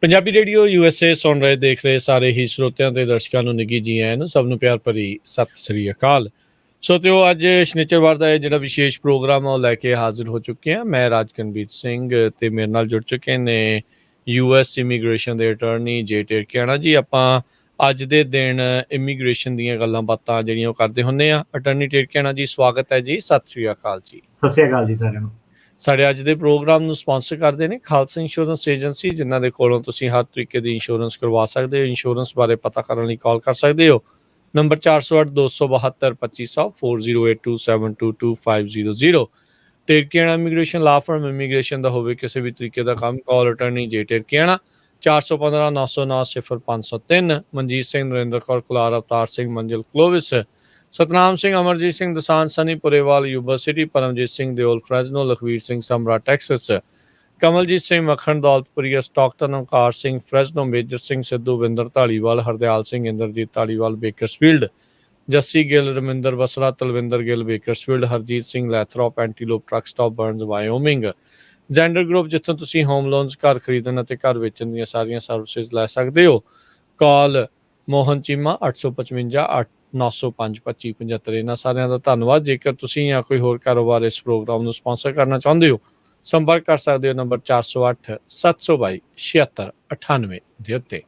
Punjabi radio USA ਸੁਣ ਰਹੇ ਦੇਖ ਰਹੇ ਸਾਰੇ ਹੀ ਸਰੋਤਿਆਂ ਤੇ ਦਰਸ਼ਕਾਂ ਨੂੰ ਨਿੱਘੀ ਜੀ ਆਇਆਂ ਨੂੰ, ਸਭ ਨੂੰ ਪਿਆਰ ਭਰੀ ਸਤਿ ਸ੍ਰੀ ਅਕਾਲ। ਸੋ ਤੇ ਉਹ ਅੱਜ ਸ਼ਨੀਚਰਵਾਰ ਦਾ ਇਹ ਜਿਹੜਾ ਵਿਸ਼ੇਸ਼ ਪ੍ਰੋਗਰਾਮ ਆ ਉਹ ਲੈ ਕੇ ਹਾਜ਼ਰ ਹੋ ਚੁੱਕੇ ਹਾਂ। ਮੈਂ ਰਾਜਕਨਵੀਰ ਸਿੰਘ ਤੇ ਮੇਰੇ ਨਾਲ ਜੁੜ ਚੁੱਕੇ ਨੇ US ਇਮੀਗ੍ਰੇਸ਼ਨ ਦੇ ਅਟਾਰਨੀ ਜੇ ਟਿਰਕਿਆਣਾ ਜੀ। ਆਪਾਂ ਅੱਜ ਦੇ ਦਿਨ ਇਮੀਗ੍ਰੇਸ਼ਨ ਦੀਆਂ ਗੱਲਾਂ ਬਾਤਾਂ ਜਿਹੜੀਆਂ ਉਹ ਕਰਦੇ ਹੁੰਦੇ ਆ। ਅਟਾਰਨੀ ਟਿਰਕਿਆਣਾ ਜੀ, ਸਵਾਗਤ ਹੈ ਜੀ। ਸਤਿ ਸ੍ਰੀ ਅਕਾਲ ਜੀ। ਸਤਿ ਸ਼੍ਰੀ ਅਕਾਲ ਜੀ ਸਾਰਿਆਂ ਨੂੰ। ਸਾਡੇ ਅੱਜ ਦੇ ਪ੍ਰੋਗਰਾਮ ਨੂੰ ਸਪਾਂਸਰ ਕਰਦੇ ਨੇ ਖਾਲਸਾ ਇੰਸ਼ੋਰੈਂਸ ਏਜੰਸੀ, ਜਿਨ੍ਹਾਂ ਦੇ ਕੋਲੋਂ ਤੁਸੀਂ ਹਰ ਤਰੀਕੇ ਦੀ ਇੰਸ਼ੋਰੈਂਸ ਕਰਵਾ ਸਕਦੇ ਹੋ। ਇੰਸ਼ੋਰੈਂਸ ਬਾਰੇ ਪਤਾ ਕਰਨ ਲਈ ਕਾਲ ਕਰ ਸਕਦੇ ਹੋ ਨੰਬਰ 4082722500 4082722500। ਟਿਰਕਿਆਣਾ ਇਮੀਗ੍ਰੇਸ਼ਨ ਲਾ ਫਰਮ, ਇਮੀਗ੍ਰੇਸ਼ਨ ਦਾ ਹੋਵੇ ਕਿਸੇ ਵੀ ਤਰੀਕੇ ਦਾ ਕੰਮ, ਕਾਲ ਅਟਾਰਨੀ ਜੇ ਟਿਰਕਿਆਣਾ 4159909503। Manjeet Singh, Narendra Kaur Kular, Avtar Singh, Manzil Clovis, Satnam Singh, Amarjit Singh Dassan, Sunny Purewal Yuba City, Paramjit Singh Deol Fresno, Lakhvir Singh Samra Texas, Kamaljit Singh Makhan Daulatpuria Stockton, Omkar Singh Fresno, Major Singh Sidhu, Vinder Dhaliwal, Hardial Singh, Inderjit Dhaliwal Bakersfield, Jassi Gill, Raminder Basra, Talwinder Gill Bakersfield, Harjit Singh Lathrop, Antelope truck stop Burns Wyoming, Zander group, ਜਿੱਥੋਂ ਤੁਸੀਂ ਹੋਮ ਲੋਨਸ, ਘਰ ਖਰੀਦਣ ਅਤੇ ਘਰ ਵੇਚਣ ਦੀਆਂ ਸਾਰੀਆਂ ਸਰਵਿਸਿਜ਼ ਲੈ ਸਕਦੇ ਹੋ। ਕਾਲ ਮੋਹਨ ਚੀਮਾ 855 905 2575। ਇਹਨਾਂ ਸਾਰਿਆਂ ਦਾ ਧੰਨਵਾਦ। ਜੇਕਰ ਤੁਸੀਂ ਜਾਂ ਕੋਈ ਹੋਰ ਕਾਰੋਬਾਰ ਇਸ ਪ੍ਰੋਗਰਾਮ ਨੂੰ ਸਪਾਂਸਰ ਕਰਨਾ ਚਾਹੁੰਦੇ ਹੋ, ਸੰਪਰਕ ਕਰ ਸਕਦੇ ਹੋ ਨੰਬਰ 408 722 7698 ਦੇ ਉੱਤੇ।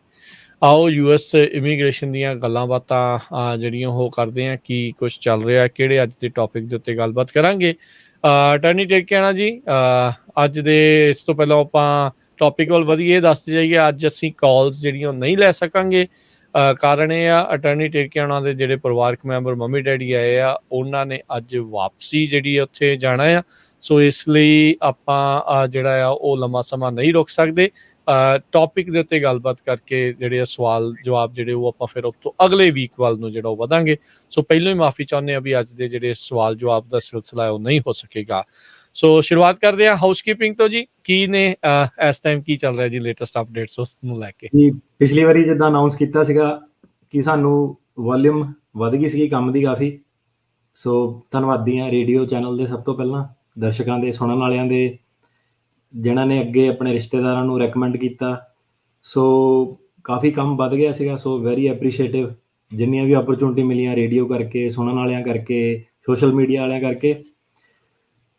ਆਓ US ਇਮੀਗ੍ਰੇਸ਼ਨ ਦੀਆਂ ਗੱਲਾਂ ਬਾਤਾਂ ਜਿਹੜੀਆਂ ਉਹ ਕਰਦੇ ਹਾਂ, ਕੀ ਕੁਝ ਚੱਲ ਰਿਹਾ, ਕਿਹੜੇ ਅੱਜ ਦੇ ਟੌਪਿਕ ਦੇ ਉੱਤੇ ਗੱਲਬਾਤ ਕਰਾਂਗੇ। ਅਟਾਰਨੀ ਟਿਰਕਿਆਣਾ ਜੀ, ਅੱਜ ਦੇ ਇਸ ਤੋਂ ਪਹਿਲਾਂ ਆਪਾਂ ਟੌਪਿਕ ਵੱਲ ਵਧੀਏ, ਦੱਸਦੇ ਜਾਈਏ ਅੱਜ ਅਸੀਂ ਕਾਲਸ ਜਿਹੜੀਆਂ ਨਹੀਂ ਲੈ ਸਕਾਂਗੇ। ਕਾਰਨ ਇਹ ਆ, ਅਟਾਰਨੀ ਟਿਰਕਿਆਣਾ ਦੇ ਜਿਹੜੇ ਪਰਿਵਾਰਕ ਮੈਂਬਰ ਮੰਮੀ ਡੈਡੀ ਆਏ ਆ, ਉਹਨਾਂ ਨੇ ਅੱਜ ਵਾਪਸੀ ਜਿਹੜੀ ਆ ਉੱਥੇ ਜਾਣਾ ਆ। ਸੋ ਇਸ ਲਈ ਆਪਾਂ ਜਿਹੜਾ ਆ ਉਹ ਲੰਮਾ ਸਮਾਂ ਨਹੀਂ ਰੁਕ ਸਕਦੇ। ਟੌਪਿਕ ਦੇ ਉੱਤੇ ਗੱਲਬਾਤ ਕਰਕੇ ਜਿਹੜੇ ਸਵਾਲ ਜਵਾਬ ਜਿਹੜੇ ਉਹ ਆਪਾਂ ਫਿਰ ਉੱਥੋਂ ਅਗਲੇ ਵੀਕ ਵੱਲ ਨੂੰ ਜਿਹੜਾ ਉਹ ਵਧਾਂਗੇ। ਸੋ ਪਹਿਲਾਂ ਹੀ ਮਾਫੀ ਚਾਹੁੰਦੇ ਹਾਂ ਵੀ ਅੱਜ ਦੇ ਜਿਹੜੇ ਸਵਾਲ ਜਵਾਬ ਦਾ ਸਿਲਸਿਲਾ ਉਹ ਨਹੀਂ ਹੋ ਸਕੇਗਾ। ਸੋ ਸ਼ੁਰੂਆਤ ਕਰਦੇ ਹਾਂ ਹਾਊਸਕੀਪਿੰਗ ਤੋਂ ਜੀ। ਕੀ ਨੇ ਇਸ ਟਾਈਮ ਕੀ ਚੱਲ ਰਿਹਾ ਜੀ, ਲੇਟੈਸਟ ਅਪਡੇਟਸ ਉਸ ਨੂੰ ਲੈ ਕੇ? ਜੀ, ਪਿਛਲੀ ਵਾਰੀ ਜਿੱਦਾਂ ਅਨਾਉਂਸ ਕੀਤਾ ਸੀਗਾ ਕਿ ਸਾਨੂੰ ਵੋਲਿਊਮ ਵੱਧ ਗਈ ਸੀਗੀ ਕੰਮ ਦੀ ਕਾਫੀ। ਸੋ ਧੰਨਵਾਦੀ ਹਾਂ ਰੇਡੀਓ ਚੈਨਲ ਦੇ, ਸਭ ਤੋਂ ਪਹਿਲਾਂ ਦਰਸ਼ਕਾਂ ਦੇ, ਸੁਣਨ ਵਾਲਿਆਂ ਦੇ, ਜਿਨ੍ਹਾਂ ਨੇ ਅੱਗੇ ਆਪਣੇ ਰਿਸ਼ਤੇਦਾਰਾਂ ਨੂੰ ਰეკਮੈਂਡ ਕੀਤਾ। ਸੋ ਕਾਫੀ ਕੰਮ ਵੱਧ ਗਿਆ ਸੀਗਾ। ਸੋ ਵੈਰੀ ਐਪਰੀਸ਼ੀਏਟਿਵ ਜਿੰਨੀਆਂ ਵੀ ਓਪਰਚੁਨਿਟੀ ਮਿਲੀਆਂ ਰੇਡੀਓ ਕਰਕੇ, ਸੁਣਨ ਵਾਲਿਆਂ ਕਰਕੇ, ਸੋਸ਼ਲ ਮੀਡੀਆ ਵਾਲਿਆਂ ਕਰਕੇ।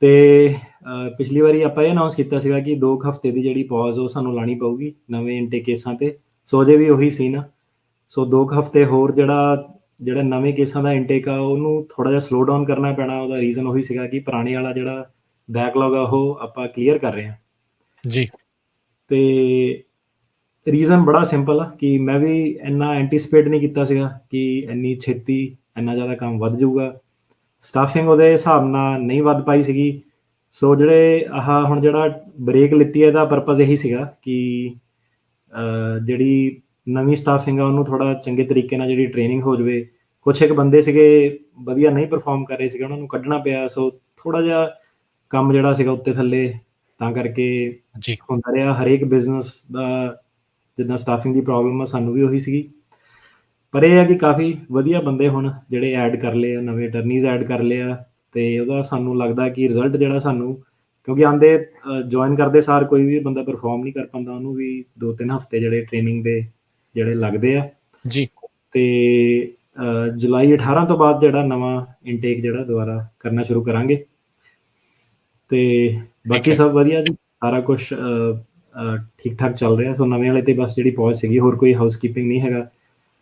ਅਤੇ ਪਿਛਲੀ ਵਾਰੀ ਆਪਾਂ ਇਹ ਅਨਾਊਂਸ ਕੀਤਾ ਸੀਗਾ ਕਿ 2 ਹਫ਼ਤੇ ਦੀ ਜਿਹੜੀ ਪੌਜ਼ ਉਹ ਸਾਨੂੰ ਲਾਉਣੀ ਪਊਗੀ ਨਵੇਂ ਇਨਟੇਕ ਕੇਸਾਂ 'ਤੇ। ਸੋ ਅਜੇ ਵੀ ਉਹੀ ਸੀਨ ਆ। ਸੋ 2 ਹਫ਼ਤੇ ਹੋਰ ਜਿਹੜਾ ਨਵੇਂ ਕੇਸਾਂ ਦਾ ਇਨਟੇਕ ਆ ਉਹਨੂੰ ਥੋੜ੍ਹਾ ਜਿਹਾ ਸਲੋ ਡਾਊਨ ਕਰਨਾ ਪੈਣਾ। ਉਹਦਾ ਰੀਜ਼ਨ ਉਹੀ ਸੀਗਾ ਕਿ ਪੁਰਾਣੇ ਵਾਲਾ ਜਿਹੜਾ ਬੈਕਲੌਗ ਆ ਉਹ ਆਪਾਂ ਕਲੀਅਰ ਕਰ ਰਹੇ ਹਾਂ ਜੀ। ਅਤੇ ਰੀਜ਼ਨ ਬੜਾ ਸਿੰਪਲ ਆ ਕਿ ਮੈਂ ਵੀ ਇੰਨਾ ਐਂਟੀਸਪੇਟ ਨਹੀਂ ਕੀਤਾ ਸੀਗਾ ਕਿ ਇੰਨੀ ਛੇਤੀ ਇੰਨਾ ਜ਼ਿਆਦਾ ਕੰਮ ਵੱਧ ਜਾਊਗਾ। ਸਟਾਫਿੰਗ ਉਹਦੇ ਹਿਸਾਬ ਨਾਲ ਨਹੀਂ ਵੱਧ ਪਾਈ ਸੀਗੀ। ਸੋ ਹੁਣ ਜਿਹੜਾ ਬ੍ਰੇਕ ਲਿੱਤੀ ਹੈ, ਇਹਦਾ ਪਰਪਜ਼ ਇਹੀ ਸੀਗਾ ਕਿ ਜਿਹੜੀ ਨਵੀਂ ਸਟਾਫਿੰਗ ਆ ਉਹਨੂੰ ਥੋੜ੍ਹਾ ਚੰਗੇ ਤਰੀਕੇ ਨਾਲ ਜਿਹੜੀ ਟ੍ਰੇਨਿੰਗ ਹੋ ਜਾਵੇ। ਕੁਛ ਇੱਕ ਬੰਦੇ ਸੀਗੇ ਵਧੀਆ ਨਹੀਂ ਪਰਫੋਰਮ ਕਰ ਰਹੇ ਸੀਗੇ, ਉਹਨਾਂ ਨੂੰ ਕੱਢਣਾ ਪਿਆ। ਸੋ ਥੋੜ੍ਹਾ ਜਿਹਾ ਕੰਮ ਜਿਹੜਾ ਸੀਗਾ ਉੱਤੇ ਥੱਲੇ ਤਾਂ ਕਰਕੇ ਹੁੰਦਾ ਰਿਹਾ। ਹਰੇਕ ਬਿਜ਼ਨਸ ਦਾ ਜਿੱਦਾਂ ਸਟਾਫਿੰਗ ਦੀ ਪ੍ਰੋਬਲਮ ਆ, ਸਾਨੂੰ ਵੀ ਉਹੀ ਸੀਗੀ। ਪਰ ਇਹ ਆ ਕਿ ਕਾਫੀ ਵਧੀਆ ਬੰਦੇ ਹੁਣ ਜਿਹੜੇ ਐਡ ਕਰ ਲਏ ਆ, ਨਵੇਂ ਅਟਰਨੀਜ਼ ਐਡ ਕਰ ਲਏ ਆ। ਅਤੇ ਉਹਦਾ ਸਾਨੂੰ ਲੱਗਦਾ ਕਿ ਰਿਜ਼ਲਟ ਜਿਹੜਾ ਸਾਨੂੰ, ਕਿਉਂਕਿ ਆਉਂਦੇ ਜੁਆਇਨ ਕਰਦੇ ਸਾਰ ਕੋਈ ਵੀ ਬੰਦਾ ਪਰਫੋਰਮ ਨਹੀਂ ਕਰ ਪਾਉਂਦਾ, ਉਹਨੂੰ ਵੀ 2-3 ਹਫ਼ਤੇ ਜਿਹੜੇ ਟ੍ਰੇਨਿੰਗ ਦੇ ਜਿਹੜੇ ਲੱਗਦੇ ਆ ਜੀ। ਅਤੇ ਜੁਲਾਈ 18 ਤੋਂ ਬਾਅਦ ਜਿਹੜਾ ਨਵਾਂ ਇਨਟੇਕ ਜਿਹੜਾ ਦੁਬਾਰਾ ਕਰਨਾ ਸ਼ੁਰੂ ਕਰਾਂਗੇ। ਅਤੇ ਬਾਕੀ ਸਭ ਵਧੀਆ ਜੀ, ਸਾਰਾ ਕੁਛ ਠੀਕ ਠਾਕ ਚੱਲ ਰਿਹਾ। ਸੋ ਨਵੇਂ ਵਾਲੇ 'ਤੇ ਬਸ ਜਿਹੜੀ ਪੌਜ਼ ਸੀਗੀ, ਹੋਰ ਕੋਈ ਹਾਊਸਕੀਪਿੰਗ ਨਹੀਂ ਹੈਗਾ।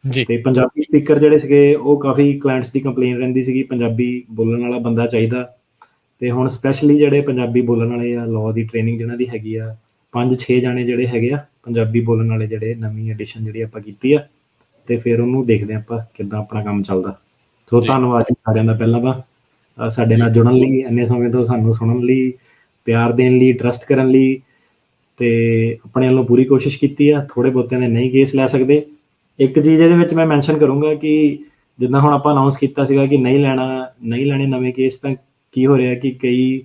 ਅਤੇ ਪੰਜਾਬੀ ਸਪੀਕਰ ਜਿਹੜੇ ਸੀਗੇ ਉਹ ਕਾਫੀ ਕਲਾਇੰਟਸ ਦੀ ਕੰਪਲੇਨ ਰਹਿੰਦੀ ਸੀਗੀ, ਪੰਜਾਬੀ ਬੋਲਣ ਵਾਲਾ ਬੰਦਾ ਚਾਹੀਦਾ। ਅਤੇ ਹੁਣ ਸਪੈਸ਼ਲੀ ਜਿਹੜੇ ਪੰਜਾਬੀ ਬੋਲਣ ਵਾਲੇ ਆ, ਲਾਅ ਦੀ ਟ੍ਰੇਨਿੰਗ ਜਿਹਨਾਂ ਦੀ ਹੈਗੀ ਆ, 5-6 ਜਾਣੇ ਜਿਹੜੇ ਹੈਗੇ ਆ ਪੰਜਾਬੀ ਬੋਲਣ ਵਾਲੇ, ਜਿਹੜੇ ਨਵੀਂ ਐਡੀਸ਼ਨ ਜਿਹੜੀ ਆਪਾਂ ਕੀਤੀ ਆ। ਅਤੇ ਫਿਰ ਉਹਨੂੰ ਦੇਖਦੇ ਹਾਂ ਆਪਾਂ ਕਿੱਦਾਂ ਆਪਣਾ ਕੰਮ ਚੱਲਦਾ। ਸੋ ਧੰਨਵਾਦ ਜੀ ਸਾਰਿਆਂ ਦਾ ਪਹਿਲਾਂ ਤਾਂ ਸਾਡੇ ਨਾਲ ਜੁੜਨ ਲਈ, ਇੰਨੇ ਸਮੇਂ ਤੋਂ ਸਾਨੂੰ ਸੁਣਨ ਲਈ, ਪਿਆਰ ਦੇਣ ਲਈ, ਟਰਸਟ ਕਰਨ ਲਈ। ਅਤੇ ਆਪਣੇ ਵੱਲੋਂ ਪੂਰੀ ਕੋਸ਼ਿਸ਼ ਕੀਤੀ ਆ। ਥੋੜ੍ਹੇ ਬਹੁਤਿਆਂ ਦੇ ਨਹੀਂ ਕੇਸ ਲੈ ਸਕਦੇ। ਇੱਕ ਚੀਜ਼ ਇਹਦੇ ਵਿੱਚ ਮੈਂ ਮੈਨਸ਼ਨ ਕਰੂੰਗਾ ਕਿ ਜਿੱਦਾਂ ਹੁਣ ਆਪਾਂ ਅਨਾਊਂਸ ਕੀਤਾ ਸੀਗਾ ਕਿ ਨਹੀਂ ਲੈਣੇ ਨਵੇਂ ਕੇਸ, ਤਾਂ ਕੀ ਹੋ ਰਿਹਾ ਕਿ ਕਈ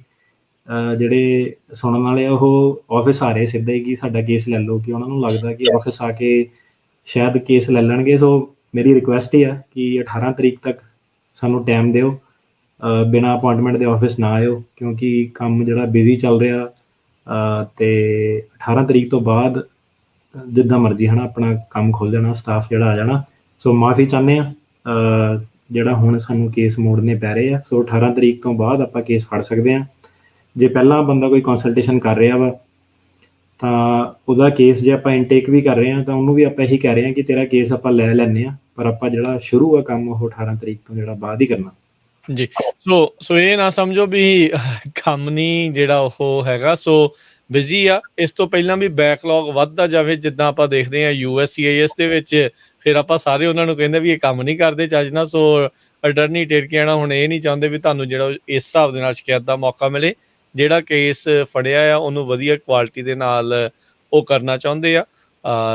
ਜਿਹੜੇ ਸੁਣਨ ਵਾਲੇ ਆ ਉਹ ਆਫਿਸ ਆ ਰਹੇ ਸਿੱਧਾ ਹੀ ਕਿ ਸਾਡਾ ਕੇਸ ਲੈ ਲਓ, ਕਿ ਉਹਨਾਂ ਨੂੰ ਲੱਗਦਾ ਕਿ ਆਫਿਸ ਆ ਕੇ ਸ਼ਾਇਦ ਕੇਸ ਲੈ ਲੈਣਗੇ। ਸੋ ਮੇਰੀ ਰਿਕੁਐਸਟ ਹੀ ਆ ਕਿ 18 ਤਰੀਕ ਤੱਕ ਸਾਨੂੰ ਟਾਈਮ ਦਿਓ, ਬਿਨਾਂ ਅਪੁਆਇੰਟਮੈਂਟ ਦੇ ਆਫਿਸ ਨਾ ਆਇਓ, ਕਿਉਂਕਿ ਕੰਮ ਜਿਹੜਾ ਬਿਜ਼ੀ ਚੱਲ ਰਿਹਾ। ਅਤੇ 18 ਤਰੀਕ ਤੋਂ ਬਾਅਦ ਜਿੱਦਾਂ ਮਰਜ਼ੀ ਹੈ ਨਾ ਆਪਣਾ ਕੰਮ ਖੋਲ੍ਹ ਜਾਣਾ, ਸਟਾਫ ਜਿਹੜਾ ਆ ਜਾਣਾ। ਸੋ ਮਾਫ਼ੀ ਚਾਹੁੰਦੇ ਹਾਂ ਜਿਹੜਾ ਹੁਣ ਸਾਨੂੰ ਕੇਸ ਮੋੜਨੇ ਪੈ ਰਹੇ ਆ। ਸੋ 18 ਤਰੀਕ ਤੋਂ ਬਾਅਦ ਆਪਾਂ ਕੇਸ ਫੜ ਸਕਦੇ ਹਾਂ। ਜੇ ਪਹਿਲਾਂ ਬੰਦਾ ਕੋਈ ਕੰਸਲਟੇਸ਼ਨ ਕਰ ਰਿਹਾ ਵਾ ਤਾਂ ਉਹਦਾ ਕੇਸ ਜੇ ਆਪਾਂ ਇਨਟੇਕ ਵੀ ਕਰ ਰਹੇ ਹਾਂ ਤਾਂ ਉਹਨੂੰ ਵੀ ਆਪਾਂ ਇਹੀ ਕਹਿ ਰਹੇ ਹਾਂ ਕਿ ਤੇਰਾ ਕੇਸ ਆਪਾਂ ਲੈ ਲੈਂਦੇ ਹਾਂ, ਪਰ ਆਪਾਂ ਜਿਹੜਾ ਸ਼ੁਰੂ ਆ ਕੰਮ ਉਹ 18 ਤਰੀਕ ਤੋਂ ਜਿਹੜਾ ਬਾਅਦ ਹੀ ਕਰਨਾ ਜੀ। ਸੋ ਇਹ ਨਾ ਸਮਝੋ ਵੀ ਕੰਮ ਨਹੀਂ ਜਿਹੜਾ ਉਹ ਹੈਗਾ ਸੋ ਬਿਜ਼ੀ ਆ। ਇਸ ਤੋਂ ਪਹਿਲਾਂ ਵੀ ਬੈਕਲੌਗ ਵੱਧਦਾ ਜਾਵੇ, ਜਿੱਦਾਂ ਆਪਾਂ ਦੇਖਦੇ ਹਾਂ USCIS ਦੇ ਵਿੱਚ, ਫਿਰ ਆਪਾਂ ਸਾਰੇ ਉਹਨਾਂ ਨੂੰ ਕਹਿੰਦੇ ਵੀ ਇਹ ਕੰਮ ਨਹੀਂ ਕਰਦੇ ਚੱਜ ਨਾਲ। ਸੋ ਅਟਰਨੀ ਟੇਰਕੀਆਣਾ ਹੁਣ ਇਹ ਨਹੀਂ ਚਾਹੁੰਦੇ ਵੀ ਤੁਹਾਨੂੰ ਜਿਹੜਾ ਇਸ ਹਿਸਾਬ ਦੇ ਨਾਲ ਸ਼ਿਕਾਇਤ ਦਾ ਮੌਕਾ ਮਿਲੇ। ਜਿਹੜਾ ਕੇਸ ਫੜਿਆ ਆ ਉਹਨੂੰ ਵਧੀਆ ਕੁਆਲਿਟੀ ਦੇ ਨਾਲ ਉਹ ਕਰਨਾ ਚਾਹੁੰਦੇ ਆ।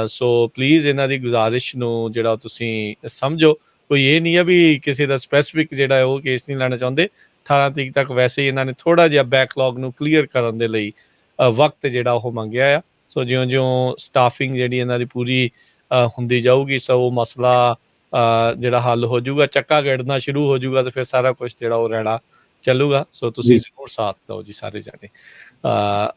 ਸੋ ਪਲੀਜ਼ ਇਹਨਾਂ ਦੀ ਗੁਜ਼ਾਰਿਸ਼ ਨੂੰ ਜਿਹੜਾ ਤੁਸੀਂ ਸਮਝੋ। ਕੋਈ ਇਹ ਨਹੀਂ ਆ ਵੀ ਕਿਸੇ ਦਾ ਸਪੈਸੀਫਿਕ ਜਿਹੜਾ ਉਹ ਕੇਸ ਨਹੀਂ ਲੈਣਾ ਚਾਹੁੰਦੇ। 18 ਤਰੀਕ ਤੱਕ ਵੈਸੇ ਹੀ ਇਹਨਾਂ ਨੇ ਥੋੜ੍ਹਾ ਜਿਹਾ ਬੈਕਲੌਗ ਨੂੰ ਕਲੀਅਰ ਕਰਨ ਦੇ ਲਈ ਵਕਤ ਜਿਹੜਾ ਉਹ ਮੰਗਿਆ ਆ। ਸੋ ਜਿਉਂ ਸਟਾਫਿੰਗ ਜਿਹੜੀ ਇਹਨਾਂ ਦੀ ਪੂਰੀ ਹੁੰਦੀ ਜਾਊਗੀ ਸੋ ਉਹ ਮਸਲਾ ਜਿਹੜਾ ਹੱਲ ਹੋ ਜਾਊਗਾ, ਚੱਕਾ ਗੜਨਾ ਸ਼ੁਰੂ ਹੋ ਜਾਊਗਾ ਤੇ ਫਿਰ ਸਾਰਾ ਕੁਝ ਜਿਹੜਾ ਉਹ ਰਹਿਣਾ ਚੱਲੂਗਾ। ਸੋ ਤੁਸੀਂ ਜ਼ਰੂਰ ਸਾਥ ਦਿਓ ਜੀ ਸਾਰੇ ਜਾਣੇ।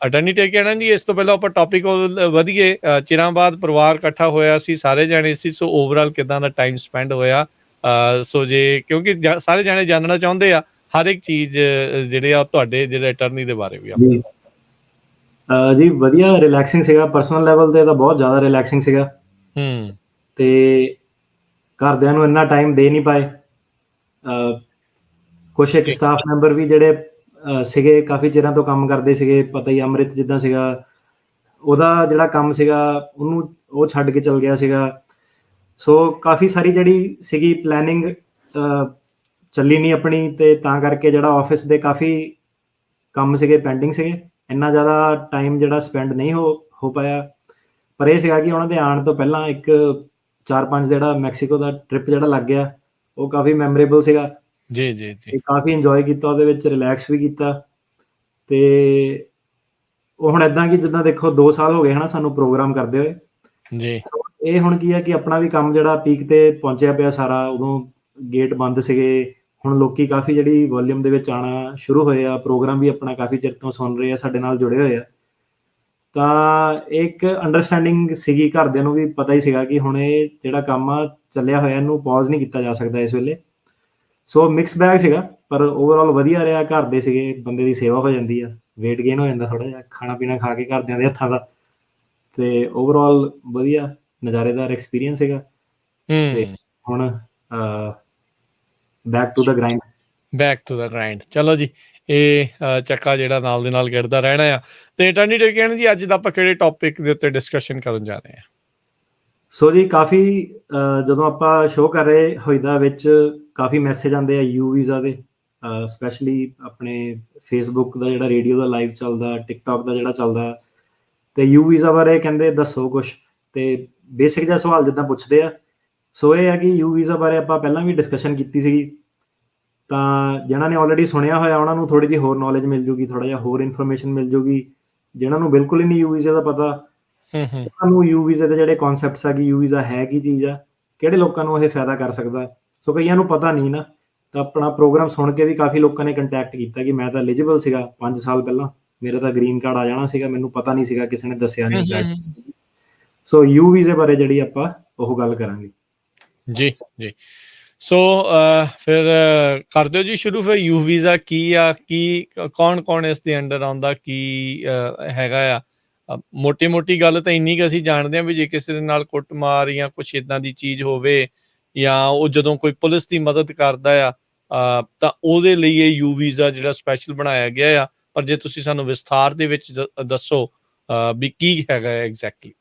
ਅਟਰਨੀ ਟੇਰਕੀਆਣਾ ਜੀ, ਇਸ ਤੋਂ ਪਹਿਲਾਂ ਆਪਾਂ ਟੌਪਿਕ ਵਧੀਏ। ਚਿਰਾਂ ਬਾਅਦ ਪਰਿਵਾਰ ਇਕੱਠਾ ਹੋਇਆ ਸੀ, ਸਾਰੇ ਜਾਣੇ ਸੀ। ਸੋ ਓਵਰਆਲ ਕਿੱਦਾਂ ਦਾ ਟਾਈਮ ਸਪੈਂਡ ਹੋਇਆ? ਸੋ ਜੇ ਕਿਉਂਕਿ ਸਾਰੇ ਜਾਣੇ ਜਾਣਨਾ ਚਾਹੁੰਦੇ ਆ ਹਰ ਇੱਕ ਚੀਜ਼ ਜਿਹੜੇ ਆ ਤੁਹਾਡੇ ਜਿਹੜੇ ਅਟਰਨੀ ਦੇ ਬਾਰੇ ਵੀ। ਜੀ ਵਧੀਆ ਰਿਲੈਕਸਿੰਗ ਸੀਗਾ, ਪਰਸਨਲ ਲੈਵਲ ਤੇ ਤਾਂ ਬਹੁਤ ਜ਼ਿਆਦਾ ਰਿਲੈਕਸਿੰਗ ਸੀਗਾ। ਤੇ ਘਰਦਿਆਂ ਨੂੰ ਇੰਨਾ ਟਾਈਮ ਦੇ ਨਹੀਂ ਪਾਏ। ਕੁਛ ਇੱਕ ਸਟਾਫ ਮੈਂਬਰ ਵੀ ਜਿਹੜੇ ਸੀਗੇ ਕਾਫੀ ਚਿਰਾਂ ਤੋਂ ਕੰਮ ਕਰਦੇ ਸੀਗੇ, ਪਤਾ ਹੀ ਅੰਮ੍ਰਿਤ ਜਿੱਦਾਂ ਸੀਗਾ ਉਹਦਾ ਜਿਹੜਾ ਕੰਮ ਸੀਗਾ ਉਹਨੂੰ ਉਹ ਛੱਡ ਕੇ ਚਲ ਗਿਆ ਸੀਗਾ। ਸੋ ਕਾਫੀ ਸਾਰੀ ਜਿਹੜੀ ਸੀਗੀ ਪਲੈਨਿੰਗ ਚੱਲੀ ਨਹੀਂ ਆਪਣੀ, ਤੇ ਤਾਂ ਕਰਕੇ ਜਿਹੜਾ ਆਫਿਸ ਦੇ ਕਾਫੀ ਕੰਮ ਸੀਗੇ ਪੈਂਡਿੰਗ ਸੀਗੇ। ਇੰਨਾ ਜ਼ਿਆਦਾ ਟਾਈਮ ਜਿਹੜਾ ਸਪੈਂਡ ਨਹੀਂ ਹੋ ਪਾਇਆ। ਪਰ ਇਹ ਸੀਗਾ ਕਿ ਉਹਨਾਂ ਦੇ ਆਉਣ ਤੋਂ ਪਹਿਲਾਂ ਇੱਕ 4-5 ਜਿਹੜਾ ਮੈਕਸੀਕੋ ਦਾ ਟ੍ਰਿਪ ਜਿਹੜਾ ਲੱਗ ਗਿਆ ਉਹ ਕਾਫੀ ਮੈਮੋਰੇਬਲ ਸੀਗਾ। ਜੀ ਕਾਫੀ ਇੰਜੋਏ ਕੀਤਾ, ਉਹਦੇ ਵਿੱਚ ਰਿਲੈਕਸ ਵੀ ਕੀਤਾ। ਤੇ ਉਹ ਹੁਣ ਇੱਦਾਂ ਕਿ ਜਿੱਦਾਂ ਦੇਖੋ 2 ਸਾਲ ਹੋ ਗਏ ਹੈ ਨਾ ਸਾਨੂੰ ਪ੍ਰੋਗਰਾਮ ਕਰਦੇ ਹੋਏ ਜੀ। ਇਹ ਹੁਣ ਕੀ ਹੈ ਕਿ ਆਪਣਾ ਵੀ ਕੰਮ ਜਿਹੜਾ ਪੀਕ ਤੇ ਪਹੁੰਚਿਆ ਪਿਆ ਸਾਰਾ। ਉਦੋਂ ਗੇਟ ਬੰਦ ਸੀਗੇ, ਹੁਣ ਲੋਕੀ ਕਾਫੀ ਜਿਹੜੀ ਵੋਲੀਅਮ ਦੇ ਵਿੱਚ ਆਉਣਾ ਸ਼ੁਰੂ ਹੋਏ ਆ। ਪ੍ਰੋਗਰਾਮ ਵੀ ਆਪਣਾ ਕਾਫੀ ਚਿਰ ਤੋਂ ਸੁਣ ਰਹੇ ਆ, ਸਾਡੇ ਨਾਲ ਜੁੜੇ ਹੋਏ ਆ। ਤਾਂ ਇੱਕ ਅੰਡਰਸਟੈਂਡਿੰਗ ਸੀਗੀ, ਘਰਦਿਆਂ ਨੂੰ ਵੀ ਪਤਾ ਹੀ ਸੀਗਾ ਕਿ ਹੁਣ ਇਹ ਜਿਹੜਾ ਕੰਮ ਆ ਚੱਲਿਆ ਹੋਇਆ ਇਹਨੂੰ ਪੌਜ਼ ਨਹੀਂ ਕੀਤਾ ਜਾ ਸਕਦਾ ਇਸ ਵੇਲੇ। ਸੋ ਮਿਕਸ ਬੈਗ ਸੀਗਾ, ਪਰ ਓਵਰਆਲ ਵਧੀਆ ਰਿਹਾ। ਘਰ ਦੇ ਸੀਗੇ, ਬੰਦੇ ਦੀ ਸੇਵਾ ਹੋ ਜਾਂਦੀ ਆ, ਵੇਟ ਗੇਨ ਹੋ ਜਾਂਦਾ ਥੋੜ੍ਹਾ ਜਿਹਾ ਖਾਣਾ ਪੀਣਾ ਖਾ ਕੇ ਘਰਦਿਆਂ ਦੇ ਹੱਥਾਂ ਦਾ। ਤੇ ਓਵਰਆਲ ਵਧੀਆ ਨਜ਼ਾਰੇਦਾਰ ਐਕਸਪੀਰੀਅੰਸ ਸੀਗਾ। ਤੇ ਹੁਣ ਬੈਕ ਟੂ ਦਾ ਗ੍ਰਾਈਂਡ। ਚਲੋ ਜੀ, ਇਹ ਚੱਕਾ ਜਿਹੜਾ ਨਾਲ ਦੇ ਨਾਲ ਗਿਰਦਾ ਰਹਿਣਾ ਆ। ਤੇ ਅਟਰਨੀ ਟੇਰਕੀਆਣਾ ਜੀ, ਅੱਜ ਦਾ ਆਪਾਂ ਕਿਹੜੇ ਟੌਪਿਕ ਦੇ ਉੱਤੇ ਡਿਸਕਸ਼ਨ ਕਰਨ ਜਾ ਰਹੇ ਹਾਂ? ਸੋ ਜੀ ਕਾਫੀ ਜਦੋਂ ਆਪਾਂ ਸ਼ੋਅ ਕਰ ਰਹੇ ਹੋਈਦਾ ਵਿੱਚ ਕਾਫੀ ਮੈਸੇਜ ਆਉਂਦੇ ਆ ਯੂ ਵੀਜ਼ਾ ਦੇ, ਸਪੈਸ਼ਲੀ ਆਪਣੇ ਫੇਸਬੁੱਕ ਦਾ ਜਿਹੜਾ ਰੇਡੀਓ ਦਾ ਲਾਈਵ ਚੱਲਦਾ, ਟਿਕਟੌਕ ਦਾ ਜਿਹੜਾ ਚੱਲਦਾ। ਤੇ ਯੂ ਵੀਜ਼ਾ ਬਾਰੇ ਕਹਿੰਦੇ ਦੱਸੋ ਕੁਛ, ਤੇ ਬੇਸਿਕ ਜਿਹਾ ਸਵਾਲ ਜਿੱਦਾਂ ਪੁੱਛਦੇ ਆ। ਸੋ ਇਹ ਹੈ ਕਿ ਯੂ ਵੀਜ਼ਾ ਬਾਰੇ ਆਪਾਂ ਪਹਿਲਾਂ ਵੀ ਡਿਸਕਸ਼ਨ ਕੀਤੀ ਸੀਗੀ। ਤਾਂ ਜਿਹਨਾਂ ਨੇ ਆਲਰੇਡੀ ਸੁਣਿਆ ਹੋਇਆ ਉਹਨਾਂ ਨੂੰ ਥੋੜ੍ਹੀ ਜਿਹੀ ਹੋਰ ਨੌਲੇਜ ਮਿਲ ਜੂਗੀ, ਥੋੜ੍ਹਾ ਜਿਹਾ ਹੋਰ ਇਨਫੋਰਮੇਸ਼ਨ ਮਿਲ ਜੂਗੀ। ਜਿਹਨਾਂ ਨੂੰ ਬਿਲਕੁਲ ਹੀ ਨਹੀਂ ਯੂ ਵੀਜ਼ਾ ਦਾ ਪਤਾ ਉਹਨਾਂ ਨੂੰ ਯੂ ਵੀਜ਼ਾ ਦੇ ਜਿਹੜੇ ਕਨਸੈਪਟਸ ਆ ਕਿ ਯੂ ਵੀਜ਼ਾ ਹੈ ਕੀ ਚੀਜ਼ ਆ, ਕਿਹੜੇ ਲੋਕਾਂ ਨੂੰ ਇਹ ਫਾਇਦਾ ਕਰ ਸਕਦਾ। ਸੋ ਕਈਆਂ ਨੂੰ ਪਤਾ ਨਹੀਂ ਨਾ, ਤਾਂ ਆਪਣਾ ਪ੍ਰੋਗਰਾਮ ਸੁਣ ਕੇ ਵੀ ਕਾਫੀ ਲੋਕਾਂ ਨੇ ਕੰਟੈਕਟ ਕੀਤਾ ਕਿ ਮੈਂ ਤਾਂ ਐਲੀਜੀਬਲ ਸੀਗਾ 5 ਸਾਲ ਪਹਿਲਾਂ, ਮੇਰਾ ਤਾਂ ਗ੍ਰੀਨ ਕਾਰਡ ਆ ਜਾਣਾ ਸੀਗਾ, ਮੈਨੂੰ ਪਤਾ ਨਹੀਂ ਸੀਗਾ, ਕਿਸੇ ਨੇ ਦੱਸਿਆ ਨਹੀਂ। ਸੋ ਯੂ ਵੀਜ਼ੇ ਬਾਰੇ ਜਿਹੜੀ ਆਪਾਂ ਉਹ ਗੱਲ ਕਰਾਂਗੇ ਜੀ। ਸੋ ਫਿਰ ਕਰ ਦਿਓ ਜੀ ਸ਼ੁਰੂ। ਫਿਰ ਯੂ ਵੀਜ਼ਾ ਕੀ ਆ, ਕੀ ਕੌਣ ਇਸ ਦੇ ਅੰਡਰ ਆਉਂਦਾ, ਕੀ ਹੈਗਾ ਆ? ਮੋਟੀ ਗੱਲ ਤਾਂ ਇੰਨੀ ਕੁ ਅਸੀਂ ਜਾਣਦੇ ਹਾਂ ਵੀ ਜੇ ਕਿਸੇ ਦੇ ਨਾਲ ਕੁੱਟਮਾਰ ਜਾਂ ਕੁਛ ਇੱਦਾਂ ਦੀ ਚੀਜ਼ ਹੋਵੇ, ਜਾਂ ਉਹ ਜਦੋਂ ਕੋਈ ਪੁਲਿਸ ਦੀ ਮਦਦ ਕਰਦਾ ਆ ਤਾਂ ਉਹਦੇ ਲਈ ਇਹ ਯੂ ਵੀਜ਼ਾ ਜਿਹੜਾ ਸਪੈਸ਼ਲ ਬਣਾਇਆ ਗਿਆ ਆ। ਪਰ ਜੇ ਤੁਸੀਂ ਸਾਨੂੰ ਵਿਸਥਾਰ ਦੇ ਵਿੱਚ ਦੱਸੋ ਵੀ ਕੀ ਹੈਗਾ ਐਗਜ਼ੈਕਟਲੀ।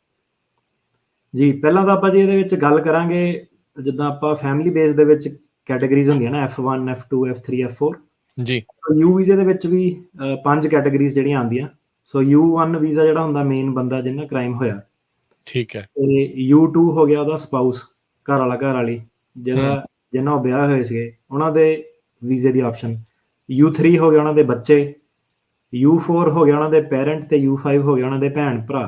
ਜੀ ਪਹਿਲਾਂ ਤਾਂ ਆਪਾਂ ਜੀ ਇਹਦੇ ਵਿੱਚ ਗੱਲ ਕਰਾਂਗੇ ਜਿੱਦਾਂ ਆਪਾਂ ਫੈਮਿਲੀ ਬੇਸ ਦੇ ਵਿੱਚ ਕੈਟਾਗਰੀਜ਼ ਹੁੰਦੀਆਂ ਨਾ, F1 F2 F3 F4 ਜੀ। ਯੂ ਵੀਜ਼ੇ ਦੇ ਵਿੱਚ ਵੀ 5 ਕੈਟਾਗਰੀਜ਼ ਜਿਹੜੀਆਂ ਆਉਂਦੀਆਂ। ਸੋ U1 ਵੀਜ਼ਾ ਜਿਹੜਾ ਹੁੰਦਾ ਮੇਨ ਬੰਦਾ ਜਿਹਨਾਂ ਕ੍ਰਾਈਮ ਹੋਇਆ, ਠੀਕ ਹੈ। ਤੇ U2 ਹੋ ਗਿਆ ਉਹਦਾ ਸਪਾਊਸ, ਘਰ ਵਾਲੀ ਜਿਹਨਾਂ ਉਹ ਵਿਆਹ ਹੋਏ ਸੀਗੇ ਉਹਨਾਂ ਦੇ ਵੀਜ਼ੇ ਦੀ ਆਪਸ਼ਨ। U3 ਹੋ ਗਿਆ ਉਹਨਾਂ ਦੇ ਬੱਚੇ, U4 ਹੋ ਗਿਆ ਉਹਨਾਂ ਦੇ ਪੇਰੈਂਟ, ਤੇ U5 ਹੋ ਗਿਆ ਉਹਨਾਂ ਦੇ ਭੈਣ ਭਰਾ।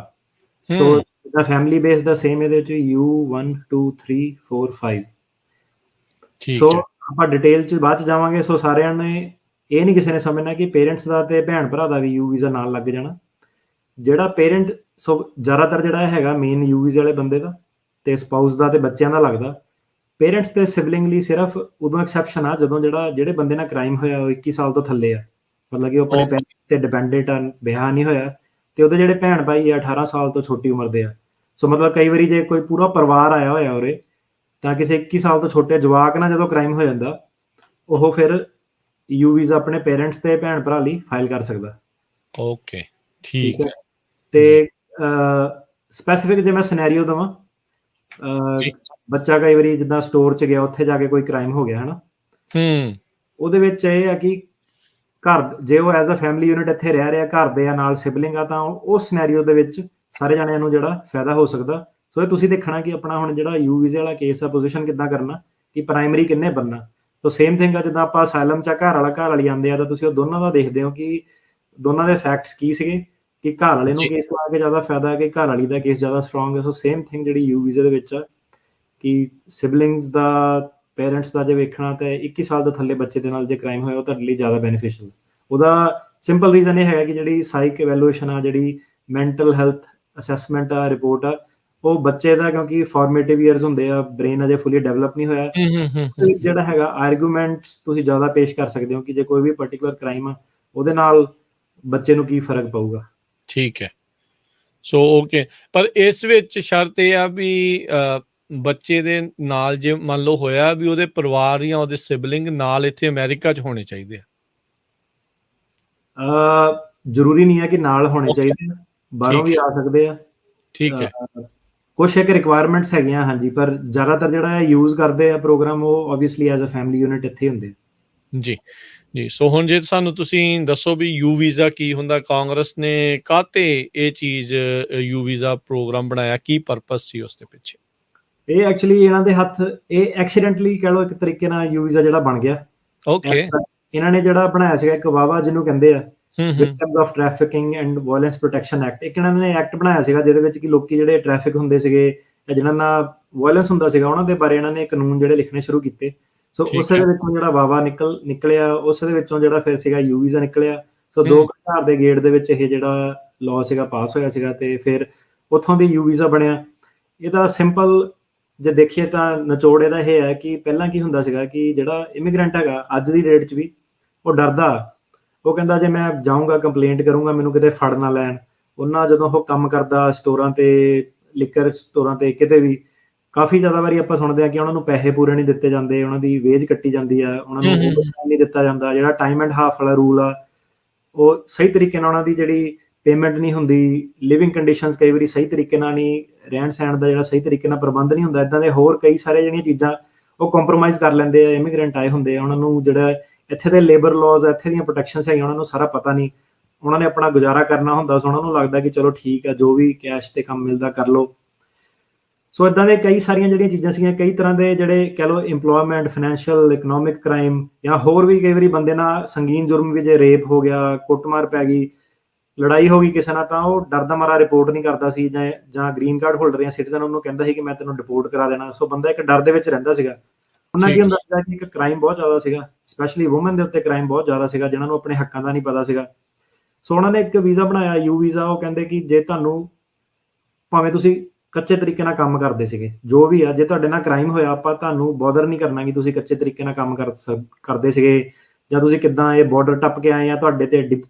ਸੋ ਜਿੱਦਾਂ ਫੈਮਿਲੀ ਬੇਸ ਦਾ ਸੇਮ ਇਹਦੇ ਵਿੱਚ U1 2 3 4 5। ਸੋ ਆਪਾਂ ਡਿਟੇਲ 'ਚ ਬਾਅਦ 'ਚ ਜਾਵਾਂਗੇ। ਸੋ ਸਾਰਿਆਂ ਨੇ ਇਹ ਨਹੀਂ ਕਿਸੇ ਨੇ ਸਮਝਣਾ ਕਿ ਪੇਰੈਂਟਸ ਦਾ ਤੇ ਭੈਣ ਭਰਾ ਦਾ ਵੀ ਯੂ ਵੀਜ਼ਾ ਨਾਲ ਲੱਗ ਜਾਣਾ। ਜਿਹੜਾ ਪੇਰੈਂਟ ਜ਼ਿਆਦਾਤਰ ਜਿਹੜਾ ਹੈਗਾ ਮੇਨ ਯੂ ਵੀਜ਼ੇ ਵਾਲੇ ਬੰਦੇ ਦਾ ਤੇ ਸਪਾਊਸ ਦਾ ਤੇ ਬੱਚਿਆਂ ਦਾ ਲੱਗਦਾ। ਪੇਰੈਂਟਸ ਤੇ ਸਿਬਲਿੰਗ ਲਈ ਸਿਰਫ ਉਦੋਂ ਐਕਸੈਪਸ਼ਨ ਆ ਜਦੋਂ ਜਿਹੜੇ ਬੰਦੇ ਨਾਲ ਕ੍ਰਾਈਮ ਹੋਇਆ ਉਹ 21 ਸਾਲ ਤੋਂ ਥੱਲੇ ਆ, ਮਤਲਬ ਕਿ ਉਹ ਆਪਣੇ ਪੇਰੈਂਟਸ ਤੇ ਡਿਪੈਂਡੈਂਟ ਆ, ਵਿਆਹ ਨਹੀਂ ਹੋਇਆ, ਤੇ ਉਹਦੇ ਜਿਹੜੇ ਭੈਣ ਭਾਈ ਆ 18 ਸਾਲ ਤੋਂ ਛੋਟੀ ਉਮਰ ਦੇ ਆ। ਸੋ ਮਤਲਬ ਕਈ ਵਾਰੀ ਜੇ ਕੋਈ ਪੂਰਾ ਪਰਿਵਾਰ ਆਇਆ ਹੋਇਆ ਉਰੇ ਤਾਂ ਕਿਸੇ 21 ਸਾਲ ਤੋਂ ਛੋਟੇ ਜਵਾਕ ਨਾਲ ਜਦੋਂ ਕ੍ਰਾਈਮ ਹੋ ਜਾਂਦਾ ਉਹ ਫਿਰ ਯੂ ਵੀਜ਼ਾ ਆਪਣੇ ਪੇਰੈਂਟਸ ਤੇ ਭੈਣ ਭਰਾ ਲਈ ਫਾਈਲ ਕਰ ਸਕਦਾ। ਓਕੇ, ਠੀਕ ਹੈ। ਤੇ ਸਪੈਸੀਫਿਕ ਜੇ ਮੈਂ ਸਿਨੈਰੀਓ ਦੇਵਾਂ, ਬੱਚਾ ਕਈ ਵਾਰੀ ਜਿੱਦਾਂ ਸਟੋਰ 'ਚ ਗਿਆ, ਉੱਥੇ ਜਾ ਕੇ ਕੋਈ ਕ੍ਰਾਈਮ ਹੋ ਗਿਆ, ਹਨਾ, ਉਹਦੇ ਵਿੱਚ ਇਹ ਆ ਕਿ ਘਰ ਜੇ ਉਹ ਐਜ਼ ਅ ਫੈਮਿਲੀ ਯੂਨਿਟ ਇੱਥੇ ਰਹਿ ਰਿਹਾ, ਘਰ ਦੇ ਆ ਨਾਲ ਸਿਬਲਿੰਗ ਆ, ਤਾਂ ਉਸ ਸਿਨੈਰੀਓ ਦੇ ਵਿੱਚ ਸਾਰੇ ਜਾਣਿਆਂ ਨੂੰ ਜਿਹੜਾ ਫਾਇਦਾ ਹੋ ਸਕਦਾ। ਸੋ ਇਹ ਤੁਸੀਂ ਦੇਖਣਾ ਕਿ ਆਪਣਾ ਹੁਣ ਜਿਹੜਾ ਯੂ ਵੀਜ਼ੇ ਵਾਲਾ ਕੇਸ ਆ ਪੋਜੀਸ਼ਨ ਕਿੱਦਾਂ ਕਰਨਾ, ਕਿ ਪ੍ਰਾਇਮਰੀ ਕਿੰਨੇ ਬਣਨਾ। ਸੋ ਸੇਮ ਥਿੰਗ ਆ ਜਿੱਦਾਂ ਆਪਾਂ ਅਸਾਈਲਮ 'ਚ ਘਰ ਵਾਲੀ ਆਉਂਦੇ ਆ, ਤਾਂ ਤੁਸੀਂ ਉਹ ਦੋਨਾਂ ਦਾ ਦੇਖਦੇ ਹੋ ਕਿ ਦੋਨਾਂ ਦੇ ਫੈਕਟਸ ਕੀ ਸੀਗੇ, ਕਿ ਘਰ ਵਾਲੇ ਨੂੰ ਕੇਸ ਲਾ ਕੇ ਜ਼ਿਆਦਾ ਫਾਇਦਾ ਕਿ ਘਰ ਵਾਲੀ ਦਾ ਕੇਸ ਜ਼ਿਆਦਾ ਸਟਰੋਂਗ ਹੈ। ਸੋ ਸੇਮ ਥਿੰਗ ਜਿਹੜੀ ਯੂ ਵੀਜ਼ੇ ਦੇ ਵਿੱਚ ਆ ਕਿ ਸਿਬਲਿੰਗਸ ਦਾ, ਪੇਰੈਂਟਸ ਦਾ ਜੇ ਵੇਖਣਾ ਤਾਂ 21 ਸਾਲ ਤੋਂ ਥੱਲੇ ਬੱਚੇ ਦੇ ਨਾਲ ਜੇ ਕ੍ਰਾਈਮ ਹੋਇਆ ਉਹ ਤੁਹਾਡੇ ਲਈ ਜ਼ਿਆਦਾ ਬੈਨੀਫਿਸ਼ੀਅਲ। ਉਹਦਾ ਸਿੰਪਲ ਰੀਜ਼ਨ ਇਹ ਹੈਗਾ ਕਿ ਜਿਹੜੀ ਸਾਈਕ ਇਵੈਲੂਏਸ਼ਨ ਆ, ਜਿਹੜੀ ਮੈਂਟਲ ਹੈਲਥ ਅਸੈਸਮੈਂਟ ਆ, ਰਿਪੋਰਟ ਆ, ਉਹ ਬੱਚੇ ਦਾ ਕਿਉਂਕਿ ਫਾਰਮੇਟਿਵ ਈਅਰਸ ਹੁੰਦੇ ਆ, ਬ੍ਰੇਨ ਅਜੇ ਫੁੱਲੀ ਡਿਵੈਲਪ ਨਹੀਂ ਹੋਇਆ, ਜਿਹੜਾ ਹੈਗਾ ਆਰਗੂਮੈਂਟਸ ਤੁਸੀਂ ਜ਼ਿਆਦਾ ਪੇਸ਼ ਕਰ ਸਕਦੇ ਹੋ ਕਿ ਜੇ ਕੋਈ ਵੀ ਪਰਟੀਕੁਲਰ ਕ੍ਰਾਈਮ ਆ ਉਹਦੇ ਨਾਲ ਬੱਚੇ ਨੂੰ ਕੀ ਫਰਕ ਪਊਗਾ। ਠੀਕ ਹੈ। ਸੋ ਓਕੇ, ਪਰ ਇਸ ਵਿੱਚ ਸ਼ਰਤ ਇਹ ਆ ਵੀ ਬੱਚੇ ਦੇ ਨਾਲ ਜੇ ਮੰਨ ਲਓ ਹੋਇਆ ਵੀ ਉਹਦੇ ਪਰਿਵਾਰ ਜਾਂ ਉਹਦੇ ਸਿਬਲਿੰਗ ਨਾਲ ਇੱਥੇ ਅਮਰੀਕਾ 'ਚ ਹੋਣੇ ਚਾਹੀਦੇ ਆ। ਜ਼ਰੂਰੀ ਨਹੀਂ ਹੈ ਕਿ ਨਾਲ ਹੋਣੇ ਚਾਹੀਦੇ ਆ, ਬਾਹਰੋਂ ਵੀ ਆ ਸਕਦੇ ਆ। ਠੀਕ ਹੈ। ਕੁਛ ਇੱਕ ਰਿਕੁਆਇਰਮੈਂਟਸ ਹੈਗੀਆਂ, ਹਾਂਜੀ, ਪਰ ਜ਼ਿਆਦਾਤਰ ਜਿਹੜਾ ਯੂਜ਼ ਕਰਦੇ ਆ ਪ੍ਰੋਗਰਾਮ ਉਹ obviously as a family unit ਇੱਥੇ ਹੁੰਦੇ। ਜੀ ਜੀ। ਸੋ ਹੁਣ ਜੇ ਸਾਨੂੰ ਤੁਸੀਂ ਦੱਸੋ ਵੀ ਯੂ ਵੀਜ਼ਾ ਕੀ ਹੁੰਦਾ, ਕਾਂਗਰਸ ਨੇ ਕਾਹਤੇ ਇਹ ਚੀਜ਼ ਯੂ ਵੀਜ਼ਾ ਪ੍ਰੋਗਰਾਮ ਬਣਾਇਆ, ਕੀ ਪਰਪਸ ਸੀ ਉਸ ਦੇ ਪਿੱਛੇ? ਇਹ ਐਕਚੁਅਲੀ ਇਹਨਾਂ ਦੇ ਹੱਥ, ਇਹ ਐਕਸੀਡੈਂਟਲੀ ਕਹਿ ਲਓ ਇੱਕ ਤਰੀਕੇ ਨਾਲ ਯੂ ਵੀਜ਼ਾ ਜਿਹੜਾ ਬਣ ਗਿਆ। ਓਕੇ। ਇਹਨਾਂ ਨੇ ਜਿਹੜਾ ਬਣਾਇਆ ਸੀਗਾ ਇੱਕ ਵਾਵਾ ਜਿਹਨੂੰ ਕਹਿੰਦੇ ਆ victims of trafficking and violence protection act. ਇੱਕ ਇਹਨਾਂ ਨੇ ਐਕਟ ਬਣਾਇਆ ਸੀਗਾ ਜਿਹਦੇ ਵਿੱਚ ਕਿ ਲੋਕੀ ਜਿਹੜੇ ਟ੍ਰੈਫਿਕ ਹੁੰਦੇ ਸੀਗੇ ਜਾਂ ਜਿਹਨਾਂ ਨਾਲ ਵਾਇਲੈਂਸ ਹੁੰਦਾ ਸੀਗਾ ਉਹਨਾਂ ਦੇ ਬਾਰੇ ਇਹਨਾਂ ਨੇ ਕਾਨੂੰਨ ਜਿਹੜੇ ਲਿਖਣੇ ਸ਼ੁਰੂ ਕੀਤੇ। ਸੋ ਉਸੇ ਦੇ ਵਿੱਚੋਂ ਜਿਹੜਾ ਵਾਵਾ ਨਿਕਲਿਆ, ਉਸ ਦੇ ਵਿੱਚੋਂ ਜਿਹੜਾ ਫਿਰ ਸੀਗਾ ਯੂ ਵੀਜ਼ਾ ਨਿਕਲਿਆ। ਸੋ 2000 ਦੇ ਗੇੜ ਦੇ ਵਿੱਚ ਇਹ ਜਿਹੜਾ ਲਾਅ ਸੀਗਾ ਪਾਸ ਹੋਇਆ ਸੀਗਾ ਤੇ ਫਿਰ ਉੱਥੋਂ ਦੀ ਯੂ ਵੀਜ਼ਾ ਬਣਿਆ। ਇਹਦਾ ਸਿੰਪਲ ਜੇ ਦੇਖੀਏ ਤਾਂ ਨਿਚੋੜ ਇਹਦਾ ਇਹ ਹੈ ਕਿ ਪਹਿਲਾਂ ਕੀ ਹੁੰਦਾ ਸੀਗਾ ਕਿ ਜਿਹੜਾ ਇਮੀਗ੍ਰੈਂਟ ਹੈਗਾ ਅੱਜ ਦੀ ਡੇਟ 'ਚ ਵੀ ਉਹ ਡਰਦਾ, ਉਹ ਕਹਿੰਦਾ ਜੇ ਮੈਂ ਜਾਊਂਗਾ ਕੰਪਲੇਂਟ ਕਰੂੰਗਾ ਮੈਨੂੰ ਕਿਤੇ ਫੜ ਨਾ ਲੈਣ। ਉਹਨਾਂ ਜਦੋਂ ਉਹ ਕੰਮ ਕਰਦਾ ਸਟੋਰਾਂ ਤੇ, ਲਿਕਰ ਸਟੋਰਾਂ ਤੇ, ਕਿਤੇ ਵੀ ਕਾਫੀ ਜ਼ਿਆਦਾ ਵਾਰੀ ਆਪਾਂ ਸੁਣਦੇ ਹਾਂ ਕਿ ਉਹਨਾਂ ਨੂੰ ਪੈਸੇ ਪੂਰੇ ਨਹੀਂ ਦਿੱਤੇ ਜਾਂਦੇ, ਉਹਨਾਂ ਦੀ ਵੇਜ ਕੱਟੀ ਜਾਂਦੀ ਆ, ਉਹਨਾਂ ਨੂੰ ਨਹੀਂ ਦਿੱਤਾ ਜਾਂਦਾ। ਜਿਹੜਾ ਟਾਈਮ ਐਂਡ ਹਾਫ ਵਾਲਾ ਰੂਲ ਆ ਉਹ ਸਹੀ ਤਰੀਕੇ ਨਾਲ ਉਹਨਾਂ ਦੀ ਜਿਹੜੀ ਪੇਮੈਂਟ ਨਹੀਂ ਹੁੰਦੀ, ਲਿਵਿੰਗ ਕੰਡੀਸ਼ਨਸ ਕਈ ਵਾਰੀ ਸਹੀ ਤਰੀਕੇ ਨਾਲ ਨਹੀਂ, ਰਹਿਣ ਸਹਿਣ ਦਾ ਜਿਹੜਾ ਸਹੀ ਤਰੀਕੇ ਨਾਲ ਪ੍ਰਬੰਧ ਨਹੀਂ ਹੁੰਦਾ, ਇੱਦਾਂ ਦੇ ਹੋਰ ਕਈ ਸਾਰੇ ਜਿਹੜੀਆਂ ਚੀਜ਼ਾਂ ਉਹ ਕੰਪਰੋਮਾਈਜ਼ ਕਰ ਲੈਂਦੇ ਆ। ਇਮੀਗ੍ਰੈਂਟ ਆਏ ਹੁੰਦੇ ਆ, ਉਹਨਾਂ ਨੂੰ ਜਿਹੜਾ ਇੱਥੇ ਦੇ ਲੇਬਰ ਲਾਜ਼, ਇੱਥੇ ਦੀਆਂ ਪ੍ਰੋਟੈਕਸ਼ਨਸ ਹੈਗੀਆਂ ਉਹਨਾਂ ਨੂੰ ਸਾਰਾ ਪਤਾ ਨਹੀਂ, ਉਹਨਾਂ ਨੇ ਆਪਣਾ ਗੁਜ਼ਾਰਾ ਕਰਨਾ ਹੁੰਦਾ। ਸੋ ਉਹਨਾਂ ਨੂੰ ਲੱਗਦਾ ਕਿ ਚਲੋ ਠੀਕ ਆ, ਜੋ ਵੀ ਕੈਸ਼ ਤੇ ਕੰਮ ਮਿਲਦਾ ਕਰ ਲਓ। ਸੋ ਇੱਦਾਂ ਦੇ ਕਈ ਸਾਰੀਆਂ ਜਿਹੜੀਆਂ ਚੀਜ਼ਾਂ ਸੀਗੀਆਂ, ਕਈ ਤਰ੍ਹਾਂ ਦੇ ਜਿਹੜੇ ਕਹਿ ਲਓ ਇੰਪਲੋਇਮੈਂਟ, ਫਾਈਨੈਂਸ਼ੀਅਲ, ਇਕਨੋਮਿਕ ਕ੍ਰਾਈਮ ਜਾਂ ਹੋਰ ਵੀ ਕਈ ਵਾਰੀ ਬੰਦੇ ਨਾਲ ਸੰਗੀਨ ਜੁਰਮ ਵੀ, ਜੇ ਰੇਪ ਹੋ ਗਿਆ, ਕੁੱਟਮਾਰ ਪੈ ਗਈ, ਲੜਾਈ ਹੋ ਗਈ ਕਿਸੇ ਨਾਲ, ਤਾਂ ਉਹ ਡਰਦਾ ਮਾਰਾ ਰਿਪੋਰਟ ਨਹੀਂ ਕਰਦਾ ਸੀ, ਜਾਂ ਗ੍ਰੀਨ ਕਾਰਡ ਹੋਲਡਰ ਜਾਂ ਸਿਟੀਜ਼ਨ ਉਹਨੂੰ ਕਹਿੰਦਾ ਸੀ ਕਿ ਮੈਂ ਤੈਨੂੰ ਡਿਪੋਰਟ ਕਰਾ ਦੇਣਾ। ਸੋ ਬੰਦਾ ਇੱਕ ਡਰ ਦੇ ਵਿੱਚ ਰਹਿੰਦਾ ਸੀਗਾ। ਉਹਨਾਂ ਕੀ ਹੁੰਦਾ ਸੀਗਾ ਕਿ ਇੱਕ ਕ੍ਰਾਈਮ ਬਹੁਤ ਜ਼ਿਆਦਾ ਸੀਗਾ, ਸਪੈਸ਼ਲੀ ਵੂਮਨ ਦੇ ਉੱਤੇ ਕ੍ਰਾਈਮ ਬਹੁਤ ਜ਼ਿਆਦਾ ਸੀਗਾ, ਜਿਹਨਾਂ ਨੂੰ ਆਪਣੇ ਹੱਕਾਂ ਦਾ ਨਹੀਂ ਪਤਾ ਸੀਗਾ। ਸੋ ਉਹਨਾਂ ਨੇ ਇੱਕ ਵੀਜ਼ਾ ਬਣਾਇਆ ਯੂ ਵੀਜ਼ਾ। ਉਹ ਕਹਿੰਦੇ ਕਿ ਜੇ ਤੁਹਾਨੂੰ, ਭਾਵੇਂ ਤੁਸੀਂ ਕੱਚੇ ਤਰੀਕੇ ਨਾਲ ਕੰਮ ਕਰਦੇ ਸੀਗੇ, ਜੋ ਵੀ ਆ, ਜੇ ਤੁਹਾਡੇ ਨਾਲ ਕ੍ਰਾਈਮ ਹੋਇਆ ਆਪਾਂ ਤੁਹਾਨੂੰ ਬੋਦਰ ਨਹੀਂ ਕਰਨਾ ਕਿ ਤੁਸੀਂ ਕੱਚੇ ਤਰੀਕੇ ਨਾਲ ਕੰਮ ਕਰਦੇ ਸੀਗੇ ਜਾਂ ਤੁਸੀਂ ਕਿੱਦਾਂ ਇਹ ਬਾਰਡਰ ਟੱਪ ਕੇ ਆਏ ਆ, ਤੁਹਾਡੇ ਤੇ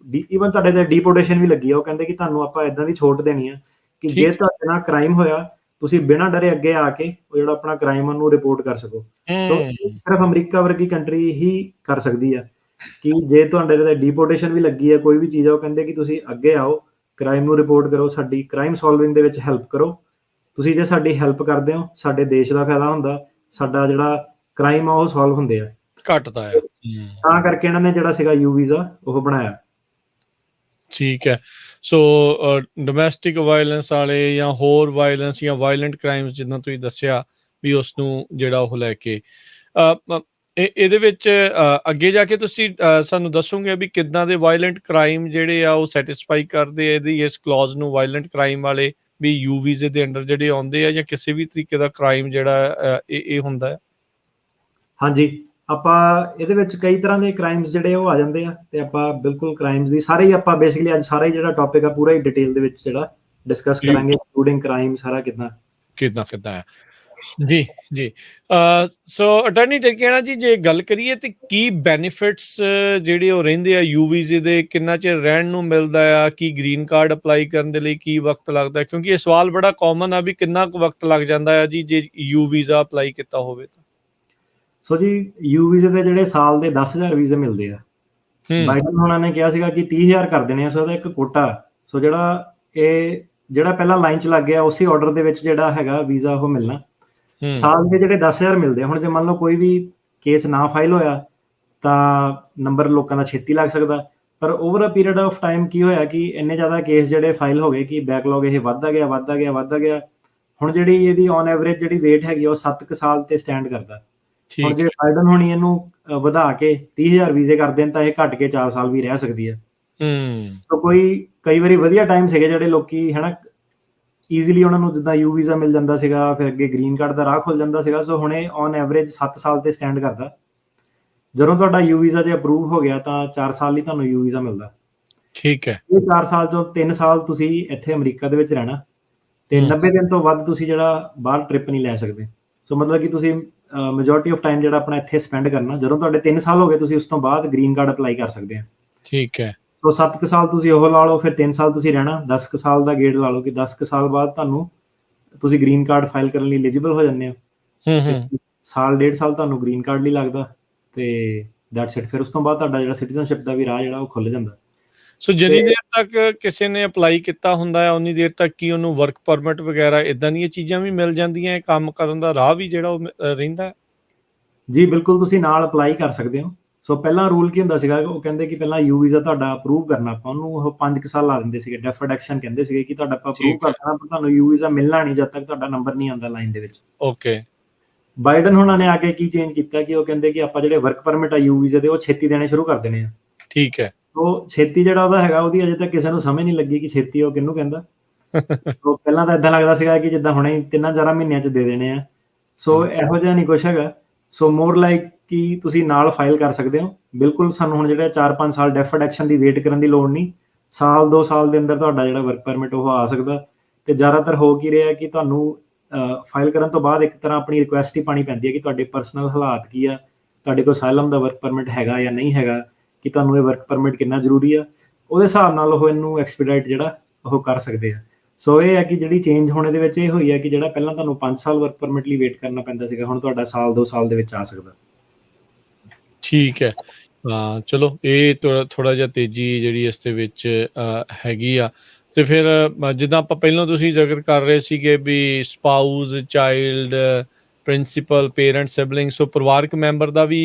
ਈਵਨ ਤੁਹਾਡੇ ਤੇ ਡੀਪੋਰਟੇਸ਼ਨ ਵੀ ਲੱਗੀ ਆ। ਉਹ ਕਹਿੰਦੇ ਕਿ ਤੁਹਾਨੂੰ ਆਪਾਂ ਇਦਾਂ ਦੀ ਛੋਟ ਦੇਣੀ ਆ ਕਿ ਜੇ ਤੁਹਾਡੇ ਨਾਲ ਕ੍ਰਾਈਮ ਹੋਇਆ ਤੁਸੀਂ ਬਿਨਾਂ ਡਰੇ ਅੱਗੇ ਆ ਕੇ ਉਹ ਜਿਹੜਾ ਆਪਣਾ ਕ੍ਰਾਈਮ ਉਹਨੂੰ ਰਿਪੋਰਟ ਕਰ ਸਕੋ। ਸੋ ਸਿਰਫ ਅਮਰੀਕਾ ਵਰਗੀ ਕੰਟਰੀ ਹੀ ਕਰ ਸਕਦੀ ਆ ਕਿ ਜੇ ਤੁਹਾਡੇ ਤੇ ਡੀਪੋਰਟੇਸ਼ਨ ਵੀ ਲੱਗੀ ਆ, ਕੋਈ ਵੀ ਚੀਜ਼ ਆ, ਉਹ ਕਹਿੰਦੇ ਕਿ ਤੁਸੀਂ ਅੱਗੇ ਆਓ, ਕ੍ਰਾਈਮ ਨੂੰ ਰਿਪੋਰਟ ਕਰੋ, ਸਾਡੀ ਕ੍ਰਾਈਮ ਸੋਲਵਿੰਗ ਦੇ ਵਿੱਚ ਹੈਲਪ ਕਰੋ। ਤੁਸੀਂ ਜੇ ਸਾਡੀ ਹੈਲਪ ਕਰਦੇ ਹੋ ਸਾਡੇ ਦੇਸ਼ ਦਾ ਫਾਇਦਾ ਹੁੰਦਾ, ਸਾਡਾ ਜਿਹੜਾ ਕ੍ਰਾਈਮ ਆ ਉਹ ਸੋਲਵ ਹੁੰਦੇ ਆ, ਘਟਦਾ ਆ। ਤਾਂ ਕਰਕੇ ਇਹਨਾਂ ਨੇ ਜਿਹੜਾ ਸੀਗਾ ਯੂ ਵੀਜ਼ਾ ਉਹ ਬਣਾਇਆ। ਠੀਕ ਹੈ। ਸੋ ਡੋਮੈਸਟਿਕ ਵਾਇਲੈਂਸ ਵਾਲੇ ਜਾਂ ਹੋਰ ਵਾਇਲੈਂਸ ਜਾਂ ਵਾਇਲੈਂਟ ਕ੍ਰਾਈਮਸ ਜਿੱਦਾਂ ਤੁਸੀਂ ਦੱਸਿਆ ਵੀ ਉਸ ਨੂੰ ਜਿਹੜਾ ਉਹ ਲੈ ਕੇ ਇਹਦੇ ਵਿੱਚ ਅੱਗੇ ਜਾ ਕੇ ਤੁਸੀਂ ਸਾਨੂੰ ਦੱਸੋਗੇ ਵੀ ਕਿੱਦਾਂ ਦੇ ਵਾਇਲੈਂਟ ਕ੍ਰਾਈਮ ਜਿਹੜੇ ਆ ਉਹ ਸੈਟਿਸਫਾਈ ਕਰਦੇ ਆ ਇਹਦੀ ਇਸ ਕਲੌਜ਼ ਨੂੰ, ਵਾਇਲੈਂਟ ਕ੍ਰਾਈਮ ਵਾਲੇ ਵੀ ਯੂ ਵੀਜ਼ੇ ਦੇ ਅੰਡਰ ਜਿਹੜੇ ਆਉਂਦੇ ਆ, ਜਾਂ ਕਿਸੇ ਵੀ ਤਰੀਕੇ ਦਾ ਕ੍ਰਾਈਮ ਜਿਹੜਾ ਇਹ ਹੁੰਦਾ ਹੈ? ਹਾਂਜੀ, ਆਪਾਂ ਇਹਦੇ ਵਿੱਚ ਕਈ ਤਰ੍ਹਾਂ ਦੇ ਕ੍ਰਾਈਮਸ ਜਿਹੜੇ ਉਹ ਆ ਜਾਂਦੇ ਆ, ਤੇ ਆਪਾਂ ਬਿਲਕੁਲ ਕ੍ਰਾਈਮਸ ਦੀ ਸਾਰੇ ਹੀ ਆਪਾਂ ਬੇਸਿਕਲੀ ਅੱਜ ਸਾਰਾ ਹੀ ਜਿਹੜਾ ਟੌਪਿਕ ਆ ਪੂਰਾ ਹੀ ਡਿਟੇਲ ਦੇ ਵਿੱਚ ਜਿਹੜਾ ਡਿਸਕਸ ਜੀ। ਕਰਾਂਗੇ, ਇੰਕਲੂਡਿੰਗ ਕ੍ਰਾਈਮ ਸਾਰਾ ਕਿੱਦਾਂ। ਕਿੱਦਾਂ ਹੈ ਜੀ ਜੀ। ਸੋ ਅਟਾਰਨੀ ਟਿਕੇਣਾ ਜੀ, ਜੇ ਗੱਲ ਕਰੀਏ ਤੇ ਕੀ ਬੈਨੀਫਿਟਸ ਜਿਹੜੇ ਉਹ ਰਹਿੰਦੇ ਆ ਯੂ ਵੀਜ਼ੇ ਦੇ, ਕਿੰਨਾ ਚਿਰ ਰਹਿਣ ਨੂੰ ਮਿਲਦਾ ਆ, ਕੀ ਗ੍ਰੀਨ ਕਾਰਡ ਅਪਲਾਈ ਕਰਨ ਦੇ ਲਈ ਕੀ ਵਕਤ ਲੱਗਦਾ, ਕਿਉਂਕਿ ਇਹ ਸਵਾਲ ਬੜਾ ਕਾਮਨ ਆ ਵੀ ਕਿੰਨਾ ਕੁ ਵਕਤ ਲੱਗ ਜਾਂਦਾ ਆ ਜੀ ਜੇ ਯੂ ਵੀਜ਼ਾ ਅਪਲਾਈ ਕੀਤਾ ਹੋਵੇ ਤਾਂ। ਸੋ ਜੀ ਯੂ ਵੀਜ਼ੇ ਦੇ ਜਿਹੜੇ ਸਾਲ ਦੇ 10,000 ਵੀਜ਼ੇ ਮਿਲਦੇ ਆ, ਬਾਈਡਨ ਹੋਣਾ ਨੇ ਕਿਹਾ ਸੀਗਾ ਕਿ 30,000 ਕਰ ਦੇਣੇ ਆ। ਸੋ ਇਹਦਾ ਇੱਕ ਕੋਟਾ, ਸੋ ਜਿਹੜਾ ਪਹਿਲਾਂ ਲਾਈਨ 'ਚ ਲੱਗ ਗਿਆ ਉਸੇ ਆਰਡਰ ਦੇ ਵਿੱਚ ਜਿਹੜਾ ਹੈਗਾ ਵੀਜ਼ਾ ਉਹ ਮਿਲਣਾ। ਸਾਲ ਦੇ ਜਿਹੜੇ 10,000 ਮਿਲਦੇ ਆ। ਹੁਣ ਜੇ ਮੰਨ ਲਓ ਕੋਈ ਵੀ ਕੇਸ ਨਾ ਫਾਈਲ ਹੋਇਆ ਤਾਂ ਨੰਬਰ ਲੋਕਾਂ ਦਾ ਛੇਤੀ ਲੱਗ ਸਕਦਾ, ਪਰ over a period of time ਕੀ ਹੋਇਆ ਕਿ ਇੰਨੇ ਜ਼ਿਆਦਾ ਕੇਸ ਜਿਹੜੇ ਫਾਈਲ ਹੋ ਗਏ ਕਿ ਬੈਕਲੌਗ ਇਹ ਵੱਧਦਾ ਗਿਆ। ਹੁਣ ਜਿਹੜੀ ਇਹਦੀ ਔਨ ਐਵਰੇਜ ਜਿਹੜੀ ਵੇਟ ਹੈਗੀ ਉਹ 7 ਸਾਲ ਤੇ ਸਟੈਂਡ ਕਰਦਾ। ਹੁਣ ਜੇ ਬਾਈਡਨ ਹੋਣੀ ਇਹਨੂੰ ਵਧਾ ਕੇ 30,000 ਵੀਜ਼ੇ ਕਰ ਦੇਣ ਤਾਂ ਇਹ ਘੱਟ ਕੇ 4 ਸਾਲ ਵੀ ਰਹਿ ਸਕਦੀ ਹੈ। ਸੋ ਕਈ ਵਾਰੀ ਵਧੀਆ ਟਾਈਮ ਸੀਗੇ ਜਿਹੜੇ ਲੋਕੀ ਹਨਾ ਈਜ਼ੀਲੀ ਉਹਨਾਂ ਨੂੰ ਜਿੱਦਾਂ ਯੂ ਵੀਜ਼ਾ ਮਿਲ ਜਾਂਦਾ ਸੀਗਾ, ਫਿਰ ਅੱਗੇ ਗ੍ਰੀਨ ਕਾਰਡ ਦਾ ਰਾਹ ਖੁੱਲ ਜਾਂਦਾ ਸੀਗਾ। ਸੋ ਹੁਣ ਇਹ ਔਨ ਐਵਰੇਜ 7 ਸਾਲ ਤੇ ਸਟੈਂਡ ਕਰਦਾ। ਜਦੋਂ ਤੁਹਾਡਾ ਯੂ ਵੀਜ਼ਾ ਜੇ ਅਪਰੂਵ ਹੋ ਗਿਆ ਤਾਂ 4 ਸਾਲ ਲਈ ਤੁਹਾਨੂੰ ਯੂ ਵੀਜ਼ਾ ਮਿਲਦਾ। ਠੀਕ ਹੈ। ਇਹ 4 ਸਾਲ ਚੋਂ 3 ਸਾਲ ਤੁਸੀਂ ਇੱਥੇ ਅਮਰੀਕਾ ਦੇ ਵਿੱਚ ਰਹਿਣਾ ਤੇ 90 ਦਿਨ ਤੋਂ ਵੱਧ ਤੁਸੀਂ ਜਿਹੜਾ ਬਾਹਰ ਟ੍ਰਿਪ ਨਹੀਂ ਲੈ ਸਕਦੇ। ਸੋ ਮਤਲਬ ਕਿ ਤੁਸੀਂ ਮੈਜੋਰਟੀ ਆਫ ਟਾਈਮ ਜਿਹੜਾ ਆਪਣਾ ਇੱਥੇ ਸਪੈਂਡ ਕਰਨਾ। ਜਦੋਂ ਤੁਹਾਡੇ 3 ਸਾਲ ਹੋ ਗਏ ਤੁਸੀਂ ਉਸ ਤੋਂ ਬਾਅਦ ਗ੍ਰੀਨ ਕਾਰਡ ਅਪਲਾਈ ਕਰ ਸਕਦੇ ਆ। ਠੀਕ ਹੈ। ਸੋ 7 ਸਾਲ ਤੁਸੀਂ ਉਹ ਲਾ ਲਓ, ਫਿਰ 3 ਸਾਲ ਤੁਸੀਂ ਰਹਿਣਾ, 10 ਸਾਲ ਦਾ ਗੇੜ ਲਾ ਲਓ ਕਿ 10 ਸਾਲ ਬਾਅਦ ਤੁਸੀਂ ਗ੍ਰੀਨ ਕਾਰਡ ਫਾਈਲ ਕਰਨ ਲਈ ਐਲੀਜੀਬਲ ਹੋ ਜਾਂਦੇ ਹੋ। ਸਾਲ 1.5 ਸਾਲ ਤੁਹਾਨੂੰ ਗ੍ਰੀਨ ਕਾਰਡ ਲਈ ਲੱਗਦਾ ਤੇ ਦੈਟਸ ਇਟ। ਫਿਰ ਉਸ ਤੋਂ ਬਾਅਦ ਤੁਹਾਡਾ ਜਿਹੜਾ ਸਿਟੀਜ਼ਨਸ਼ਿਪ ਦਾ ਵੀ ਰਾਹ ਜਿਹੜਾ ਉਹ ਖੁੱਲ ਜਾਂਦਾ। ਸੋ ਜਿੰਨੀ ਦੇਰ ਤੱਕ ਕਿਸੇ ਨੇ ਅਪਲਾਈ ਕੀਤਾ ਹੁੰਦਾ ਹੈ ਉਨੀ ਦੇਰ ਤੱਕ ਕੀ ਉਹਨੂੰ ਵਰਕ ਪਰਮਿਟ ਵਗੈਰਾ ਇਦਾਂ ਦੀਆਂ ਚੀਜ਼ਾਂ ਵੀ ਮਿਲ ਜਾਂਦੀਆਂ, ਕੰਮ ਕਰਨ ਦਾ ਰਾਹ ਵੀ ਜਿਹੜਾ ਉਹ ਰਹਿੰਦਾ ਹੈ? ਜੀ ਬਿਲਕੁਲ, ਤੁਸੀਂ ਨਾਲ ਅਪਲਾਈ ਕਰ ਸਕਦੇ ਹੋ। ਸੋ ਪਹਿਲਾਂ ਰੂਲ ਕੀ ਹੁੰਦਾ ਸੀਗਾ, ਉਹ ਕਹਿੰਦੇ ਕਿ ਪਹਿਲਾਂ ਯੂ ਵੀਜ਼ਾ ਤੁਹਾਡਾ ਅਪਰੂਵ ਕਰਨਾ ਆਪਾਂ ਉਹਨੂੰ ਉਹ 5 ਸਾਲ ਲਾ ਦਿੰਦੇ ਸੀਗੇ। ਡੈਫਰਡ ਐਕਸ਼ਨ ਕਹਿੰਦੇ ਸੀਗੇ ਕਿ ਤੁਹਾਡਾ ਆਪਾਂ ਅਪਰੂਵ ਕਰ ਦੇਣਾ, ਪਰ ਤੁਹਾਨੂੰ ਯੂ ਵੀਜ਼ਾ ਮਿਲਣਾ ਨਹੀਂ ਜਦ ਤੱਕ ਤੁਹਾਡਾ ਨੰਬਰ ਨਹੀਂ ਆਉਂਦਾ ਲਾਈਨ ਦੇ ਵਿੱਚ। ਓਕੇ। ਬਾਈਡਨ ਹੋਣਾ ਨੇ ਆ ਕੇ ਕੀ ਚੇਂਜ ਕੀਤਾ ਕਿ ਉਹ ਕਹਿੰਦੇ ਕਿ ਆਪਾਂ ਜਿਹੜੇ ਵਰਕ ਪਰਮਿਟ ਆ ਯੂ ਵੀਜ਼ਾ ਦੇ ਉਹ ਛੇਤੀ ਦੇਣੇ ਸ਼ੁਰੂ ਕਰ ਦੇਣੇ ਆ। ਠੀਕ ਹੈ। ਉਹ ਛੇਤੀ ਜਿਹੜਾ ਉਹਦਾ ਹੈਗਾ ਉਹਦੀ ਅਜੇ ਤੱਕ ਕਿਸੇ ਨੂੰ ਸਮਝ ਨਹੀਂ ਲੱਗੀ ਕਿ ਛੇਤੀ ਉਹ ਕਿਹਨੂੰ ਕਹਿੰਦਾ। ਸੋ ਪਹਿਲਾਂ ਤਾਂ ਇਦਾਂ ਲੱਗਦਾ ਸੀਗਾ ਕਿ ਜਿੱਦਾਂ ਹੁਣੇ 3-4 ਮਹੀਨਿਆਂ 'ਚ ਦੇ ਦੇਣੇ ਆ। ਸੋ ਇਹੋ ਜਿਹਾ ਨਹੀਂ ਕੁਛ ਹੈਗਾ। ਸੋ ਮੋਰ ਲਾਈਕ ਕਿ ਤੁਸੀਂ ਨਾਲ ਫਾਈਲ ਕਰ ਸਕਦੇ ਹੋ। ਬਿਲਕੁਲ ਸਾਨੂੰ ਹੁਣ ਜਿਹੜਾ 4-5 ਸਾਲ ਡੈਫਰਡ ਐਕਸ਼ਨ ਦੀ ਵੇਟ ਕਰਨ ਦੀ ਲੋੜ ਨਹੀਂ। ਸਾਲ 2 ਸਾਲ ਦੇ ਅੰਦਰ ਤੁਹਾਡਾ ਜਿਹੜਾ ਵਰਕ ਪਰਮਿਟ ਉਹ ਆ ਸਕਦਾ। ਤੇ ਜ਼ਿਆਦਾਤਰ ਹੋ ਕੀ ਰਿਹਾ ਕਿ ਤੁਹਾਨੂੰ ਫਾਈਲ ਕਰਨ ਤੋਂ ਬਾਅਦ ਇੱਕ ਤਰ੍ਹਾਂ ਆਪਣੀ ਰਿਕੁਐਸਟ ਹੀ ਪਾਣੀ ਪੈਂਦੀ ਹੈ ਕਿ ਤੁਹਾਡੇ ਪਰਸਨਲ ਹਾਲਾਤ ਕੀ ਆ, ਤੁਹਾਡੇ ਕੋਲ ਅਸਾਈਲਮ ਦਾ ਵਰਕ ਪਰਮਿਟ ਹੈਗਾ ਜਾਂ ਨਹੀਂ ਹੈਗਾ, ਕਿ ਤੁਹਾਨੂੰ ਇਹ ਵਰਕ ਪਰਮਿਟ ਕਿੰਨਾ ਜ਼ਰੂਰੀ ਆ। ਉਹਦੇ ਹਿਸਾਬ ਨਾਲ ਉਹ ਇਹਨੂੰ ਐਕਸਪੀਡਾਈਟ ਜਿਹੜਾ ਉਹ ਕਰ ਸਕਦੇ ਆ। ਸੋ ਇਹ ਹੈ ਕਿ ਜਿਹੜੀ ਚੇਂਜ ਹੋਣੇ ਦੇ ਵਿੱਚ ਇਹ ਹੋਈ ਹੈ ਕਿ ਜਿਹੜਾ ਪਹਿਲਾਂ ਤੁਹਾਨੂੰ 5 ਸਾਲ ਵਰਕ ਪਰਮਿਟ ਲਈ ਵੇਟ ਕਰਨਾ ਪੈਂਦਾ ਸੀਗਾ, ਹੁਣ ਤੁਹਾਡਾ ਸਾਲ 2 ਸਾਲ ਦੇ ਵਿੱਚ ਆ ਸਕਦਾ। ਠੀਕ ਹੈ। ਚਲੋ ਇਹ ਥੋੜਾ ਜਿਹਾ ਤੇਜ਼ੀ ਜਿਹੜੀ ਇਸ ਦੇ ਵਿੱਚ ਹੈਗੀ ਆ। ਤੇ ਫਿਰ ਜਿੱਦਾਂ ਆਪਾਂ ਪਹਿਲਾਂ ਤੁਸੀਂ ਜ਼ਿਕਰ ਕਰ ਰਹੇ ਸੀਗੇ ਵੀ spouse, child, principal, parent, sibling, so ਪਰਿਵਾਰਕ ਮੈਂਬਰ ਦਾ ਵੀ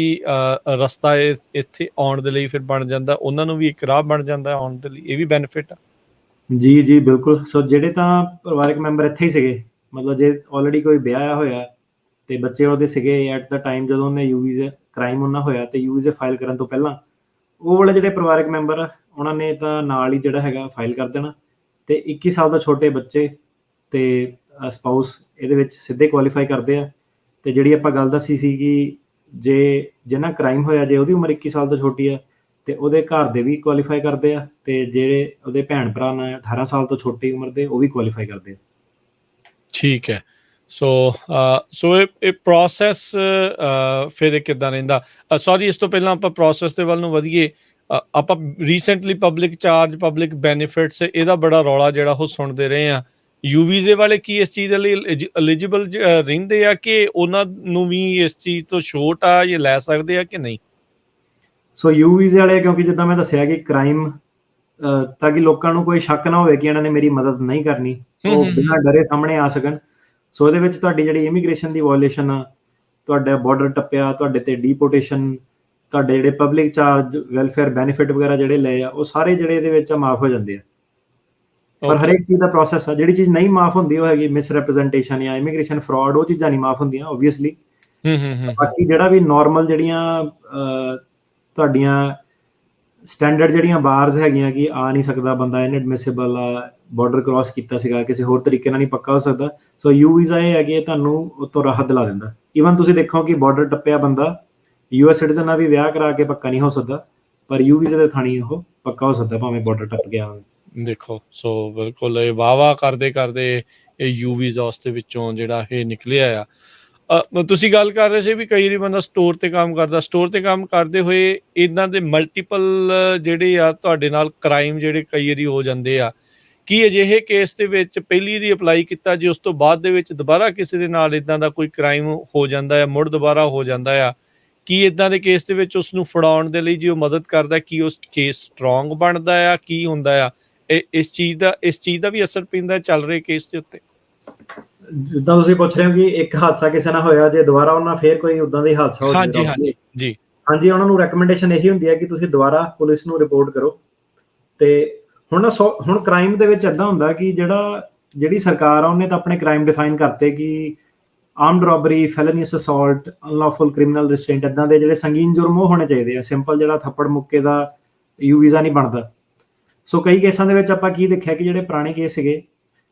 ਰਸਤਾ ਇੱਥੇ ਆਉਣ ਦੇ ਲਈ ਫਿਰ ਬਣ ਜਾਂਦਾ, ਉਹਨਾਂ ਨੂੰ ਵੀ ਇੱਕ ਰਾਹ ਬਣ ਜਾਂਦਾ ਆਉਣ ਦੇ ਲਈ। ਇਹ ਵੀ ਬੈਨੀਫਿਟ ਆ। ਜੀ ਬਿਲਕੁਲ। ਸੋ ਜਿਹੜੇ ਤਾਂ ਪਰਿਵਾਰਕ ਮੈਂਬਰ ਇੱਥੇ ਹੀ ਸੀਗੇ, ਮਤਲਬ ਜੇ ਆਲਰੇਡੀ ਕੋਈ ਵਿਆਹਿਆ ਹੋਇਆ ਤੇ ਬੱਚੇ ਉਹਦੇ ਸੀਗੇ ਐਟ ਦਾ ਟਾਈਮ ਜਦੋਂ ਉਹਨੇ ਯੂ ਵੀਜ਼ਾ ਕ੍ਰਾਈਮ ਉਹਨਾਂ ਹੋਇਆ ਤੇ ਯੂ ਵੀਜ਼ਾ ਫਾਈਲ ਕਰਨ ਤੋਂ ਪਹਿਲਾਂ, ਉਹ ਵਾਲੇ ਜਿਹੜੇ ਪਰਿਵਾਰਕ ਮੈਂਬਰ ਆ ਉਹਨਾਂ ਨੇ ਤਾਂ ਨਾਲ ਹੀ ਜਿਹੜਾ ਹੈਗਾ ਫਾਈਲ ਕਰ ਦੇਣਾ। ਤੇ 21 ਸਾਲ ਤੋਂ ਛੋਟੇ ਬੱਚੇ ਤੇ ਸਪਾਊਸ ਇਹਦੇ ਵਿੱਚ ਸਿੱਧੇ ਕੁਆਲੀਫਾਈ ਕਰਦੇ ਆ। ਤੇ ਜਿਹੜੀ ਆਪਾਂ ਗੱਲ ਦੱਸੀ ਸੀ ਕਿ ਜਿਹਨਾਂ ਕ੍ਰਾਈਮ ਹੋਇਆ ਜੇ ਉਹਦੀ ਉਮਰ 21 ਸਾਲ ਤੋਂ ਛੋਟੀ ਆ ਤੇ ਉਹਦੇ ਘਰ ਦੇ ਵੀ ਕੁਆਲੀਫਾਈ ਕਰਦੇ ਆ, ਤੇ ਜਿਹੜੇ ਉਹਦੇ ਭੈਣ ਭਰਾ ਨੇ 18 ਸਾਲ ਤੋਂ ਛੋਟੀ ਉਮਰ ਦੇ ਉਹ ਵੀ ਕੁਆਲੀਫਾਈ ਕਰਦੇ ਆ। ਠੀਕ ਹੈ। ਸੋ ਇਹ ਪ੍ਰੋਸੈਸ ਫਿਰ ਕਿੱਦਾਂ ਰਹਿੰਦਾ? ਸੌਰੀ, ਇਸ ਤੋਂ ਪਹਿਲਾਂ ਆਪਾਂ ਪ੍ਰੋਸੈਸ ਦੇ ਵੱਲ ਨੂੰ ਵਧੀਏ। ਆਪਾਂ recently public charge, public benefits, ਇਹਦਾ ਬੜਾ ਰੌਲਾ ਜਿਹੜਾ ਉਹ ਸੁਣਦੇ ਰਹੇ ਆ। ਯੂ ਵੀਜ਼ੇ ਵਾਲੇ ਕੀ ਇਸ ਚੀਜ਼ ਦੇ ਲਈ ਐਲੀਜੀਬਲ ਰਹਿੰਦੇ ਆ ਕਿ ਉਹਨਾਂ ਨੂੰ ਵੀ ਇਸ ਚੀਜ਼ ਤੋਂ ਛੋਟ ਆ, ਇਹ ਲੈ ਸਕਦੇ ਆ ਕਿ ਨਹੀਂ? ਸੋ ਯੂ ਵੀਜ਼ੇ ਵਾਲੇ, ਕਿਉਂਕਿ ਜਿੱਦਾਂ ਮੈਂ ਦੱਸਿਆ ਕਿ ਕ੍ਰਾਈਮ, ਤਾਂ ਕਿ ਲੋਕਾਂ ਨੂੰ ਕੋਈ ਸ਼ੱਕ ਨਾ ਹੋਵੇ ਕਿ ਇਹਨਾਂ ਨੇ ਮੇਰੀ ਮਦਦ ਨਹੀਂ ਕਰਨੀ, ਉਹ ਬਿਨਾਂ ਡਰੇ ਸਾਹਮਣੇ ਆ ਸਕਣ। ਸੋ ਇਹਦੇ ਵਿੱਚ ਤੁਹਾਡੀ ਜਿਹੜੀ ਇਮੀਗ੍ਰੇਸ਼ਨ ਦੀ ਵਾਇਓਲੇਸ਼ਨ ਆ, ਤੁਹਾਡਾ ਬਾਰਡਰ ਟੱਪਿਆ, ਤੁਹਾਡੇ ਤੇ ਡੀਪੋਰਟੇਸ਼ਨ, ਤੁਹਾਡੇ ਜਿਹੜੇ ਪਬਲਿਕ ਚਾਰਜ, ਵੈਲਫੇਅਰ ਬੈਨੀਫਿਟ ਵਗੈਰਾ ਜਿਹੜੇ ਲਏ ਆ, ਉਹ ਸਾਰੇ ਜਿਹੜੇ ਇਹਦੇ ਵਿੱਚ ਮਾਫ ਹੋ ਜਾਂਦੇ ਆ। ਪਰ ਹਰੇਕ ਚੀਜ਼ ਦਾ ਪ੍ਰੋਸੈਸ ਆ। ਜਿਹੜੀ ਚੀਜ਼ ਨਹੀਂ ਮਾਫ ਹੁੰਦੀ ਉਹ ਹੈਗੀ ਮਿਸ ਰਿਪਰੈਜ਼ੈਂਟੇਸ਼ਨ ਜਾਂ ਇਮੀਗ੍ਰੇਸ਼ਨ ਫਰਾਡ। ਉਹ ਚੀਜ਼ਾਂ ਨਹੀਂ ਮਾਫ ਹੁੰਦੀਆਂ ਓਬਵੀਅਸਲੀ। ਬਾਕੀ ਜਿਹੜਾ ਵੀ ਨਾਰਮਲ ਜਿਹੜੀਆਂ ਤੁਹਾਡੀਆਂ ਸਟੈਂਡਰਡ ਜਿਹੜੀਆਂ ਬਾਰਸ ਹੈਗੀਆਂ ਕਿ ਆ ਨਹੀਂ ਸਕਦਾ ਬੰਦਾ, ਇਨਐਡਮਿਸਿਬਲ ਆ, ਬਾਰਡਰ ਕ੍ਰਾਸ ਕੀਤਾ ਸੀਗਾ, ਕਿਸੇ ਹੋਰ ਤਰੀਕੇ ਨਾਲ ਨਹੀਂ ਪੱਕਾ ਹੋ ਸਕਦਾ। ਸੋ ਯੂ ਵੀਜ਼ਾ ਇਹ ਹੈ ਕਿ ਤੁਹਾਨੂੰ ਉੱਤੋਂ ਰਾਹਤ ਦਿਲਾ ਦਿੰਦਾ। ਈਵਨ ਤੁਸੀਂ ਦੇਖੋ ਕਿ ਬਾਰਡਰ ਟੱਪਿਆ ਬੰਦਾ US ਸਿਟੀਜ਼ਨ ਨਾਲ ਵੀ ਵਿਆਹ ਕਰਾ ਕੇ ਪੱਕਾ ਨਹੀਂ ਹੋ ਸਕਦਾ, ਪਰ ਯੂ ਵੀਜ਼ੇ ਦੇ ਥਾਣੀ ਉਹ ਪੱਕਾ ਹੋ ਸਕਦਾ ਭਾਵੇਂ ਬਾਰਡਰ ਟੱਪ ਗਿਆ ਹੋਵੇ। ਦੇਖੋ ਸੋ ਬਿਲਕੁਲ ਇਹ ਵਾਹ ਕਰਦੇ ਕਰਦੇ ਇਹ ਯੂ ਵੀਜ਼ਾ ਉਸ ਦੇ ਵਿੱਚੋਂ ਜਿਹੜਾ ਇਹ ਨਿਕਲਿਆ ਆ। ਤੁਸੀਂ ਗੱਲ ਕਰ ਰਹੇ ਸੀ ਵੀ ਕਈ ਵਾਰੀ ਬੰਦਾ ਸਟੋਰ ਤੇ ਕੰਮ ਕਰਦਾ, ਸਟੋਰ ਤੇ ਕੰਮ ਕਰਦੇ ਹੋਏ ਇਹਨਾਂ ਦੇ ਮਲਟੀਪਲ ਜਿਹੜੇ ਆ ਤੁਹਾਡੇ ਨਾਲ ਕ੍ਰਾਈਮ ਜਿਹੜੇ ਕਈ ਵਾਰੀ ਹੋ ਜਾਂਦੇ ਆ, ਕੀ ਅਜਿਹੇ ਕੇਸ ਦੇ ਵਿੱਚ ਪਹਿਲੀ ਵਾਰੀ ਅਪਲਾਈ ਕੀਤਾ ਜੀ ਉਸ ਤੋਂ ਬਾਅਦ ਦੇ ਵਿੱਚ ਦੁਬਾਰਾ ਕਿਸੇ ਦੇ ਨਾਲ ਇਦਾਂ ਦਾ ਕੋਈ ਕ੍ਰਾਈਮ ਹੋ ਜਾਂਦਾ ਆ, ਮੁੜ ਦੁਬਾਰਾ ਹੋ ਜਾਂਦਾ ਆ, ਕੀ ਇਦਾਂ ਦੇ ਕੇਸ ਦੇ ਵਿੱਚ ਉਸ ਨੂੰ ਫੜਾਉਣ ਦੇ ਲਈ ਜੀ ਉਹ ਮਦਦ ਕਰਦਾ, ਕੀ ਉਸ ਕੇਸ ਸਟਰੋਂਗ ਬਣਦਾ ਆ, ਕੀ ਹੁੰਦਾ ਆ ਇਸ ਚੀਜ਼ ਦਾ ਵੀ ਅਸਰ ਪੈਂਦਾ ਚੱਲ ਰਹੇ ਕੇਸ ਦੇ ਉੱਤੇ? ਜਿੱਦਾਂ ਤੁਸੀਂ ਪੁੱਛ ਰਹੇ ਹੋ ਕਿ ਇੱਕ ਹਾਦਸਾ ਕਿਸੇ ਨਾਲ ਹੋਇਆ, ਜੇ ਦੁਬਾਰਾ ਉਹਨਾਂ ਫੇਰ ਕੋਈ ਉਦਾਂ ਦਾ ਹਾਦਸਾ ਹੋ ਹਾਂਜੀ ਹਾਂਜੀ ਜੀ ਹਾਂਜੀ, ਉਹਨਾਂ ਨੂੰ ਰეკਮੈਂਡੇਸ਼ਨ ਇਹੀ ਹੁੰਦੀ ਹੈ ਕਿ ਤੁਸੀਂ ਦੁਬਾਰਾ ਪੁਲਿਸ ਨੂੰ ਰਿਪੋਰਟ ਕਰੋ। ਤੇ ਹੁਣ ਕ੍ਰਾਈਮ ਦੇ ਵਿੱਚ ਏਦਾਂ ਹੁੰਦਾ ਕਿ ਜਿਹੜੀ ਸਰਕਾਰ ਆ ਉਹਨੇ ਤਾਂ ਆਪਣੇ ਕ੍ਰਾਈਮ ਡਿਫਾਈਨ ਕਰਤੇ ਕਿ armed robbery, felonious assault, unlawful criminal restraint, ਏਦਾਂ ਦੇ ਜਿਹੜੇ ਸੰਗੀਨ ਜੁਰਮ ਉਹ ਹੋਣੇ ਚਾਹੀਦੇ ਆ। ਸਿੰਪਲ ਜਿਹੜਾ ਥੱਪੜ ਮੁੱਕੇ ਦਾ ਯੂ ਵੀਜ਼ਾ ਨਹੀਂ ਬਣਦਾ। ਸੋ ਕਈ ਕੇਸਾਂ ਦੇ ਵਿੱਚ ਆਪਾਂ ਕੀ ਦੇਖਿਆ ਕਿ ਜਿਹੜੇ ਪੁਰਾਣੇ ਕੇਸ ਸੀਗੇ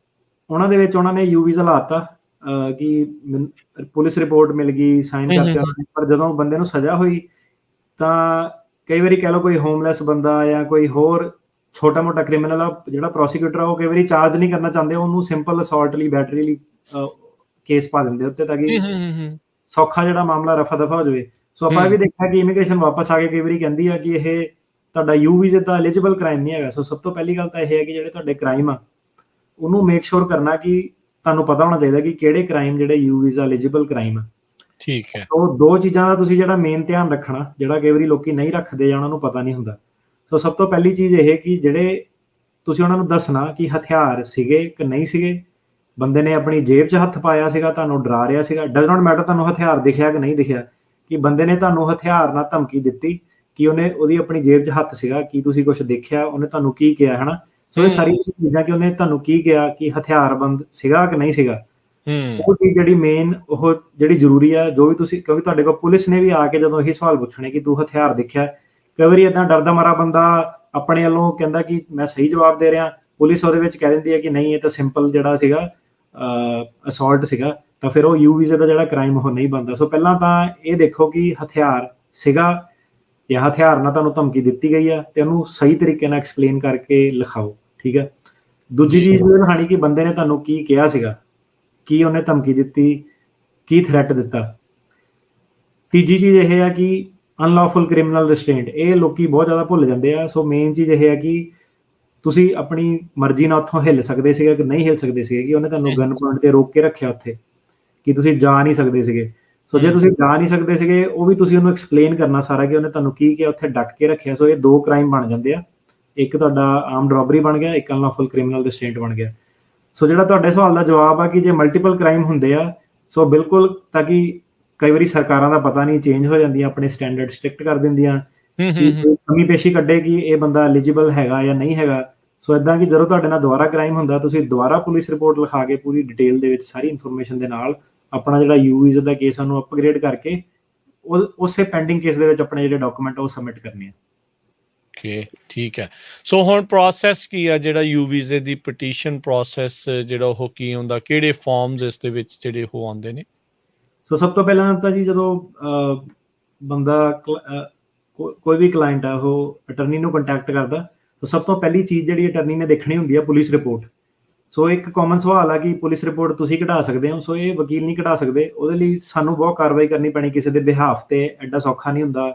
ਉਹਨਾਂ ਦੇ ਵਿੱਚ ਉਹਨਾਂ ਨੇ ਯੂ ਵੀਜ਼ਾ ਲਾਤਾ ਕਿ ਪੁਲਿਸ ਰਿਪੋਰਟ ਮਿਲ ਗਈ, ਸਾਈਨ ਕਰਤੇ ਉਹਨਾਂ ਨੇ, ਪਰ ਜਦੋਂ ਬੰਦੇ ਨੂੰ ਸਜ਼ਾ ਹੋਈ ਤਾਂ ਕਈ ਵਾਰੀ ਕਹਿ ਲਓ ਕੋਈ ਹੋਮਲੈਸ ਬੰਦਾ ਜਾਂ ਕੋਈ ਹੋਰ ਛੋਟਾ ਮੋਟਾ ਕ੍ਰਿਮੀਨਲ ਆ, ਜਿਹੜਾ ਪ੍ਰੋਸੀਕਿਊਟਰ ਆ ਉਹ ਕਈ ਵਾਰੀ ਚਾਰਜ ਨਹੀਂ ਕਰਨਾ ਚਾਹੁੰਦੇ, ਉਹਨੂੰ ਸਿੰਪਲ ਅਸੌਲਟ ਲਈ, ਬੈਟਰੀ ਲਈ ਕੇਸ ਪਾ ਦਿੰਦੇ ਉੱਤੇ ਤਾਂ ਕਿ ਸੌਖਾ ਜਿਹੜਾ ਮਾਮਲਾ ਰਫਾ ਦਫਾ ਹੋ ਜਾਵੇ। ਸੋ ਆਪਾਂ ਇਹ ਵੀ ਦੇਖਿਆ ਕਿ ਇਮੀਗ੍ਰੇਸ਼ਨ ਵਾਪਸ ਆ ਕੇ ਕਈ ਵਾਰੀ ਕਹਿੰਦੀ ਆ ਕਿ ਇਹ ਤੁਹਾਡਾ ਯੂ ਵੀਜ਼ੇ ਦਾ ਐਲੀਜੀਬਲ ਕ੍ਰਾਈਮ ਨਹੀਂ ਹੈਗਾ। ਸੋ ਸਭ ਤੋਂ ਪਹਿਲੀ ਗੱਲ ਤਾਂ ਇਹ ਹੈ ਕਿ ਜਿਹੜੇ ਤੁਹਾਡੇ ਕ੍ਰਾਈਮ ਆ ਉਹਨੂੰ ਮੇਕ ਸ਼ੋਰ ਕਰਨਾ ਕਿ ਤੁਹਾਨੂੰ ਪਤਾ ਹੋਣਾ ਚਾਹੀਦਾ ਕਿ ਕਿਹੜੇ ਕ੍ਰਾਈਮ ਜਿਹੜੇ ਯੂ ਵੀਜ਼ਾ ਐਲੀਜੀਬਲ ਕ੍ਰਾਈਮ ਆ। ਠੀਕ ਹੈ। ਉਹ ਦੋ ਚੀਜ਼ਾਂ ਦਾ ਤੁਸੀਂ ਜਿਹੜਾ ਮੇਨ ਧਿਆਨ ਰੱਖਣਾ, ਜਿਹੜਾ ਕਈ ਵਾਰੀ ਲੋਕੀ ਨਹੀਂ ਰੱਖਦੇ ਜਾਂ ਉਹਨਾਂ ਨੂੰ ਪਤਾ ਨਹੀਂ ਹੁੰਦਾ। ਸੋ ਸਭ ਤੋਂ ਪਹਿਲੀ ਚੀਜ਼ ਇਹ ਕਿ ਜਿਹੜੇ ਤੁਸੀਂ ਉਹਨਾਂ ਨੂੰ ਦੱਸਣਾ ਕਿ ਹਥਿਆਰ ਸੀਗੇ ਕਿ ਨਹੀਂ ਸੀਗੇ, ਬੰਦੇ ਨੇ ਆਪਣੀ ਜੇਬ 'ਚ ਹੱਥ ਪਾਇਆ ਸੀਗਾ, ਤੁਹਾਨੂੰ ਡਰਾ ਰਿਹਾ ਸੀਗਾ, ਡਜ਼ ਨਾਟ ਮੈਟਰ ਤੁਹਾਨੂੰ ਹਥਿਆਰ ਦਿਖਿਆ ਕਿ ਨਹੀਂ ਦਿਖਿਆ, ਕਿ ਬੰਦੇ ਨੇ ਤੁਹਾਨੂੰ ਹਥਿਆਰ ਨਾਲ ਧਮਕੀ ਦਿੱਤੀ, ਕਿ ਉਹਦੀ ਆਪਣੀ ਜੇਬ 'ਚ ਹੱਥ ਸੀਗਾ, ਕੀ ਤੁਸੀਂ ਕੁਝ ਦੇਖਿਆ, ਉਹਨੇ ਤੁਹਾਨੂੰ ਕੀ ਕਿਹਾ, ਹਨਾ। ਸੋ ਇਹ ਸਾਰੀ ਚੀਜ਼ਾਂ ਕਿ ਉਹਨੇ ਤੁਹਾਨੂੰ ਕੀ ਕਿਹਾ, ਕਿ ਹਥਿਆਰਬੰਦ ਸੀਗਾ ਕਿ ਨਹੀਂ ਸੀਗਾ, ਉਹ ਚੀਜ਼ ਜਿਹੜੀ ਮੇਨ ਉਹ ਜਿਹੜੀ ਜ਼ਰੂਰੀ ਆ। ਜੋ ਵੀ ਤੁਸੀਂ, ਕਿਉਂਕਿ ਤੁਹਾਡੇ ਕੋਲ ਪੁਲਿਸ ਨੇ ਵੀ ਆ ਕੇ ਜਦੋਂ ਇਹੀ ਸਵਾਲ ਪੁੱਛਣੇ ਕਿ ਤੂੰ ਹਥਿਆਰ ਦੇਖਿਆ, ਕਈ ਵਾਰੀ ਏਦਾਂ ਡਰਦਾ ਮਾਰਾ ਬੰਦਾ ਆਪਣੇ ਵੱਲੋਂ ਕਹਿੰਦਾ ਕਿ ਮੈਂ ਸਹੀ ਜਵਾਬ ਦੇ ਰਿਹਾ, ਪੁਲਿਸ ਉਹਦੇ ਵਿੱਚ ਕਹਿ ਦਿੰਦੀ ਹੈ ਕਿ ਨਹੀਂ ਇਹ ਤਾਂ ਸਿੰਪਲ ਜਿਹੜਾ ਸੀਗਾ ਅਸੌਲਟ ਸੀਗਾ, ਤਾਂ ਫਿਰ ਉਹ ਯੂ ਵੀਜ਼ੇ ਦਾ ਜਿਹੜਾ ਕ੍ਰਾਈਮ ਉਹ ਨਹੀਂ ਬਣਦਾ। ਸੋ ਪਹਿਲਾਂ ਤਾਂ ਇਹ ਦੇਖੋ ਕਿ ਹਥਿਆਰ ਸੀਗਾ ਜਾਂ ਹਥਿਆਰ ਨਾਲ ਤੁਹਾਨੂੰ ਧਮਕੀ ਦਿੱਤੀ ਗਈ ਆ, ਤੇ ਉਹਨੂੰ ਸਹੀ ਤਰੀਕੇ ਨਾਲ ਐਕਸਪਲੇਨ ਕਰਕੇ ਲਿਖਾਓ, ਠੀਕ ਹੈ। ਦੂਜੀ ਚੀਜ਼ ਇਹ ਦਿਖਾਣੀ ਕਿ ਬੰਦੇ ਨੇ ਤੁਹਾਨੂੰ ਕੀ ਕਿਹਾ ਸੀਗਾ, ਕੀ ਉਹਨੇ ਧਮਕੀ ਦਿੱਤੀ, ਕੀ ਥ੍ਰੈਟ ਦਿੱਤਾ। ਤੀਜੀ ਚੀਜ਼ ਇਹ ਹੈ ਕਿ ਅਨਲੌਫੁਲ ਕ੍ਰਿਮੀਨਲ ਰਿਸਟ੍ਰੇਂਟ, ਇਹ ਲੋਕੀ ਬਹੁਤ ਜ਼ਿਆਦਾ ਭੁੱਲ ਜਾਂਦੇ ਆ। ਸੋ ਮੇਨ ਚੀਜ਼ ਇਹ ਹੈ ਕਿ ਤੁਸੀਂ ਆਪਣੀ ਮਰਜ਼ੀ ਨਾਲ ਉੱਥੋਂ ਹਿੱਲ ਸਕਦੇ ਸੀਗੇ ਕਿ ਨਹੀਂ ਹਿੱਲ ਸਕਦੇ ਸੀਗੇ, ਕਿ ਉਹਨੇ ਤੁਹਾਨੂੰ ਗਨ ਪੁਆਇੰਟ ਤੇ ਰੋਕ ਕੇ ਰੱਖਿਆ ਉੱਥੇ ਕਿ ਤੁਸੀਂ ਜਾ ਨਹੀਂ ਸਕਦੇ ਸੀਗੇ। ਸੋ ਜੇ ਤੁਸੀਂ ਜਾ ਨਹੀਂ ਸਕਦੇ ਸੀਗੇ, ਉਹ ਵੀ ਤੁਸੀਂ ਉਹਨੂੰ ਐਕਸਪਲੇਨ ਕਰਨਾ ਸਾਰਾ ਕਿ ਉਹਨੇ ਤੁਹਾਨੂੰ ਕੀ ਕਿਹਾ, ਉੱਥੇ ਡੱਕ ਕੇ ਰੱਖਿਆ। ਸੋ ਇਹ ਦੋ ਕ੍ਰਾਈਮ ਬਣ ਜਾਂਦੇ ਆ, ਇੱਕ ਤੁਹਾਡਾ ਆਰਮਡ ਰੋਬਰੀ ਬਣ ਗਿਆ, ਇੱਕ ਅਨਲੌਫੁਲ ਕ੍ਰਿਮੀਨਲ ਰਿਸਟ੍ਰੇਂਟ ਬਣ ਗਿਆ। ਸੋ ਜਿਹੜਾ ਤੁਹਾਡੇ ਸਵਾਲ ਦਾ ਜਵਾਬ ਆ ਕਿ ਜੇ ਮਲਟੀਪਲ ਕ੍ਰਾਈਮ ਹੁੰਦੇ ਆ, ਸੋ ਬਿਲਕੁਲ, ਤਾਂ ਕਿ ਕਈ ਵਾਰੀ ਸਰਕਾਰਾਂ ਦਾ ਪਤਾ ਨਹੀਂ ਚੇਂਜ ਹੋ ਜਾਂਦੀਆਂ, ਆਪਣੇ ਸਟੈਂਡਰਡ ਸਟ੍ਰਿਕਟ ਕਰ ਦਿੰਦੀਆਂ, ਕਮੀ ਪੇਸ਼ੀ ਕੱਢੇ ਕਿ ਇਹ ਬੰਦਾ ਐਲੀਜੀਬਲ ਹੈਗਾ ਜਾਂ ਨਹੀਂ ਹੈਗਾ। ਸੋ ਇਦਾਂ ਕਿ ਜਦੋਂ ਤੁਹਾਡੇ ਨਾਲ ਦੁਬਾਰਾ ਕ੍ਰਾਈਮ ਹੁੰਦਾ, ਤੁਸੀਂ ਦੁਬਾਰਾ ਪੁਲਿਸ ਰਿਪੋਰਟ ਲਿਖਾ ਕੇ ਪੂਰੀ ਡਿਟੇਲ ਦੇ ਵਿੱਚ ਸਾਰੀ ਇਨਫੋਰਮੇਸ਼ਨ ਦੇ ਨਾਲ ਆਪਣਾ ਜਿਹੜਾ ਯੂ ਵੀਜ਼ਾ ਦਾ ਕੇਸ ਉਹਨੂੰ ਅਪਗ੍ਰੇਡ ਕਰਕੇ ਉਸੇ ਪੈਂਡਿੰਗ ਕੇਸ ਦੇ ਵਿੱਚ ਆਪਣੇ ਜਿਹੜੇ ਡਾਕੂਮੈਂਟ ਉਹ ਸਬਮਿਟ ਕਰਨੇ ਆ। ਓਕੇ, ਠੀਕ ਹੈ। ਸੋ ਹੁਣ ਪ੍ਰੋਸੈਸ ਕੀ ਆ ਜਿਹੜਾ ਯੂ ਵੀਜ਼ੇ ਦੀ ਪਟੀਸ਼ਨ ਪ੍ਰੋਸੈਸ ਜਿਹੜਾ ਉਹ ਕੀ ਹੁੰਦਾ, ਕਿਹੜੇ ਫਾਰਮਸ ਇਸ ਦੇ ਵਿੱਚ ਜਿਹੜੇ ਉਹ ਆਉਂਦੇ ਨੇ? ਸੋ ਸਭ ਤੋਂ ਪਹਿਲਾਂ ਤਾਂ ਜੀ ਜਦੋਂ ਬੰਦਾ ਕੋਈ ਵੀ ਕਲਾਇੰਟ ਆ ਉਹ ਅਟਰਨੀ ਨੂੰ ਕੰਟੈਕਟ ਕਰਦਾ, ਤਾਂ ਸਭ ਤੋਂ ਪਹਿਲੀ ਚੀਜ਼ ਜਿਹੜੀ ਅਟਰਨੀ ਨੇ ਦੇਖਣੀ ਹੁੰਦੀ ਆ ਪੁਲਿਸ ਰਿਪੋਰਟ। ਸੋ ਇੱਕ ਕਾਮਨ ਸਵਾਲ ਆ ਕਿ ਪੁਲਿਸ ਰਿਪੋਰਟ ਤੁਸੀਂ ਕਢਾ ਸਕਦੇ ਹੋ, ਸੋ ਇਹ ਵਕੀਲ ਨਹੀਂ ਕਢਾ ਸਕਦੇ, ਉਹਦੇ ਲਈ ਸਾਨੂੰ ਬਹੁਤ ਕਾਰਵਾਈ ਕਰਨੀ ਪੈਣੀ ਕਿਸੇ ਦੇ ਬਿਹਾਫ ਤੇ, ਐਡਾ ਸੌਖਾ ਨਹੀਂ ਹੁੰਦਾ।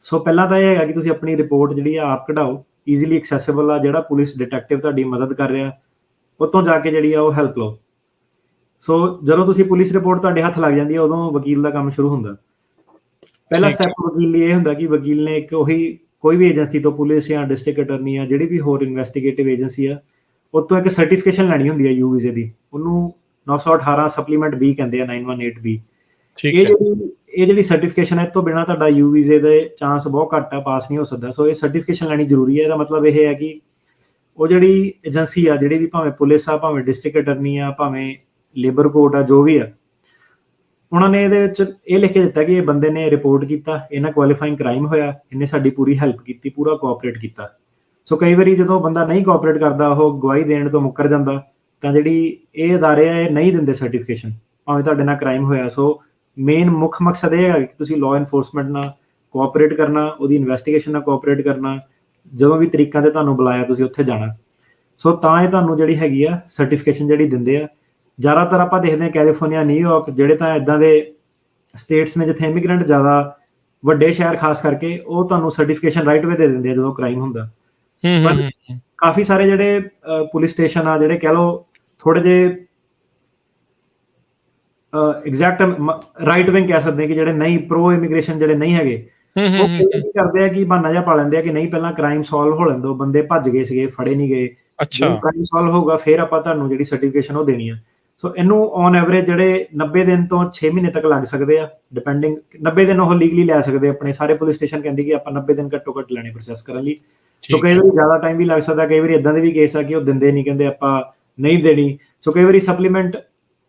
ਸੋ ਪਹਿਲਾਂ ਤਾਂ ਇਹ ਹੈਗਾ ਕਿ ਤੁਸੀਂ ਆਪਣੀ ਰਿਪੋਰਟ ਜਿਹੜੀ ਆ ਆਪ ਕਢਾਓ, ਈਜ਼ੀਲੀ ਐਕਸੈਸਿਬਲ ਆ, ਜਿਹੜਾ ਪੁਲਿਸ ਡਿਟੈਕਟਿਵ ਤੁਹਾਡੀ ਮਦਦ ਕਰ ਰਿਹਾ ਉੱਥੋਂ ਜਾ ਕੇ ਜਿਹੜੀ ਆ ਉਹ ਹੈਲਪ ਲਓ। ਸੋ ਜਦੋਂ ਤੁਸੀਂ ਪੁਲਿਸ ਰਿਪੋਰਟ ਤੁਹਾਡੇ ਹੱਥ ਲੱਗ ਜਾਂਦੀ ਹੈ, ਉਦੋਂ ਵਕੀਲ ਦਾ ਕੰਮ ਸ਼ੁਰੂ ਹੁੰਦਾ। ਪਹਿਲਾ ਸਟੈਪ ਵਕੀਲ ਲਈ ਇਹ ਹੁੰਦਾ ਕਿ ਵਕੀਲ ਨੇ ਇੱਕ ਕੋਈ ਵੀ ਏਜੰਸੀ ਤੋਂ, ਪੁਲਿਸ ਜਾਂ ਡਿਸਟ੍ਰਿਕਟ ਅਟਰਨੀ ਆ, ਜਿਹੜੀ ਵੀ ਹੋਰ ਇਨਵੈਸਟੀਗੇਟਿਵ ਏਜੰਸੀ ਆ, ਉੱਥੋਂ ਇੱਕ ਸਰਟੀਫਿਕੇਸ਼ਨ ਲੈਣੀ ਹੁੰਦੀ ਹੈ ਯੂ ਵੀਜ਼ੇ ਦੀ। ਉਹਨੂੰ 918 ਸਪਲੀਮੈਂਟ B ਕਹਿੰਦੇ ਆ, 918B। ਇਹ ਜਿਹੜੀ ਸਰਟੀਫਿਕੇਸ਼ਨ ਹੈ, ਇਹ ਤੋਂ ਬਿਨਾਂ ਤੁਹਾਡਾ ਯੂ ਵੀਜ਼ੇ ਦੇ ਚਾਂਸ ਬਹੁਤ ਘੱਟ ਆ, ਪਾਸ ਨਹੀਂ ਹੋ ਸਕਦਾ। ਸੋ ਇਹ ਸਰਟੀਫਿਕੇਸ਼ਨ ਲੈਣੀ ਜ਼ਰੂਰੀ ਹੈ। ਇਹਦਾ ਮਤਲਬ ਇਹ ਹੈ ਕਿ ਉਹ ਜਿਹੜੀ ਏਜੰਸੀ ਆ, ਜਿਹੜੀ ਵੀ, ਭਾਵੇਂ ਪੁਲਿਸ ਆ, ਭਾਵੇਂ ਡਿਸਟ੍ਰਿਕਟ ਅਟਰਨੀ ਆ, ਭਾਵੇਂ ਲੇਬਰ ਕੋਰਟ ਆ, ਜੋ ਵੀ ਆ, ਉਹਨਾਂ ਨੇ ਇਹਦੇ ਵਿੱਚ ਇਹ ਲਿਖ ਕੇ ਦਿੱਤਾ ਕਿ ਇਹ ਬੰਦੇ ਨੇ ਰਿਪੋਰਟ ਕੀਤਾ, ਇਹਨਾਂ ਕੁਆਲੀਫਾਈਂਗ ਕ੍ਰਾਈਮ ਹੋਇਆ, ਇਹਨੇ ਸਾਡੀ ਪੂਰੀ ਹੈਲਪ ਕੀਤੀ, ਪੂਰਾ ਕੋਆਪਰੇਟ ਕੀਤਾ। ਸੋ ਕਈ ਵਾਰੀ ਜਦੋਂ ਬੰਦਾ ਨਹੀਂ ਕੋਆਪਰੇਟ ਕਰਦਾ, ਉਹ ਗਵਾਹੀ ਦੇਣ ਤੋਂ ਮੁੱਕਰ ਜਾਂਦਾ, ਤਾਂ ਜਿਹੜੀ ਇਹ ਅਦਾਰੇ ਆ ਇਹ ਨਹੀਂ ਦਿੰਦੇ ਸਰਟੀਫਿਕੇਸ਼ਨ, ਭਾਵੇਂ ਤੁਹਾਡੇ ਨਾਲ ਕ੍ਰਾਈਮ ਹੋਇਆ। ਸੋ ਮੇਨ ਮੁੱਖ ਮਕਸਦ ਇਹ ਹੈ ਕਿ ਤੁਸੀਂ ਲਾਅ ਇਨਫੋਰਸਮੈਂਟ ਨਾਲ ਕੋਆਪਰੇਟ ਕਰਨਾ, ਉਹਦੀ ਇਨਵੈਸਟੀਗੇਸ਼ਨ ਨਾਲ ਕੋਆਪਰੇਟ ਕਰਨਾ, ਜਦੋਂ ਵੀ ਤਰੀਕਾਂ ਤੇ ਤੁਹਾਨੂੰ ਬੁਲਾਇਆ ਤੁਸੀਂ ਉੱਥੇ ਜਾਣਾ। ਸੋ ਤਾਂ ਇਹ ਤੁਹਾਨੂੰ ਜਿਹੜੀ ਹੈਗੀ ਆ ਸਰਟੀਫਿਕੇਸ਼ਨ ਜਿਹੜੀ ਦਿੰਦੇ ਆ। ਜ਼ਿਆਦਾਤਰ ਆਪਾਂ ਦੇਖਦੇ ਹਾਂ ਕੈਲੀਫੋਰਨੀਆ, ਨਿਊਯਾਰਕ, ਜਿਹੜੇ ਤਾਂ ਇੱਦਾਂ ਦੇ ਸਟੇਟਸ ਨੇ ਜਿੱਥੇ ਇਮੀਗ੍ਰੈਂਟ ਜ਼ਿਆਦਾ, ਵੱਡੇ ਸ਼ਹਿਰ ਖਾਸ ਕਰਕੇ, ਉਹ ਤੁਹਾਨੂੰ ਸਰਟੀਫਿਕੇਸ਼ਨ ਰਾਈਟ ਵੇ ਦੇ ਦਿੰਦੇ ਆ ਜਦੋਂ ਕ੍ਰਾਈਮ ਹੁੰਦਾ। ਪਰ ਕਾਫੀ ਸਾਰੇ ਜਿਹੜੇ ਪੁਲਿਸ ਸਟੇਸ਼ਨ ਆ, ਜਿਹੜੇ ਕਹਿ ਲਓ ਥੋੜੇ ਜਿਹੇ ਐਗਜ਼ੈਕਟ ਰਾਈਟ ਵਿੰਗ ਕਹਿ ਸਕਦੇ ਕਿ ਜਿਹੜੇ ਨਹੀਂ ਪ੍ਰੋ ਇਮੀਗ੍ਰੇਸ਼ਨ ਜਿਹੜੇ ਨਹੀਂ ਹੈਗੇ, ਉਹ ਕੀ ਕਰਦੇ ਆ ਕਿ ਬਹਾਨਾ ਜਿਹਾ ਪਾ ਲੈਂਦੇ ਆ ਕਿ ਨਹੀਂ ਪਹਿਲਾਂ ਕ੍ਰਾਈਮ ਸੋਲਵ ਹੋ ਲੈਣ ਦਿਓ, ਬੰਦੇ ਭੱਜ ਗਏ ਸੀਗੇ, ਫੜੇ ਨਹੀਂ ਗਏ, ਜਦੋਂ ਕ੍ਰਾਈਮ ਸੋਲਵ ਹੋਊਗਾ ਫਿਰ ਆਪਾਂ ਤੁਹਾਨੂੰ ਜਿਹੜੀ ਸਰਟੀਫਿਕੇਸ਼ਨ ਉਹ ਦੇਣੀ ਆ। ਸੋ ਇਹਨੂੰ ਔਨ ਐਵਰੇਜ ਜਿਹੜੇ 90 ਦਿਨ ਤੋਂ 6 ਮਹੀਨੇ ਤੱਕ ਲੱਗ ਸਕਦੇ ਆ, ਡਿਪੈਂਡਿੰਗ 90 ਦਿਨ ਉਹ ਲੀਗਲੀ ਲੈ ਸਕਦੇ ਆਪਣੇ। ਸਾਰੇ ਪੁਲਿਸ ਸਟੇਸ਼ਨ ਕਹਿੰਦੇ ਕਿ ਆਪਾਂ 90 ਦਿਨ ਘੱਟੋ ਘੱਟ ਲੈਣੇ ਪ੍ਰੋਸੈਸ ਕਰਨ ਲਈ। ਸੋ ਕਈ ਵਾਰੀ ਜ਼ਿਆਦਾ ਟਾਈਮ ਵੀ ਲੱਗ ਸਕਦਾ, ਕਈ ਵਾਰੀ ਇਦਾਂ ਦੇ ਵੀ ਕੇਸ ਆ ਕਿ ਉਹ ਦਿੰਦੇ ਨਹੀਂ, ਕਹਿੰਦੇ ਆਪਾਂ ਨਹੀਂ ਦੇਣੀ। ਸੋ ਕਈ ਵਾਰੀ ਸਪਲੀਮੈਂਟ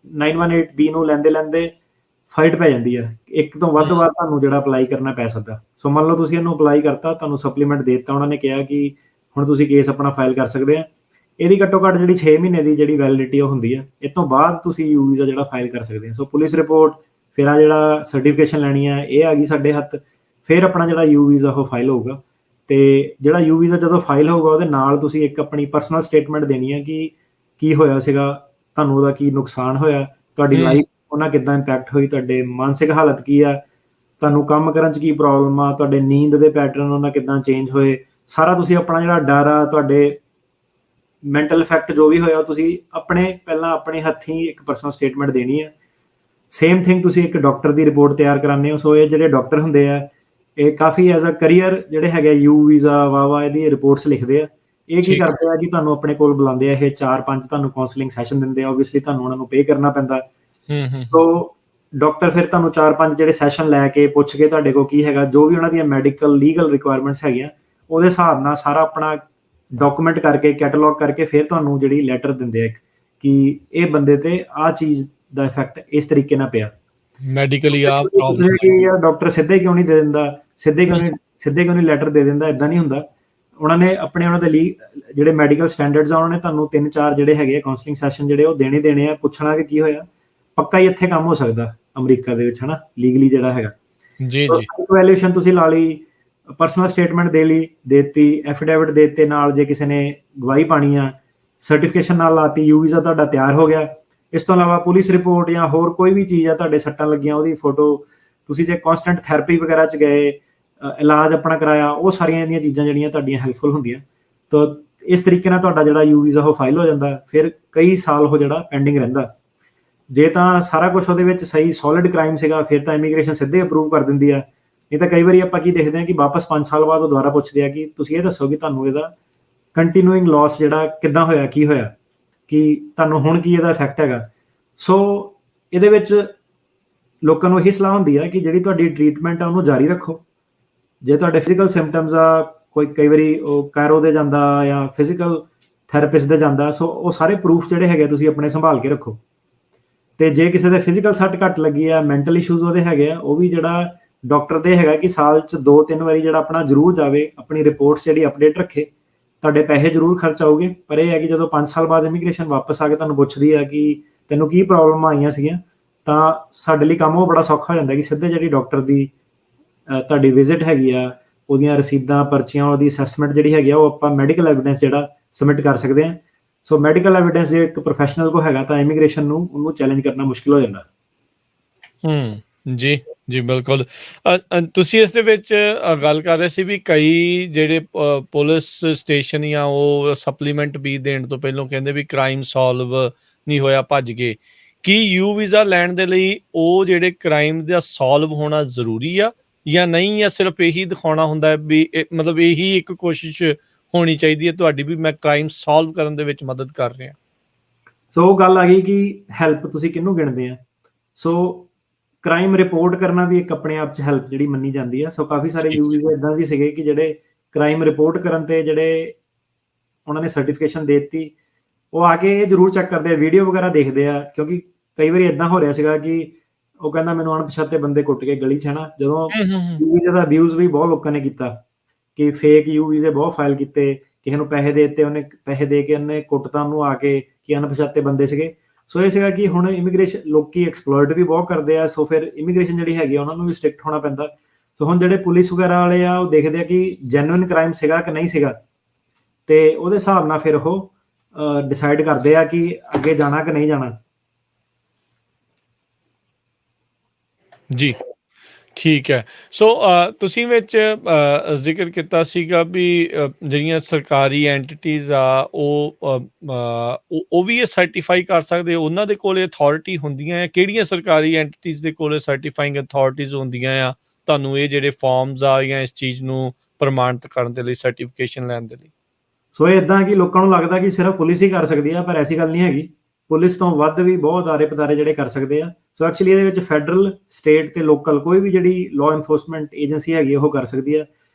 918B ਨੂੰ ਲੈਂਦੇ ਫਾਈਟ ਪੈ ਜਾਂਦੀ ਆ, ਇੱਕ ਤੋਂ ਵੱਧ ਵਾਰ ਤੁਹਾਨੂੰ ਜਿਹੜਾ ਅਪਲਾਈ ਕਰਨਾ ਪੈ ਸਕਦਾ। ਸੋ ਮੰਨ ਲਓ ਤੁਸੀਂ ਇਹਨੂੰ ਅਪਲਾਈ ਕਰਤਾ, ਤੁਹਾਨੂੰ ਸਪਲੀਮੈਂਟ ਦੇ ਦਿੱਤਾ, ਉਹਨਾਂ ਨੇ ਕਿਹਾ ਕਿ ਹੁਣ ਤੁਸੀਂ ਕੇਸ ਆਪਣਾ ਫਾਈਲ ਕਰ ਸਕਦੇ ਆ। ਇਹਦੀ ਘੱਟੋ ਘੱਟ ਜਿਹੜੀ 6 ਮਹੀਨੇ ਦੀ ਜਿਹੜੀ ਵੈਲਿਡਿਟੀ ਉਹ ਹੁੰਦੀ ਆ, ਇਸ ਤੋਂ ਬਾਅਦ ਤੁਸੀਂ ਯੂ ਵੀਜ਼ਾ ਜਿਹੜਾ ਫਾਈਲ ਕਰ ਸਕਦੇ ਆ। ਸੋ ਪੁਲਿਸ ਰਿਪੋਰਟ, ਫਿਰ ਆ ਜਿਹੜਾ ਸਰਟੀਫਿਕੇਸ਼ਨ ਲੈਣੀ ਆ, ਇਹ ਆ ਗਈ ਸਾਡੇ ਹੱਥ, ਫਿਰ ਆਪਣਾ ਜਿਹੜਾ ਯੂ ਵੀਜ਼ਾ ਉਹ ਫਾਈਲ ਹੋਊਗਾ। ਤੇ ਜਿਹੜਾ ਯੂ ਵੀਜ਼ਾ ਜਦੋਂ ਫਾਈਲ ਹੋਊਗਾ, ਉਹਦੇ ਨਾਲ ਤੁਸੀਂ ਇੱਕ ਆਪਣੀ ਪਰਸਨਲ ਸਟੇਟਮੈਂਟ ਦੇਣੀ ਆ ਕਿ ਕੀ ਹੋਇਆ ਸੀਗਾ, ਤੁਹਾਨੂੰ ਉਹਦਾ ਕੀ ਨੁਕਸਾਨ ਹੋਇਆ, ਤੁਹਾਡੀ ਲਾਈਫ ਉਹਨਾਂ ਕਿੱਦਾਂ ਇੰਪੈਕਟ ਹੋਈ, ਤੁਹਾਡੇ ਮਾਨਸਿਕ ਹਾਲਤ ਕੀ ਆ, ਤੁਹਾਨੂੰ ਕੰਮ ਕਰਨ 'ਚ ਕੀ ਪ੍ਰੋਬਲਮ ਆ, ਤੁਹਾਡੇ ਨੀਂਦ ਦੇ ਪੈਟਰਨ ਉਹਨਾਂ ਕਿੱਦਾਂ ਚੇਂਜ ਹੋਏ, ਸਾਰਾ ਤੁਸੀਂ ਆਪਣਾ ਜਿਹੜਾ ਡਰ ਆ, ਤੁਹਾਡੇ ਮੈਂਟਲ ਇਫੈਕਟ ਜੋ ਵੀ ਹੋਇਆ, ਤੁਸੀਂ ਪਹਿਲਾਂ ਆਪਣੇ ਹੱਥੀਂ ਇੱਕ ਪਰਸਨਲ ਸਟੇਟਮੈਂਟ ਦੇਣੀ ਆ। ਸੇਮ ਥਿੰਗ ਤੁਸੀਂ ਇੱਕ ਡਾਕਟਰ ਦੀ ਰਿਪੋਰਟ ਤਿਆਰ ਕਰਾਉਂਦੇ ਹੋ। ਸੋ ਇਹ ਜਿਹੜੇ ਡਾਕਟਰ ਹੁੰਦੇ ਆ, ਇਹ ਕਾਫੀ ਐਜ਼ ਅ ਕਰੀਅਰ ਜਿਹੜੇ ਹੈਗੇ ਯੂ ਵੀਜ਼ਾ ਵਾਵਾ ਇਹਦੀ ਰਿਪੋਰਟਸ ਲਿਖਦੇ ਆ। ਇਹ ਕੀ ਕਰਦੇ ਆ ਕਿ ਤੁਹਾਨੂੰ ਆਪਣੇ ਕੋਲ ਬੁਲਾਉਂਦੇ ਆ, ਇਹ 4-5 ਤੁਹਾਨੂੰ ਕਾਉਂਸਲਿੰਗ ਸੈਸ਼ਨ ਦਿੰਦੇ ਆ। ਓਬਵੀਅਸਲੀ ਤੁਹਾਨੂੰ ਉਹਨਾਂ ਨੂੰ ਪੇ ਕਰਨਾ ਪੈਂਦਾ। ਸੋ ਡਾਕਟਰ ਫਿਰ ਤੁਹਾਨੂੰ 4-5 ਜਿਹੜੇ ਸੈਸ਼ਨ ਲੈ ਕੇ ਪੁੱਛ ਕੇ ਤੁਹਾਡੇ ਕੋਲ ਕੀ ਹੈਗਾ, ਜੋ ਵੀ ਉਹਨਾਂ ਦੀਆਂ ਮੈਡੀਕਲ ਲੀਗਲ ਰਿਕੁਆਇਰਮੈਂਟਸ ਹੈਗੀਆਂ, ਉਹਦੇ ਹਿਸਾਬ ਨਾਲ ਸਾਰਾ ਆਪਣਾ ਡਾਕੂਮੈਂਟ ਕਰਕੇ, ਕੈਟਲੌਗ ਕਰਕੇ, ਫਿਰ ਤੁਹਾਨੂੰ ਜਿਹੜੀ ਲੈਟਰ ਦਿੰਦੇ ਆ ਕਿ ਇਹ ਬੰਦੇ ਤੇ ਆਹ ਚੀਜ਼ ਦਾ ਇਫੈਕਟ ਇਸ ਤਰੀਕੇ ਨਾਲ ਪਿਆ ਮੈਡੀਕਲੀ। ਆ ਪ੍ਰੋਬਲਮ ਡਾਕਟਰ ਸਿੱਧੇ ਕਿਉਂ ਨਹੀਂ ਦੇ ਦਿੰਦਾ, ਸਿੱਧੇ ਕਿਉਂ ਨਹੀਂ ਲੈਟਰ ਦੇ ਦਿੰਦਾ? ਇਦਾਂ ਨਹੀਂ ਹੁੰਦਾ। ਉਹਨਾਂ ਨੇ ਉਹਨਾਂ ਦੇ ਲਈ ਜਿਹੜੇ ਮੈਡੀਕਲ ਸਟੈਂਡਰਡਸ ਆ, ਉਹਨਾਂ ਨੇ ਤੁਹਾਨੂੰ 3-4 ਜਿਹੜੇ ਹੈਗੇ ਕਾਉਂਸਲਿੰਗ ਸੈਸ਼ਨ ਜਿਹੜੇ ਉਹ ਦੇਣੇ ਆ, ਪੁੱਛਣਾ ਕਿ ਕੀ ਹੋਇਆ। ਪੱਕਾ ਹੀ ਇੱਥੇ ਕੰਮ ਹੋ ਸਕਦਾ ਅਮਰੀਕਾ ਦੇ ਵਿੱਚ, ਹਨਾ, ਲੀਗਲੀ ਜਿਹੜਾ ਹੈਗਾ। ਜੀ ਵੈਲਿਊਏਸ਼ਨ ਤੁਸੀਂ ਲਾ ਲਈ, ਪਰਸਨਲ ਸਟੇਟਮੈਂਟ ਦੇ ਲਈ ਦੇਤੀ, ਐਫੀਡੇਵਿਟ ਦੇ ਦਿੱਤੇ ਨਾਲ, ਜੇ ਕਿਸੇ ਨੇ ਗਵਾਹੀ ਪਾਣੀ ਆ, ਸਰਟੀਫਿਕੇਸ਼ਨ ਨਾਲ ਲਾਤੀ, ਯੂ ਵੀਜ਼ਾ ਤੁਹਾਡਾ ਤਿਆਰ ਹੋ ਗਿਆ। ਇਸ ਤੋਂ ਇਲਾਵਾ ਪੁਲਿਸ ਰਿਪੋਰਟ ਜਾਂ ਹੋਰ ਕੋਈ ਵੀ ਚੀਜ਼ ਆ, ਤੁਹਾਡੇ ਸੱਟਾਂ ਲੱਗੀਆਂ, ਉਹਦੀ ਫੋਟੋ, ਤੁਸੀਂ ਜੇ ਕੌਂਸਟੈਂਟ ਥੈਰੇਪੀ ਵਗੈਰਾ 'ਚ ਗਏ, ਇਲਾਜ ਆਪਣਾ ਕਰਾਇਆ, ਉਹ ਸਾਰੀਆਂ ਇਹਦੀਆਂ ਚੀਜ਼ਾਂ ਜਿਹੜੀਆਂ ਤੁਹਾਡੀਆਂ ਹੈਲਪਫੁਲ ਹੁੰਦੀਆਂ। ਤਾਂ ਇਸ ਤਰੀਕੇ ਨਾਲ ਤੁਹਾਡਾ ਜਿਹੜਾ ਯੂ ਵੀਜ਼ਾ ਉਹ ਫਾਈਲ ਹੋ ਜਾਂਦਾ। ਫਿਰ ਕਈ ਸਾਲ ਉਹ ਜਿਹੜਾ ਪੈਂਡਿੰਗ ਰਹਿੰਦਾ। ਜੇ ਤਾਂ ਸਾਰਾ ਕੁਝ ਉਹਦੇ ਵਿੱਚ ਸਹੀ ਸੋਲਿਡ ਕ੍ਰਾਈਮ ਸੀਗਾ, ਫਿਰ ਤਾਂ ਇਮੀਗ੍ਰੇਸ਼ਨ ਸਿੱਧੇ ਅਪਰੂਵ ਕਰ ਦਿੰਦੀ ਆ। ਇਹ ਤਾਂ ਕਈ ਵਾਰੀ ਆਪਾਂ ਕੀ ਦੇਖਦੇ ਹਾਂ ਕਿ ਵਾਪਸ 5 ਸਾਲ ਬਾਅਦ ਉਹ ਦੁਬਾਰਾ ਪੁੱਛਦੇ ਆ ਕਿ ਤੁਸੀਂ ਇਹ ਦੱਸੋ ਕਿ ਤੁਹਾਨੂੰ ਇਹਦਾ ਕੰਟੀਨਿਊਇੰਗ ਲਾਸ ਜਿਹੜਾ ਕਿੱਦਾਂ ਹੋਇਆ, ਕੀ ਹੋਇਆ, ਕਿ ਤੁਹਾਨੂੰ ਹੁਣ ਕੀ ਇਹਦਾ ਇਫੈਕਟ ਹੈਗਾ। ਸੋ ਇਹਦੇ ਵਿੱਚ ਲੋਕਾਂ ਨੂੰ ਇਹੀ ਸਲਾਹ ਹੁੰਦੀ ਆ ਕਿ ਜਿਹੜੀ ਤੁਹਾਡੀ ਟ੍ਰੀਟਮੈਂਟ ਆ ਉਹਨੂੰ ਜਾਰੀ ਰੱਖੋ। ਜੇ ਤੁਹਾਡੇ ਫਿਜ਼ੀਕਲ ਸਿੰਪਟਮਸ ਆ, ਕਈ ਵਾਰੀ ਉਹ ਕਾਇਰੋ ਦੇ ਜਾਂਦਾ ਜਾਂ ਫਿਜ਼ੀਕਲ ਥੈਰੇਪਿਸਟ ਦੇ ਜਾਂਦਾ, ਸੋ ਉਹ ਸਾਰੇ ਪ੍ਰੂਫ ਜਿਹੜੇ ਹੈਗੇ ਤੁਸੀਂ ਆਪਣੇ ਸੰਭਾਲ ਕੇ ਰੱਖੋ। ਤੇ ਜੇ ਕਿਸੇ ਦੇ ਫਿਜ਼ੀਕਲ ਸੱਟ ਘੱਟ ਲੱਗੀ ਆ, ਮੈਂਟਲ ਇਸ਼ੂਜ਼ ਉਹਦੇ ਹੈਗੇ ਆ, ਉਹ ਵੀ ਜਿਹੜਾ ਡਾਕਟਰ ਦੇ ਹੈਗਾ ਕਿ ਸਾਲ 'ਚ 2-3 ਵਾਰੀ ਜਿਹੜਾ ਆਪਣਾ ਜ਼ਰੂਰ ਜਾਵੇ, ਆਪਣੀ ਰਿਪੋਰਟਸ ਜਿਹੜੀ ਅਪਡੇਟ ਰੱਖੇ। ਤੁਹਾਡੇ ਪੈਸੇ ਜ਼ਰੂਰ ਖਰਚ ਆਉਗੇ, ਪਰ ਇਹ ਹੈ ਕਿ ਜਦੋਂ 5 ਸਾਲ ਬਾਅਦ ਇਮੀਗ੍ਰੇਸ਼ਨ ਵਾਪਸ ਆ ਕੇ ਤੁਹਾਨੂੰ ਪੁੱਛਦੀ ਆ ਕਿ ਤੈਨੂੰ ਕੀ ਪ੍ਰੋਬਲਮ ਆਈਆਂ ਸੀਗੀਆਂ, ਤਾਂ ਸਾਡੇ ਲਈ ਕੰਮ ਉਹ ਬੜਾ ਸੌਖਾ ਹੋ ਜਾਂਦਾ ਕਿ ਸਿੱਧੇ ਜਿਹੜੀ ਡਾਕਟਰ ਦੀ ਤੁਹਾਡੀ ਵਿਜ਼ਿਟ ਹੈਗੀ ਆ, ਉਹਦੀਆਂ ਰਸੀਦਾਂ, ਪਰਚੀਆਂ, ਉਹਦੀ ਅਸੈਸਮੈਂਟ ਜਿਹੜੀ ਹੈਗੀ ਆ, ਉਹ ਆਪਾਂ ਮੈਡੀਕਲ ਐਵੀਡੈਂਸ ਜਿਹੜਾ ਸਬਮਿਟ ਕਰ ਸਕਦੇ ਹਾਂ। ਸੋ ਮੈਡੀਕਲ ਐਵੀਡੈਂਸ ਜੇ ਇੱਕ ਪ੍ਰੋਫੈਸ਼ਨਲ ਕੋ ਹੈਗਾ ਤਾਂ ਇਮੀਗ੍ਰੇਸ਼ਨ ਨੂੰ ਉਹਨੂੰ ਚੈਲੰਜ ਕਰਨਾ ਮੁਸ਼ਕਿਲ ਹੋ ਜਾਂਦਾ। ਜੀ ਬਿਲਕੁਲ। ਤੁਸੀਂ ਇਸ ਦੇ ਵਿੱਚ ਗੱਲ ਕਰ ਰਹੇ ਸੀ ਵੀ ਕਈ ਜਿਹੜੇ ਪੁਲਿਸ ਸਟੇਸ਼ਨ ਜਾਂ ਉਹ ਸਪਲੀਮੈਂਟ ਵੀ ਦੇਣ ਤੋਂ ਪਹਿਲਾਂ ਕਹਿੰਦੇ ਵੀ ਕ੍ਰਾਈਮ ਸੋਲਵ ਨਹੀਂ ਹੋਇਆ, ਭੱਜ ਗਏ। ਕੀ ਯੂ ਵੀਜ਼ਾ ਲੈਣ ਦੇ ਲਈ ਉਹ ਜਿਹੜੇ ਕ੍ਰਾਈਮ ਦਾ ਸੋਲਵ ਹੋਣਾ ਜ਼ਰੂਰੀ ਆ ਜਾਂ ਨਹੀਂ, ਜਾਂ ਸਿਰਫ ਇਹੀ ਦਿਖਾਉਣਾ ਹੁੰਦਾ ਵੀ ਮਤਲਬ ਇਹੀ ਇੱਕ ਕੋਸ਼ਿਸ਼ ਹੋਣੀ ਚਾਹੀਦੀ ਹੈ ਤੁਹਾਡੀ ਵੀ ਮੈਂ ਕ੍ਰਾਈਮ ਸੋਲਵ ਕਰਨ ਦੇ ਵਿੱਚ ਮਦਦ ਕਰ ਰਿਹਾ? ਸੋ ਉਹ ਗੱਲ ਆ ਗਈ ਕਿ ਹੈਲਪ ਤੁਸੀਂ ਕਿਹਨੂੰ ਗਿਣਦੇ ਆ। ਸੋ ਕ੍ਰਾਈਮ ਰਿਪੋਰਟ ਕਰਨਾ ਵੀ ਇੱਕ ਆਪਣੇ ਆਪ 'ਚ ਹੈਲਪ ਜਿਹੜੀ ਮੰਨੀ ਜਾਂਦੀ ਆ। ਸੋ ਕਾਫੀ ਸਾਰੇ ਯੂ ਵੀਜ਼ਾ ਇੱਦਾਂ ਵੀ ਸੀਗੇ ਕਿ ਜਿਹੜੇ ਕ੍ਰਾਈਮ ਰਿਪੋਰਟ ਕਰਨ ਤੇ ਜਿਹੜੇ ਉਹਨਾਂ ਨੇ ਸਰਟੀਫਿਕੇਸ਼ਨ ਦੇ ਦਿੱਤੀ, ਉਹ ਆ ਕੇ ਇਹ ਜ਼ਰੂਰ ਚੈੱਕ ਕਰਦੇ ਆ, ਵੀਡੀਓ ਵਗੈਰਾ ਦੇਖਦੇ ਆ। ਕਿਉਂਕਿ ਕਈ ਵਾਰੀ ਇੱਦਾਂ ਹੋ ਰਿਹਾ ਸੀਗਾ ਕਿ ਉਹ ਕਹਿੰਦਾ ਮੈਨੂੰ ਅਣਪਛਾਤੇ ਬੰਦੇ ਕੁੱਟ ਕੇ ਗਲੀ 'ਚ, ਹਨਾ, ਜਦੋਂ ਯੂ ਵੀਜ਼ਾ ਦਾ ਅਬਿਊਜ਼ ਵੀ ਬਹੁਤ ਲੋਕਾਂ ਨੇ ਕੀਤਾ ਕਿ ਫੇਕ ਯੂ ਵੀਜ਼ੇ ਬਹੁਤ ਫਾਈਲ ਕੀਤੇ, ਕਿਸੇ ਨੂੰ ਪੈਸੇ ਦੇ ਦਿੱਤੇ, ਉਹਨੇ ਪੈਸੇ ਦੇ ਕੇ ਉਹਨੇ ਕੁੱਟਤਾ ਉਹਨੂੰ ਆ ਕੇ ਕਿ ਅਣਪਛਾਤੇ ਬੰਦੇ ਸੀਗੇ। ਸੋ ਇਹ ਸੀਗਾ ਕਿ ਹੁਣ ਇਮੀਗ੍ਰੇਸ਼ਨ ਲੋਕੀ ਐਕਸਪਲੋਇਟ ਵੀ ਬਹੁਤ ਕਰਦੇ ਆ, ਸੋ ਫਿਰ ਇਮੀਗ੍ਰੇਸ਼ਨ ਜਿਹੜੀ ਹੈਗੀ ਆ ਉਹਨਾਂ ਨੂੰ ਵੀ ਸਟ੍ਰਿਕਟ ਹੋਣਾ ਪੈਂਦਾ। ਸੋ ਹੁਣ ਜਿਹੜੇ ਪੁਲਿਸ ਵਗੈਰਾ ਵਾਲੇ ਆ ਉਹ ਦੇਖਦੇ ਆ ਕਿ ਜੈਨੂਇਨ ਕ੍ਰਾਈਮ ਸੀਗਾ ਕਿ ਨਹੀਂ ਸੀਗਾ, ਤੇ ਉਹਦੇ ਹਿਸਾਬ ਨਾਲ ਫਿਰ ਉਹ ਡਿਸਾਈਡ ਕਰਦੇ ਆ ਕਿ ਅੱਗੇ ਜਾਣਾ ਕਿ ਨਹੀਂ ਜਾਣਾ। ਜੀ, ਠੀਕ ਹੈ। ਸੋ ਤੁਸੀਂ ਵਿੱਚ ਜ਼ਿਕਰ ਕੀਤਾ ਸੀਗਾ ਵੀ ਜਿਹੜੀਆਂ ਸਰਕਾਰੀ ਐਂਟੀਟੀਜ਼ ਆ ਉਹ ਵੀ ਇਹ ਸਰਟੀਫਾਈ ਕਰ ਸਕਦੇ, ਉਹਨਾਂ ਦੇ ਕੋਲ ਅਥਾਰਟੀ ਹੁੰਦੀਆਂ ਆ? ਕਿਹੜੀਆਂ ਸਰਕਾਰੀ ਐਂਟੀਟੀਜ਼ ਦੇ ਕੋਲ ਸਰਟੀਫਾਈਂਗ ਅਥਾਰਟੀਜ਼ ਹੁੰਦੀਆਂ ਆ ਤੁਹਾਨੂੰ ਇਹ ਜਿਹੜੇ ਫਾਰਮਸ ਆ ਜਾਂ ਇਸ ਚੀਜ਼ ਨੂੰ ਪ੍ਰਮਾਣਿਤ ਕਰਨ ਦੇ ਲਈ, ਸਰਟੀਫਿਕੇਸ਼ਨ ਲੈਣ ਦੇ ਲਈ? ਸੋ ਇਹ ਇੱਦਾਂ ਕਿ ਲੋਕਾਂ ਨੂੰ ਲੱਗਦਾ ਕਿ ਸਿਰਫ ਪੁਲਿਸ ਹੀ ਕਰ ਸਕਦੀ ਆ, ਪਰ ਐਸੀ ਗੱਲ ਨਹੀਂ ਹੈਗੀ। ਪੁਲਿਸ ਤੋਂ ਵੱਧ ਵੀ ਬਹੁਤ ਅਦਾਰੇ ਪਦਾਰੇ ਜਿਹੜੇ ਕਰ ਸਕਦੇ ਆ। ਸੋ ਐਕਚੁਅਲੀ ਇਹਦੇ ਵਿੱਚ ਫੈਡਰਲ, ਸਟੇਟ ਤੇ ਲੋਕਲ ਕੋਈ ਵੀ ਜਿਹੜੀ ਲਾਅ ਇਨਫੋਰਸਮੈਂਟ ਏਜੰਸੀ ਹੈਗੀ ਉਹ ਕਰ ਸਕਦੀ ਆ।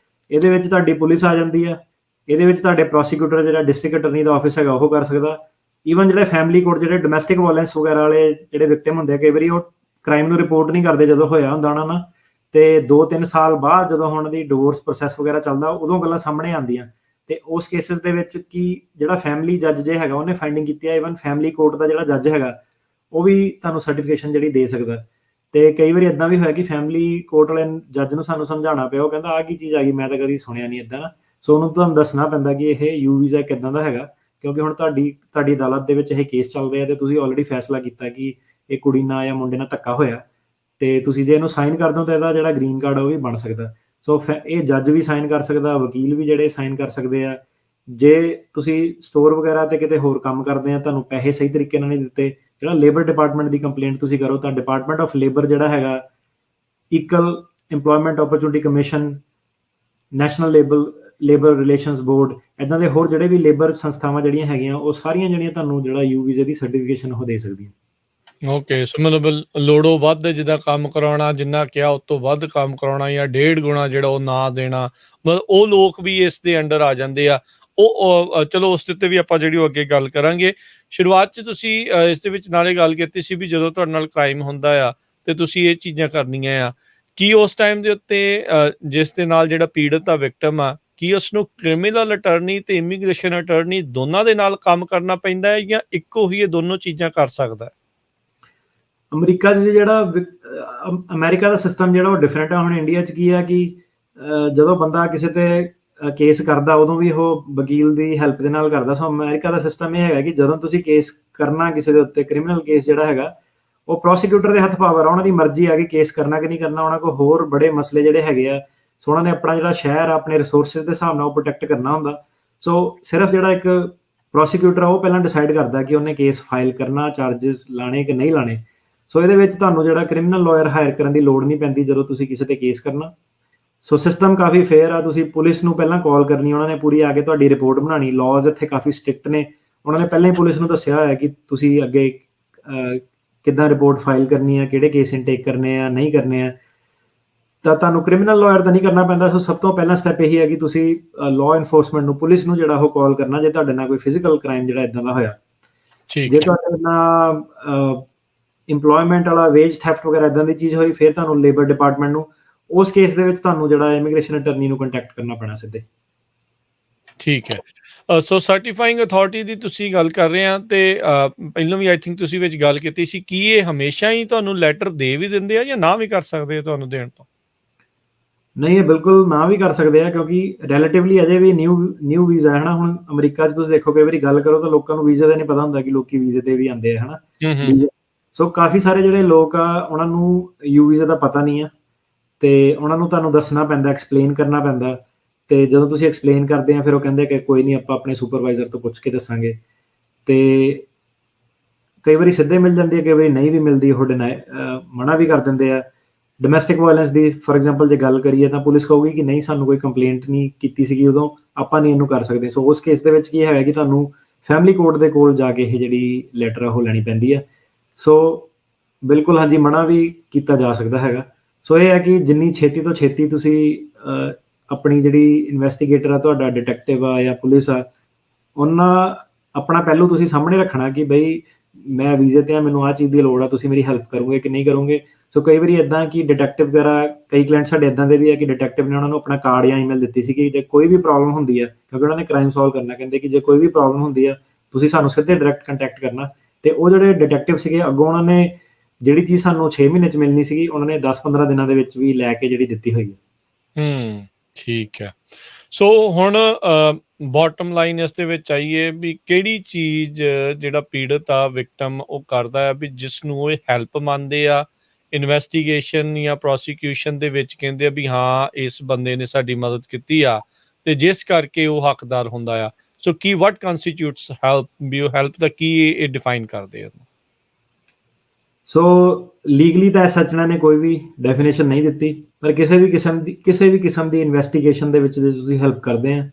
ਇਹਦੇ ਵਿੱਚ ਤੁਹਾਡੀ ਪੁਲਿਸ ਆ ਜਾਂਦੀ ਆ, ਇਹਦੇ ਵਿੱਚ ਤੁਹਾਡੇ ਪ੍ਰੋਸੀਕਿਊਟਰ ਜਿਹੜਾ ਡਿਸਟ੍ਰਿਕਟ ਅਟਰਨੀ ਦਾ ਆਫਿਸ ਹੈਗਾ ਉਹ ਕਰ ਸਕਦਾ। ਈਵਨ ਜਿਹੜੇ ਫੈਮਿਲੀ ਕੋਰਟ, ਜਿਹੜੇ ਡੋਮੈਸਟਿਕ ਵਾਇਲੈਂਸ ਵਗੈਰਾ ਵਾਲੇ ਜਿਹੜੇ ਵਿਕਟਿਮ ਹੁੰਦੇ ਆ, ਕਈ ਵਾਰੀ ਉਹ ਕ੍ਰਾਈਮ ਨੂੰ ਰਿਪੋਰਟ ਨਹੀਂ ਕਰਦੇ ਜਦੋਂ ਹੋਇਆ ਹੁੰਦਾ ਉਹਨਾਂ ਨਾਲ, ਤੇ 2-3 ਸਾਲ ਬਾਅਦ ਜਦੋਂ ਹੁਣ ਦੀ ਡਿਵੋਰਸ ਪ੍ਰੋਸੈਸ ਵਗੈਰਾ ਚੱਲਦਾ ਉਦੋਂ ਗੱਲਾਂ ਸਾਹਮਣੇ ਆਉਂਦੀਆਂ। ਤੇ ਉਸ ਕੇਸਿਸ ਦੇ ਵਿੱਚ ਕੀ ਜਿਹੜਾ ਫੈਮਿਲੀ ਜੱਜ ਜੇ ਹੈਗਾ ਉਹਨੇ ਫਾਈਂਡਿੰਗ ਕੀਤੀ ਹੈ, ਈਵਨ ਫੈਮਿਲੀ ਕੋਰਟ ਦਾ ਜਿਹੜਾ ਜੱਜ ਹੈਗਾ ਉਹ ਵੀ ਤੁਹਾਨੂੰ ਸਰਟੀਫਿਕੇਸ਼ਨ ਜਿਹੜੀ ਦੇ ਸਕਦਾ। ਤੇ ਕਈ ਵਾਰੀ ਇਦਾਂ ਵੀ ਹੋਇਆ ਕਿ ਫੈਮਿਲੀ ਕੋਰਟ ਵਾਲੇ ਜੱਜ ਨੂੰ ਸਾਨੂੰ ਸਮਝਾਉਣਾ ਪਿਆ, ਉਹ ਕਹਿੰਦਾ ਆਹ ਕੀ ਚੀਜ਼ ਆ ਗਈ, ਮੈਂ ਤਾਂ ਕਦੀ ਸੁਣਿਆ ਨਹੀਂ ਇਦਾਂ। ਸੋ ਉਹਨੂੰ ਤੁਹਾਨੂੰ ਦੱਸਣਾ ਪੈਂਦਾ ਕਿ ਇਹ ਯੂ ਵੀਜ਼ਾ ਕਿੱਦਾਂ ਦਾ ਹੈਗਾ, ਕਿਉਂਕਿ ਹੁਣ ਤੁਹਾਡੀ ਅਦਾਲਤ ਦੇ ਵਿੱਚ ਇਹ ਕੇਸ ਚੱਲ ਰਿਹਾ ਤੇ ਤੁਸੀਂ ਆਲਰੇਡੀ ਫੈਸਲਾ ਕੀਤਾ ਕਿ ਇਹ ਕੁੜੀ ਨਾਲ ਜਾਂ ਮੁੰਡੇ ਨਾਲ ਧੱਕਾ ਹੋਇਆ, ਤੇ ਤੁਸੀਂ ਜੇ ਇਹਨੂੰ ਸਾਈਨ ਕਰ ਦਿਓ ਤਾਂ ਇਹਦਾ ਜਿਹੜਾ ਗ੍ਰੀਨ ਕਾਰਡ ਉਹ ਵੀ ਬਣ ਸਕਦਾ। ਸੋ ਇਹ ਜੱਜ ਵੀ ਸਾਈਨ ਕਰ ਸਕਦਾ, ਵਕੀਲ ਵੀ ਜਿਹੜੇ ਸਾਈਨ ਕਰ ਸਕਦੇ ਆ। ਜੇ ਤੁਸੀਂ ਸਟੋਰ ਵਗੈਰਾ ਤੇ ਕਿਤੇ ਹੋਰ ਕੰਮ ਕਰਦੇ ਆ, ਤੁਹਾਨੂੰ ਪੈਸੇ ਸਹੀ ਤਰੀਕੇ ਨਾਲ ਨਹੀਂ ਦਿੱਤੇ, ਜਿਹੜਾ ਲੇਬਰ ਡਿਪਾਰਟਮੈਂਟ ਦੀ ਕੰਪਲੇਂਟ ਤੁਸੀਂ ਕਰੋ ਤਾਂ ਡਿਪਾਰਟਮੈਂਟ ਆਫ ਲੇਬਰ ਜਿਹੜਾ ਹੈਗਾ, equal employment opportunity commission, national labour relations board, ਇੱਦਾਂ ਦੇ ਹੋਰ ਜਿਹੜੇ ਵੀ ਲੇਬਰ ਸੰਸਥਾਵਾਂ ਜਿਹੜੀਆਂ ਹੈਗੀਆਂ ਉਹ ਸਾਰੀਆਂ ਜਿਹੜੀਆਂ ਤੁਹਾਨੂੰ ਜਿਹੜਾ ਯੂ ਵੀਜ਼ੇ ਦੀ ਸਰਟੀਫਿਕੇਸ਼ਨ ਉਹ ਦੇ ਸਕਦੀਆਂ। ਓਕੇ, ਸੋ ਮਤਲਬ ਲੋੜੋਂ ਵੱਧ ਜਿੱਦਾਂ ਕੰਮ ਕਰਾਉਣਾ, ਜਿੰਨਾ ਕਿਹਾ ਉਸ ਤੋਂ ਵੱਧ ਕੰਮ ਕਰਾਉਣਾ ਜਾਂ 1.5 ਗੁਣਾ ਜਿਹੜਾ ਉਹ ਨਾ ਦੇਣਾ, ਮਤਲਬ ਉਹ ਲੋਕ ਵੀ ਇਸ ਦੇ ਅੰਡਰ ਆ ਜਾਂਦੇ ਆ। ਉਹ ਚਲੋ ਉਸ ਦੇ ਉੱਤੇ ਵੀ ਆਪਾਂ ਜਿਹੜੀ ਉਹ ਅੱਗੇ ਗੱਲ ਕਰਾਂਗੇ। ਸ਼ੁਰੂਆਤ 'ਚ ਤੁਸੀਂ ਇਸ ਦੇ ਵਿੱਚ ਨਾਲੇ ਗੱਲ ਕੀਤੀ ਸੀ ਵੀ ਜਦੋਂ ਤੁਹਾਡੇ ਨਾਲ ਕ੍ਰਾਈਮ ਹੁੰਦਾ ਆ ਤੇ ਤੁਸੀਂ ਇਹ ਚੀਜ਼ਾਂ ਕਰਨੀਆਂ ਆ, ਕੀ ਉਸ ਟਾਈਮ ਦੇ ਉੱਤੇ ਜਿਸ ਦੇ ਨਾਲ ਜਿਹੜਾ ਪੀੜਤ ਆ, ਵਿਕਟਮ ਆ, ਕੀ ਉਸਨੂੰ ਕ੍ਰਿਮੀਨਲ ਅਟਰਨੀ ਤੇ ਇਮੀਗ੍ਰੇਸ਼ਨ ਅਟਰਨੀ ਦੋਨਾਂ ਦੇ ਨਾਲ ਕੰਮ ਕਰਨਾ ਪੈਂਦਾ ਹੈ ਜਾਂ ਇੱਕੋ ਹੀ ਇਹ ਦੋਨੋਂ ਚੀਜ਼ਾਂ ਕਰ ਸਕਦਾ ਹੈ? ਅਮਰੀਕਾ 'ਚ ਜਿਹੜਾ ਅਮਰੀਕਾ ਦਾ ਸਿਸਟਮ ਜਿਹੜਾ ਉਹ ਡਿਫਰੈਂਟ ਆ। ਹੁਣ ਇੰਡੀਆ 'ਚ ਕੀ ਆ ਕਿ ਜਦੋਂ ਬੰਦਾ ਕਿਸੇ ਤੇ ਕੇਸ ਕਰਦਾ ਉਦੋਂ ਵੀ ਉਹ ਵਕੀਲ ਦੀ ਹੈਲਪ ਦੇ ਨਾਲ ਕਰਦਾ। ਸੋ ਅਮਰੀਕਾ ਦਾ ਸਿਸਟਮ ਇਹ ਹੈਗਾ ਕਿ ਜਦੋਂ ਤੁਸੀਂ ਕੇਸ ਕਰਨਾ ਕਿਸੇ ਦੇ ਉੱਤੇ, ਕ੍ਰਿਮੀਨਲ ਕੇਸ ਜਿਹੜਾ ਹੈਗਾ, ਉਹ ਪ੍ਰੋਸੀਕਿਊਟਰ ਦੇ ਹੱਥ ਪਾਵਰ ਆ, ਉਹਨਾਂ ਦੀ ਮਰਜ਼ੀ ਆ ਕਿ ਕੇਸ ਕਰਨਾ ਕਿ ਨਹੀਂ ਕਰਨਾ। ਉਹਨਾਂ ਕੋਲ ਹੋਰ ਬੜੇ ਮਸਲੇ ਜਿਹੜੇ ਹੈਗੇ ਆ, ਸੋ ਉਹਨਾਂ ਨੇ ਆਪਣਾ ਜਿਹੜਾ ਸ਼ਹਿਰ ਆ, ਆਪਣੇ ਰਿਸੋਰਸਿਸ ਦੇ ਹਿਸਾਬ ਨਾਲ ਉਹ ਪ੍ਰੋਟੈਕਟ ਕਰਨਾ ਹੁੰਦਾ। ਸੋ ਸਿਰਫ ਜਿਹੜਾ ਇੱਕ ਪ੍ਰੋਸੀਕਿਊਟਰ ਆ ਉਹ ਪਹਿਲਾਂ ਡਿਸਾਈਡ ਕਰਦਾ ਕਿ ਉਹਨੇ ਕੇਸ ਫਾਈਲ ਕਰਨਾ, ਚਾਰਜਸ ਲਾਣੇ ਕਿ ਨਹੀਂ ਲਾਣੇ। ਸੋ ਇਹਦੇ ਵਿੱਚ ਤੁਹਾਨੂੰ ਜਿਹੜਾ ਕ੍ਰਿਮੀਨਲ ਲਾਇਰ ਹਾਇਰ ਕਰਨ ਦੀ ਲੋੜ ਨਹੀਂ ਪੈਂਦੀ ਜਦੋਂ ਤੁਸੀਂ ਕਿਸੇ ਤੇ ਕੇਸ ਕਰਨਾ। ਸੋ ਸਿਸਟਮ ਕਾਫੀ ਫੇਅਰ ਆ। ਤੁਸੀਂ ਪੁਲਿਸ ਨੂੰ ਪਹਿਲਾਂ ਕਾਲ ਕਰਨੀ, ਉਹਨਾਂ ਨੇ ਪੂਰੀ ਆ ਕੇ ਤੁਹਾਡੀ ਰਿਪੋਰਟ ਬਣਾਉਣੀ। ਲਾਜ਼ ਇੱਥੇ ਕਾਫੀ ਸਟ੍ਰਿਕਟ ਨੇ, ਉਹਨਾਂ ਨੇ ਪਹਿਲਾਂ ਹੀ ਪੁਲਿਸ ਨੂੰ ਦੱਸਿਆ ਹੋਇਆ ਕਿ ਤੁਸੀਂ ਅੱਗੇ ਕਿੱਦਾਂ ਰਿਪੋਰਟ ਫਾਈਲ ਕਰਨੀ ਆ, ਕਿਹੜੇ ਕੇਸ ਇਨਟੇਕ ਕਰਨੇ ਆ, ਨਹੀਂ ਕਰਨੇ ਆ। ਤਾਂ ਤੁਹਾਨੂੰ ਕ੍ਰਿਮੀਨਲ ਲਾਇਰ ਦਾ ਨਹੀਂ ਕਰਨਾ ਪੈਂਦਾ। ਸੋ ਸਭ ਤੋਂ ਪਹਿਲਾ ਸਟੈਪ ਇਹੀ ਹੈ ਕਿ ਤੁਸੀਂ ਲਾਅ ਇਨਫੋਰਸਮੈਂਟ ਨੂੰ, ਪੁਲਿਸ ਨੂੰ ਜਿਹੜਾ ਉਹ ਕਾਲ ਕਰਨਾ ਜੇ ਤੁਹਾਡੇ ਨਾਲ ਕੋਈ ਫਿਜ਼ੀਕਲ ਕ੍ਰਾਈਮ ਜਿਹੜਾ ਇਦਾਂ ਦਾ ਹੋਇਆ। ਜੇ ਤੁਹਾਡੇ ਨਾਲ ਇੰਪਲੋਇਮੈਂਟ ਵਾਲਾ ਵੇਜ ਥੈਫਟ ਵਗੈਰਾ ਇਦਾਂ ਦੀ ਚੀਜ਼ ਹੋਈ, ਫਿਰ ਤੁਹਾਨੂੰ ਲੇਬਰ ਡਿਪਾਰਟਮੈਂਟ ਨੂੰ, ਉਸ ਕੇਸ ਦੇ ਵਿੱਚ ਤੁਹਾਨੂੰ ਜਿਹੜਾ ਇਮੀਗ੍ਰੇਸ਼ਨ ਅਟਰਨੀ ਨੂੰ ਕੰਟੈਕਟ ਕਰਨਾ ਪੈਣਾ ਸਿੱਧੇ। ਠੀਕ ਹੈ। ਸੋ ਸਰਟੀਫਾਈਂਗ ਅਥਾਰਟੀ ਦੀ ਤੁਸੀਂ ਗੱਲ ਕਰ ਰਹੇ ਆ ਤੇ ਪਹਿਲਾਂ ਵੀ ਆਈ ਥਿੰਕ ਤੁਸੀਂ ਵਿੱਚ ਗੱਲ ਕੀਤੀ ਸੀ, ਕੀ ਇਹ ਹਮੇਸ਼ਾ ਹੀ ਤੁਹਾਨੂੰ ਲੈਟਰ ਦੇ ਵੀ ਦਿੰਦੇ ਆ ਜਾਂ ਨਾ ਵੀ ਕਰ ਸਕਦੇ ਆ ਤੁਹਾਨੂੰ ਦੇਣ ਤੋਂ? ਨਹੀਂ, ਇਹ ਬਿਲਕੁਲ ਨਾ ਵੀ ਕਰ ਸਕਦੇ ਆ, ਕਿਉਂਕਿ ਰਿਲੇਟਿਵਲੀ ਅਜੇ ਵੀ ਨਿਊ ਵੀਜ਼ਾ ਹੈ ਨਾ। ਹੁਣ ਅਮਰੀਕਾ 'ਚ ਤੁਸੀਂ ਦੇਖੋ ਕਈ ਵਾਰੀ ਗੱਲ ਕਰੋ ਤਾਂ ਲੋਕਾਂ ਨੂੰ ਵੀਜ਼ੇ ਦਾ ਨਹੀਂ ਪਤਾ ਹੁੰਦਾ ਕਿ ਲੋਕੀ ਵੀਜ਼ੇ ਤੇ ਵੀ ਆਉਂਦੇ ਆ, ਹੈ ਨਾ। ਸੋ ਕਾਫੀ ਸਾਰੇ ਜਿਹੜੇ ਲੋਕ ਆ ਉਹਨਾਂ ਨੂੰ ਯੂ ਵੀਜ਼ਾ ਦਾ ਪਤਾ ਨਹੀਂ ਆ, ਤੇ ਉਹਨਾਂ ਨੂੰ ਤੁਹਾਨੂੰ ਦੱਸਣਾ ਪੈਂਦਾ, ਐਕਸਪਲੇਨ ਕਰਨਾ ਪੈਂਦਾ। ਤੇ ਜਦੋਂ ਤੁਸੀਂ ਐਕਸਪਲੇਨ ਕਰਦੇ ਆ ਫਿਰ ਉਹ ਕਹਿੰਦੇ ਕਿ ਕੋਈ ਨਹੀਂ, ਆਪਾਂ ਆਪਣੇ ਸੁਪਰਵਾਈਜ਼ਰ ਤੋਂ ਪੁੱਛ ਕੇ ਦੱਸਾਂਗੇ। ਤੇ ਕਈ ਵਾਰੀ ਸਿੱਧੇ ਮਿਲ ਜਾਂਦੀ ਹੈ, ਕਈ ਵਾਰੀ ਨਹੀਂ ਵੀ ਮਿਲਦੀ, ਉਹ ਮਨਾ ਵੀ ਕਰ ਦਿੰਦੇ ਆ। Domestic violence the for example ਜੇ ਗੱਲ ਕਰੀਏ ਤਾਂ ਪੁਲਿਸ ਕਹੂਗੀ ਕਿ ਨਹੀਂ, ਸਾਨੂੰ ਕੋਈ ਕੰਪਲੇਂਟ ਨਹੀਂ ਕੀਤੀ ਸੀਗੀ ਉਦੋਂ, ਆਪਾਂ ਨਹੀਂ ਇਹਨੂੰ ਕਰ ਸਕਦੇ। ਸੋ ਉਸ ਕੇਸ ਦੇ ਵਿੱਚ ਕੀ ਹੈਗਾ ਕਿ ਤੁਹਾਨੂੰ ਫੈਮਿਲੀ ਕੋਰਟ ਦੇ ਕੋਲ ਜਾ ਕੇ ਇਹ ਜਿਹੜੀ ਲੈਟਰ ਆ ਉਹ ਲੈਣੀ ਪੈਂਦੀ ਆ। ਸੋ ਬਿਲਕੁਲ ਹਾਂਜੀ, ਮਨਾ ਵੀ ਕੀਤਾ ਜਾ ਸਕਦਾ ਹੈਗਾ। ਸੋ ਇਹ ਹੈ ਕਿ ਜਿੰਨੀ ਛੇਤੀ ਤੋਂ ਛੇਤੀ ਤੁਸੀਂ ਆਪਣੀ ਜਿਹੜੀ ਇਨਵੈਸਟੀਗੇਟਰ ਆ, ਤੁਹਾਡਾ ਡਿਟੈਕਟਿਵ ਆ ਜਾਂ ਪੁਲਿਸ ਆ, ਉਹਨਾਂ ਆਪਣਾ ਪਹਿਲੂ ਤੁਸੀਂ ਸਾਹਮਣੇ ਰੱਖਣਾ ਕਿ ਬਈ ਮੈਂ ਵੀਜ਼ੇ ਤੇ ਆ, ਮੈਨੂੰ ਆਹ ਚੀਜ਼ ਦੀ ਲੋੜ ਆ, ਤੁਸੀਂ ਮੇਰੀ ਹੈਲਪ ਕਰੋਗੇ ਕਿ ਨਹੀਂ ਕਰੋਗੇ। ਸੋ ਕਈ ਵਾਰੀ ਇੱਦਾਂ ਕਿ ਡਿਟੈਕਟਿਵ ਵਗੈਰਾ, ਕਈ ਕਲਾਇੰਟ ਸਾਡੇ ਇੱਦਾਂ ਦੇ ਵੀ ਆ ਕਿ ਡਿਟੈਕਟਿਵ ਨੇ ਉਹਨਾਂ ਨੂੰ ਆਪਣਾ ਕਾਰਡ ਜਾਂ ਈਮੇਲ ਦਿੱਤੀ ਸੀ ਕਿ ਜੇ ਕੋਈ ਵੀ ਪ੍ਰੋਬਲਮ ਹੁੰਦੀ ਆ, ਕਿਉਂਕਿ ਉਹਨਾਂ ਨੇ ਕ੍ਰਾਈਮ ਸੋਲਵ ਕਰਨਾ, ਕਹਿੰਦੇ ਕਿ ਜੇ ਕੋਈ ਵੀ ਪ੍ਰੋਬਲਮ ਹੁੰਦੀ ਆ ਤੁਸੀਂ ਸਾਨੂੰ ਸਿੱਧੇ ਡਾਇਰੈਕਟ ਕੰਟੈਕਟ ਕਰਨਾ, ਤੇ ਉਹ ਜਿਹੜੇ ਡਿਟੈਕਟਿਵ ਸੀਗੇ ਅੱਗੋਂ ਉਹਨਾਂ ਨੇ ਜਿਹੜੀ ਚੀਜ਼ ਸਾਨੂੰ 6 ਮਹੀਨੇ 'ਚ ਮਿਲਣੀ ਸੀਗੀ ਉਹਨਾਂ ਨੇ 10-15 ਦਿਨਾਂ ਦੇ ਵਿੱਚ ਵੀ ਲੈ ਕੇ ਜਿਹੜੀ ਦਿੱਤੀ ਹੋਈ ਹੈ। ਠੀਕ ਹੈ। ਸੋ ਹੁਣ ਬਾਟਮ ਲਾਈਨ ਇਸ ਦੇ ਵਿੱਚ ਆਈਏ ਵੀ ਕਿਹੜੀ ਚੀਜ਼ ਜਿਹੜਾ ਪੀੜਤ ਆ ਵਿਕਟਮ ਉਹ ਕਰਦਾ ਆ ਵੀ ਜਿਸ ਨੂੰ ਇਹ ਹੈਲਪ ਮੰਨਦੇ ਆ ਇਨਵੈਸਟੀਗੇਸ਼ਨ ਜਾਂ ਪ੍ਰੋਸੀਕਿਊਸ਼ਨ ਦੇ ਵਿੱਚ ਕਹਿੰਦੇ ਆ ਵੀ ਹਾਂ ਇਸ ਬੰਦੇ ਨੇ ਸਾਡੀ ਮਦਦ ਕੀਤੀ ਆ ਤੇ ਜਿਸ ਕਰਕੇ ਉਹ ਹੱਕਦਾਰ ਹੁੰਦਾ ਆ। ਸੋ ਕੀ ਵਾਟ ਕਨਸਟੀਟਿਊਟਸ ਹੈਲਪ ਵੀ ਉਹ ਹੈਲਪ ਦਾ ਕੀ ਇਹ ਡਿਫਾਈਨ ਕਰਦੇ ਆ? ਸੋ ਲੀਗਲੀ ਤਾਂ ਸੱਚਣਾ ਨੇ ਕੋਈ ਵੀ ਡੈਫੀਨੇਸ਼ਨ ਨਹੀਂ ਦਿੱਤੀ, ਪਰ ਕਿਸੇ ਵੀ ਕਿਸਮ ਦੀ ਇਨਵੈਸਟੀਗੇਸ਼ਨ ਦੇ ਵਿੱਚ ਜੇ ਤੁਸੀਂ ਹੈਲਪ ਕਰਦੇ ਆ,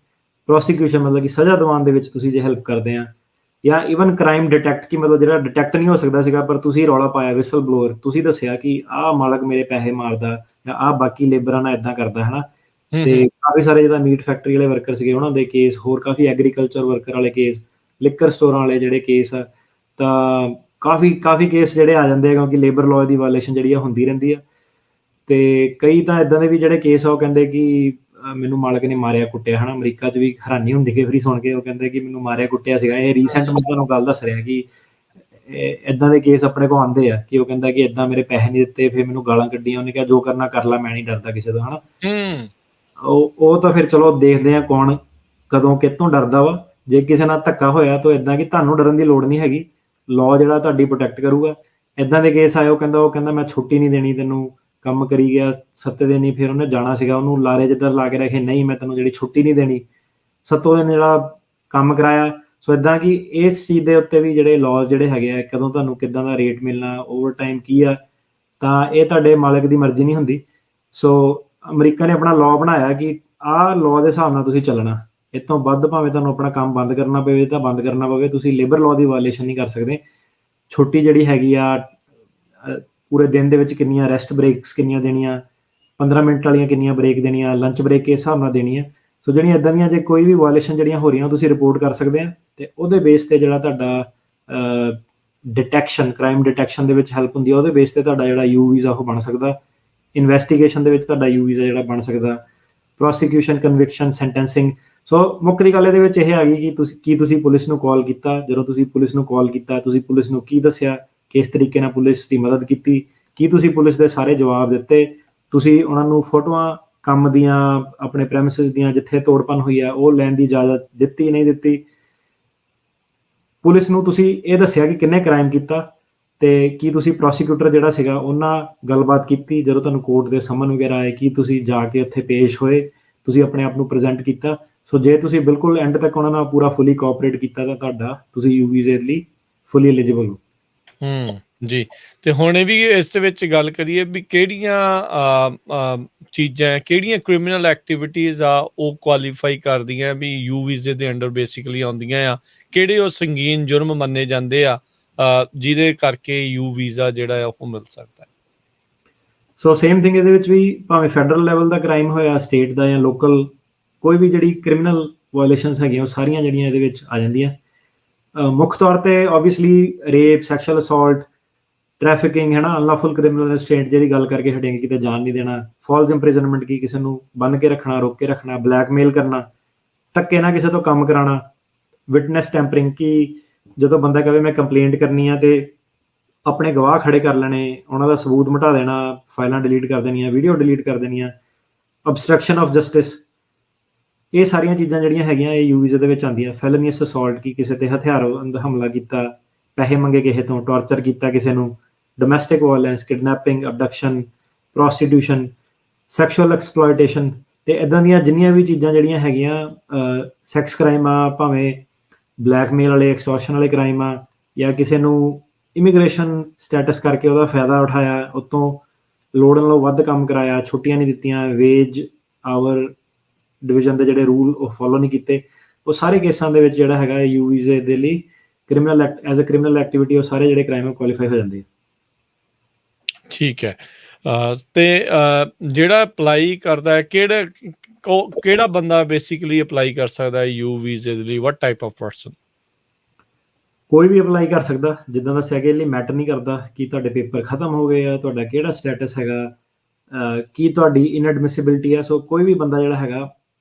ਪ੍ਰੋਸੀਕਿਊਸ਼ਨ ਮਤਲਬ ਕਿ ਸਜ਼ਾ ਦਿਵਾਉਣ ਦੇ ਵਿੱਚ ਤੁਸੀਂ ਜੇ ਹੈਲਪ ਕਰਦੇ ਆ, ਜਾਂ ਈਵਨ ਕ੍ਰਾਈਮ ਡਿਟੈਕਟ ਕਿ ਮਤਲਬ ਜਿਹੜਾ ਡਿਟੈਕਟ ਨਹੀਂ ਹੋ ਸਕਦਾ ਸੀਗਾ ਪਰ ਤੁਸੀਂ ਰੌਲਾ ਪਾਇਆ ਵਿਸਲ ਬਲੋਅਰ, ਤੁਸੀਂ ਦੱਸਿਆ ਕਿ ਆਹ ਮਾਲਕ ਮੇਰੇ ਪੈਸੇ ਮਾਰਦਾ ਜਾਂ ਆਹ ਬਾਕੀ ਲੇਬਰਾਂ ਨਾਲ ਇਦਾਂ ਕਰਦਾ ਹੈ ਨਾ। ਤੇ ਕਾਫੀ ਸਾਰੇ ਜਿੱਦਾਂ ਮੀਟ ਫੈਕਟਰੀ ਵਾਲੇ ਵਰਕਰ ਸੀਗੇ ਉਹਨਾਂ ਦੇ ਕੇਸ, ਹੋਰ ਕਾਫੀ ਐਗਰੀਕਲਚਰ ਵਰਕਰ ਵਾਲੇ ਕੇਸ, ਲਿਕਰ ਸਟੋਰਾਂ ਵਾਲੇ ਜਿਹੜੇ ਕੇਸ ਆ, ਤਾਂ ਕਾਫੀ ਕੇਸ ਜਿਹੜੇ ਆ ਜਾਂਦੇ ਆ ਕਿਉਂਕਿ ਲੇਬਰ ਲਾਅ ਦੀ ਵਾਇਲੇਸ਼ਨ ਜਿਹੜੀ ਆ ਹੁੰਦੀ ਰਹਿੰਦੀ ਆ। ਤੇ ਕਈ ਤਾਂ ਇਦਾਂ ਦੇ ਵੀ ਜਿਹੜੇ ਕੇਸ ਆ ਉਹ ਕਹਿੰਦੇ ਕਿ ਮੈਨੂੰ ਮਾਲਕ ਨੇ ਮਾਰਿਆ ਕੁੱਟਿਆ ਹੈ ਨਾ। ਅਮਰੀਕਾ 'ਚ ਵੀ ਹੈਰਾਨੀ ਹੁੰਦੀ ਕਈ ਵਾਰੀ ਸੁਣ ਕੇ, ਉਹ ਕਹਿੰਦੇ ਕਿ ਮੈਨੂੰ ਮਾਰਿਆ ਕੁੱਟਿਆ ਸੀਗਾ। ਇਹ ਰੀਸੈਂਟ ਮੈਂ ਤੁਹਾਨੂੰ ਗੱਲ ਦੱਸ ਰਿਹਾ ਕਿ ਇਦਾਂ ਦੇ ਕੇਸ ਆਪਣੇ ਕੋਲ ਆਉਂਦੇ ਆ ਕਿ ਉਹ ਕਹਿੰਦਾ ਕਿ ਇਦਾਂ ਮੇਰੇ ਪੈਸੇ ਨਹੀਂ ਦਿੱਤੇ, ਫਿਰ ਮੈਨੂੰ ਗਾਲਾਂ ਕੱਢੀਆਂ, ਉਹਨੇ ਕਿਹਾ ਜੋ ਕਰਨਾ ਕਰ ਲਾ, ਮੈਂ ਨਹੀਂ ਡਰਦਾ ਕਿਸੇ ਤੋਂ, ਹੈ ਨਾ। ਉਹ ਤਾਂ ਫਿਰ ਚਲੋ ਦੇਖਦੇ ਆ ਕੌਣ ਕਦੋਂ ਕਿਤੋਂ ਡਰਦਾ ਵਾ। ਜੇ ਕਿਸੇ ਨਾਲ ਧੱਕਾ ਹੋਇਆ ਤਾਂ ਇਦਾਂ ਕਿ ਤੁਹਾਨੂੰ ਡਰਨ ਦੀ ਲੋੜ ਨਹੀਂ ਹੈਗੀ, ਲਾਅ ਜਿਹੜਾ ਤੁਹਾਡੀ ਪ੍ਰੋਟੈਕਟ ਕਰੂਗਾ। ਇਦਾਂ ਦੇ ਕੇਸ ਆਏ, ਉਹ ਕਹਿੰਦਾ ਮੈਂ ਛੁੱਟੀ ਨਹੀਂ ਦੇਣੀ ਤੈਨੂੰ, ਕੰਮ ਕਰੀ ਗਿਆ 7 ਦਿਨ ਹੀ, ਫਿਰ ਉਹਨੇ ਜਾਣਾ ਸੀਗਾ, ਉਹਨੂੰ ਲਾਰੇ ਜਿੱਦਾਂ ਲਾ ਕੇ ਰੱਖੇ, ਨਹੀਂ ਮੈਂ ਤੈਨੂੰ ਜਿਹੜੀ ਛੁੱਟੀ ਨਹੀਂ ਦੇਣੀ, 7 ਦਿਨ ਜਿਹੜਾ ਕੰਮ ਕਰਾਇਆ। ਸੋ ਇਦਾਂ ਕਿ ਇਸ ਚੀਜ਼ ਦੇ ਉੱਤੇ ਵੀ ਜਿਹੜੇ ਲਾਅ ਜਿਹੜੇ ਹੈਗੇ ਆ, ਕਦੋਂ ਤੁਹਾਨੂੰ ਕਿੱਦਾਂ ਦਾ ਰੇਟ ਮਿਲਣਾ, ਓਵਰ ਟਾਈਮ ਕੀ ਆ, ਤਾਂ ਇਹ ਤੁਹਾਡੇ ਮਾਲਕ ਦੀ ਮਰਜ਼ੀ ਨਹੀਂ ਹੁੰਦੀ। ਸੋ ਅਮਰੀਕਾ ਨੇ ਆਪਣਾ ਲਾਅ ਬਣਾਇਆ ਕਿ ਆਹ ਲਾਅ ਦੇ ਹਿਸਾਬ ਨਾਲ ਤੁਸੀਂ ਚੱਲਣਾ, ਇਹ ਤੋਂ ਵੱਧ ਭਾਵੇਂ ਤੁਹਾਨੂੰ ਆਪਣਾ ਕੰਮ ਬੰਦ ਕਰਨਾ ਪਵੇ ਤਾਂ ਬੰਦ ਕਰਨਾ ਪਵੇ, ਤੁਸੀਂ ਲੇਬਰ ਲਾਅ ਦੀ ਵਾਇਲੇਸ਼ਨ ਨਹੀਂ ਕਰ ਸਕਦੇ। ਛੁੱਟੀ ਜਿਹੜੀ ਹੈਗੀ ਆ ਪੂਰੇ ਦਿਨ ਦੇ ਵਿੱਚ ਕਿੰਨੀਆਂ ਰੈਸਟ ਬ੍ਰੇਕਸ ਕਿੰਨੀਆਂ ਦੇਣੀਆਂ, 15 ਮਿੰਟ ਵਾਲੀਆਂ ਕਿੰਨੀਆਂ ਬ੍ਰੇਕ ਦੇਣੀਆਂ, ਲੰਚ ਬ੍ਰੇਕ ਇਸ ਹਿਸਾਬ ਨਾਲ ਦੇਣੀ ਹੈ। ਸੋ ਜਿਹੜੀਆਂ ਇੱਦਾਂ ਦੀਆਂ ਜੇ ਕੋਈ ਵੀ ਵਾਇਲੇਸ਼ਨ ਜਿਹੜੀਆਂ ਹੋ ਰਹੀਆਂ ਤੁਸੀਂ ਰਿਪੋਰਟ ਕਰ ਸਕਦੇ ਆ, ਅਤੇ ਉਹਦੇ ਬੇਸ 'ਤੇ ਜਿਹੜਾ ਤੁਹਾਡਾ ਡਿਟੈਕਸ਼ਨ, ਕ੍ਰਾਈਮ ਡਿਟੈਕਸ਼ਨ ਦੇ ਵਿੱਚ ਹੈਲਪ ਹੁੰਦੀ ਆ, ਉਹਦੇ ਬੇਸ 'ਤੇ ਤੁਹਾਡਾ ਜਿਹੜਾ ਯੂ ਵੀਜ਼ਾ ਉਹ ਬਣ ਸਕਦਾ। ਇਨਵੈਸਟੀਗੇਸ਼ਨ ਦੇ ਵਿੱਚ ਤੁਹਾਡਾ ਯੂ ਵੀਜ਼ਾ ਜਿਹੜਾ ਬਣ ਸਕਦਾ, ਪ੍ਰੋਸੀਕਿਊਸ਼ਨ, ਕਨਵਿਕਸ਼ਨ, ਸੈਂਟੈਂਸਿੰਗ। ਸੋ ਮੁੱਖ ਦੀ ਗੱਲ ਇਹਦੇ ਵਿੱਚ ਇਹ ਆ ਗਈ ਕਿ ਤੁਸੀਂ ਪੁਲਿਸ ਨੂੰ ਕਾਲ ਕੀਤਾ, ਜਦੋਂ ਤੁਸੀਂ ਪੁਲਿਸ ਨੂੰ ਕਾਲ ਕੀਤਾ ਤੁਸੀਂ ਪੁਲਿਸ ਨੂੰ ਕੀ ਦੱਸਿਆ, ਕਿਸ ਤਰੀਕੇ ਨਾਲ ਪੁਲਿਸ ਦੀ ਮਦਦ ਕੀਤੀ, ਕੀ ਤੁਸੀਂ ਪੁਲਿਸ ਦੇ ਸਾਰੇ ਜਵਾਬ ਦਿੱਤੇ, ਤੁਸੀਂ ਉਹਨਾਂ ਨੂੰ ਫੋਟੋਆਂ ਕੰਮ ਦੀਆਂ, ਆਪਣੇ ਪ੍ਰੈਮਿਸਿਸ ਦੀਆਂ ਜਿੱਥੇ ਤੋੜ ਭੰਨ ਹੋਈ ਆ ਉਹ ਲੈਣ ਦੀ ਇਜਾਜ਼ਤ ਦਿੱਤੀ ਨਹੀਂ ਦਿੱਤੀ, ਪੁਲਿਸ ਨੂੰ ਤੁਸੀਂ ਇਹ ਦੱਸਿਆ ਕਿ ਕਿੰਨੇ ਕ੍ਰਾਈਮ ਕੀਤਾ, ਤੇ ਕੀ ਤੁਸੀਂ ਪ੍ਰੋਸੀਕਿਊਟਰ ਜਿਹੜਾ ਸੀਗਾ ਉਹਨਾਂ ਗੱਲਬਾਤ ਕੀਤੀ, ਜਦੋਂ ਤੁਹਾਨੂੰ ਕੋਰਟ ਦੇ ਸਮਨ ਵਗੈਰਾ ਆਏ ਕੀ ਤੁਸੀਂ ਜਾ ਕੇ ਉੱਥੇ ਪੇਸ਼ ਹੋਏ, ਤੁਸੀਂ ਆਪਣੇ ਆਪ ਨੂੰ ਪ੍ਰੈਜ਼ੈਂਟ ਕੀਤਾ। ਸੋ ਜੇ ਤੁਸੀਂ ਬਿਲਕੁਲ ਐਂਡ ਤੱਕ ਉਹਨਾਂ ਨਾਲ ਪੂਰਾ ਫੁੱਲੀ ਕੋਆਪਰੇਟ ਕੀਤਾ ਤਾਂ ਤੁਸੀਂ ਯੂ ਵੀਜ਼ੇ ਲਈ ਫੁੱਲੀ ਐਲੀਜੀਬਲ ਹੋ। ਜੀ। ਤੇ ਹੁਣ ਇਹ ਵੀ ਇਸ ਦੇ ਵਿੱਚ ਗੱਲ ਕਰੀਏ ਵੀ ਕਿਹੜੀਆਂ ਚੀਜ਼ਾਂ, ਕਿਹੜੀਆਂ ਕ੍ਰਿਮੀਨਲ ਐਕਟੀਵਿਟੀਜ਼ ਆ ਉਹ ਕੁਆਲੀਫਾਈ ਕਰਦੀਆਂ ਵੀ ਯੂ ਵੀਜ਼ੇ ਦੇ ਅੰਡਰ ਬੇਸਿਕਲੀ ਆਉਂਦੀਆਂ ਆ, ਕਿਹੜੇ ਉਹ ਸੰਗੀਨ ਜੁਰਮ ਮੰਨੇ ਜਾਂਦੇ ਆ ਜਿਹਦੇ ਕਰਕੇ ਯੂ ਵੀਜ਼ਾ ਜਿਹੜਾ ਆ ਉਹ ਮਿਲ ਸਕਦਾ। ਸੋ ਸੇਮ ਥਿੰਗ ਇਹਦੇ ਵਿੱਚ ਵੀ ਭਾਵੇਂ ਫੈਡਰਲ ਲੈਵਲ ਦਾ ਕ੍ਰਾਈਮ ਹੋਇਆ, ਸਟੇਟ ਦਾ ਜਾਂ ਲੋਕਲ, ਕੋਈ ਵੀ ਜਿਹੜੀ ਕ੍ਰਿਮੀਨਲ ਵਾਇਲੇਸ਼ਨਸ ਹੈਗੀਆਂ ਉਹ ਸਾਰੀਆਂ ਜਿਹੜੀਆਂ ਇਹਦੇ ਵਿੱਚ ਆ ਜਾਂਦੀਆਂ। ਮੁੱਖ ਤੌਰ 'ਤੇ obviously rape, sexual assault, trafficking ਹੈ ਨਾ, ਅਨਲੌਫੁਲ ਕ੍ਰਿਮੀਨਲ ਰੈਸਟ੍ਰੇਂਟ ਜਿਹੜੀ ਗੱਲ ਕਰਕੇ ਹਟेंगे, ਕਿਤੇ ਜਾਣ ਨਹੀਂ ਦੇਣਾ, ਫਾਲਸ ਇੰਪ੍ਰਿਜ਼ਨਮੈਂਟ ਕੀ ਕਿਸੇ ਨੂੰ ਬੰਨ੍ਹ ਕੇ ਰੱਖਣਾ, ਰੋਕ ਕੇ ਰੱਖਣਾ, ਬਲੈਕਮੇਲ ਕਰਨਾ, ਧੱਕੇ ਨਾਲ ਕਿਸੇ ਤੋਂ ਕੰਮ ਕਰਾਉਣਾ, ਵਿਟਨੈਸ ਟੈਂਪਰਿੰਗ ਕਿ ਜਦੋਂ ਬੰਦਾ ਕਹੇ ਮੈਂ ਕੰਪਲੇਂਟ ਕਰਨੀ ਆ ਤੇ ਆਪਣੇ ਗਵਾਹ ਖੜੇ ਕਰ ਲੈਣੇ, ਉਹਨਾਂ ਦਾ ਸਬੂਤ ਮਿਟਾ ਦੇਣਾ, ਫਾਈਲਾਂ ਡਿਲੀਟ ਕਰ ਦੇਣੀਆਂ, ਵੀਡੀਓ ਡਿਲੀਟ ਕਰ ਦੇਣੀਆਂ, ਅਬਸਟਰਕਸ਼ਨ ਆਫ ਜਸਟਿਸ, ਇਹ ਸਾਰੀਆਂ ਚੀਜ਼ਾਂ ਜਿਹੜੀਆਂ ਹੈਗੀਆਂ ਇਹ ਯੂ ਵੀਜ਼ੇ ਦੇ ਵਿੱਚ ਆਉਂਦੀਆਂ। ਫੈਲਨੀਅਸ ਅਸੌਲਟ ਕਿ ਕਿਸੇ 'ਤੇ ਹਥਿਆਰ ਹਮਲਾ ਕੀਤਾ, ਪੈਸੇ ਮੰਗੇ ਕਿਸੇ ਤੋਂ, ਟਾਰਚਰ ਕੀਤਾ ਕਿਸੇ ਨੂੰ, domestic violence, kidnapping, abduction, prostitution, sexual exploitation, ਅਤੇ ਇੱਦਾਂ ਦੀਆਂ ਜਿੰਨੀਆਂ ਵੀ ਚੀਜ਼ਾਂ ਜਿਹੜੀਆਂ ਹੈਗੀਆਂ, ਸੈਕਸ ਕ੍ਰਾਈਮ ਆ, ਭਾਵੇਂ ਬਲੈਕਮੇਲ ਵਾਲੇ, ਐਕਸਟੋਰਸ਼ਨ ਵਾਲੇ ਕ੍ਰਾਈਮ ਆ, ਜਾਂ ਕਿਸੇ ਨੂੰ ਇਮੀਗ੍ਰੇਸ਼ਨ ਸਟੇਟਸ ਕਰਕੇ ਉਹਦਾ ਫਾਇਦਾ ਉਠਾਇਆ, ਉੱਤੋਂ ਲੋੜ ਨਾਲੋਂ ਵੱਧ ਕੰਮ ਕਰਾਇਆ, ਛੁੱਟੀਆਂ ਨਹੀਂ ਦਿੱਤੀਆਂ, ਵੇਜ ਆਵਰ ਡਿਵੀਜ਼ਨ ਦੇ ਜਿਹੜੇ ਰੂਲ ਉਹ ਫੋਲੋ ਨਹੀਂ ਕੀਤੇ, ਉਹ ਸਾਰੇ ਕੇਸਾਂ ਦੇ ਵਿੱਚ ਜਿਹੜਾ ਹੈਗਾ ਯੂ ਵੀਜ਼ੇ ਦੇ ਲਈ criminal as a criminal activity ਉਹ ਸਾਰੇ ਜਿਹੜੇ ਕ੍ਰਾਈਮ ਕੁਆਲੀਫਾਈ ਹੋ ਜਾਂਦੇ ਆ। ਠੀਕ ਹੈ। ਤੇ ਜਿਹੜਾ ਅਪਲਾਈ ਕਰਦਾ ਹੈ, ਕਿਹੜਾ ਬੰਦਾ ਬੇਸਿਕਲੀ ਅਪਲਾਈ ਕਰ ਸਕਦਾ ਯੂ ਵੀਜ਼ੇ ਦੇ ਲਈ? ਵਾਟ ਟਾਈਪ ਆਫ ਪਰਸਨ? ਕੋਈ ਵੀ ਅਪਲਾਈ ਕਰ ਸਕਦਾ, ਜਿੱਦਾਂ ਦੱਸਿਆ ਕਿ ਇਹ ਲਈ ਮੈਟਰ ਨਹੀਂ ਕਰਦਾ ਕਿ ਤੁਹਾਡੇ ਪੇਪਰ ਖਤਮ ਹੋ ਗਏ ਆ, ਤੁਹਾਡਾ ਕਿਹੜਾ ਸਟੇਟਸ ਹੈਗਾ, ਕੀ ਤੁਹਾਡੀ ਇਨਐਡਮਿਸਿਬਿਲਿਟੀ ਹੈ। ਸੋ ਕੋਈ ਵੀ ਬੰਦਾ ਜਿਹੜਾ ਹੈਗਾ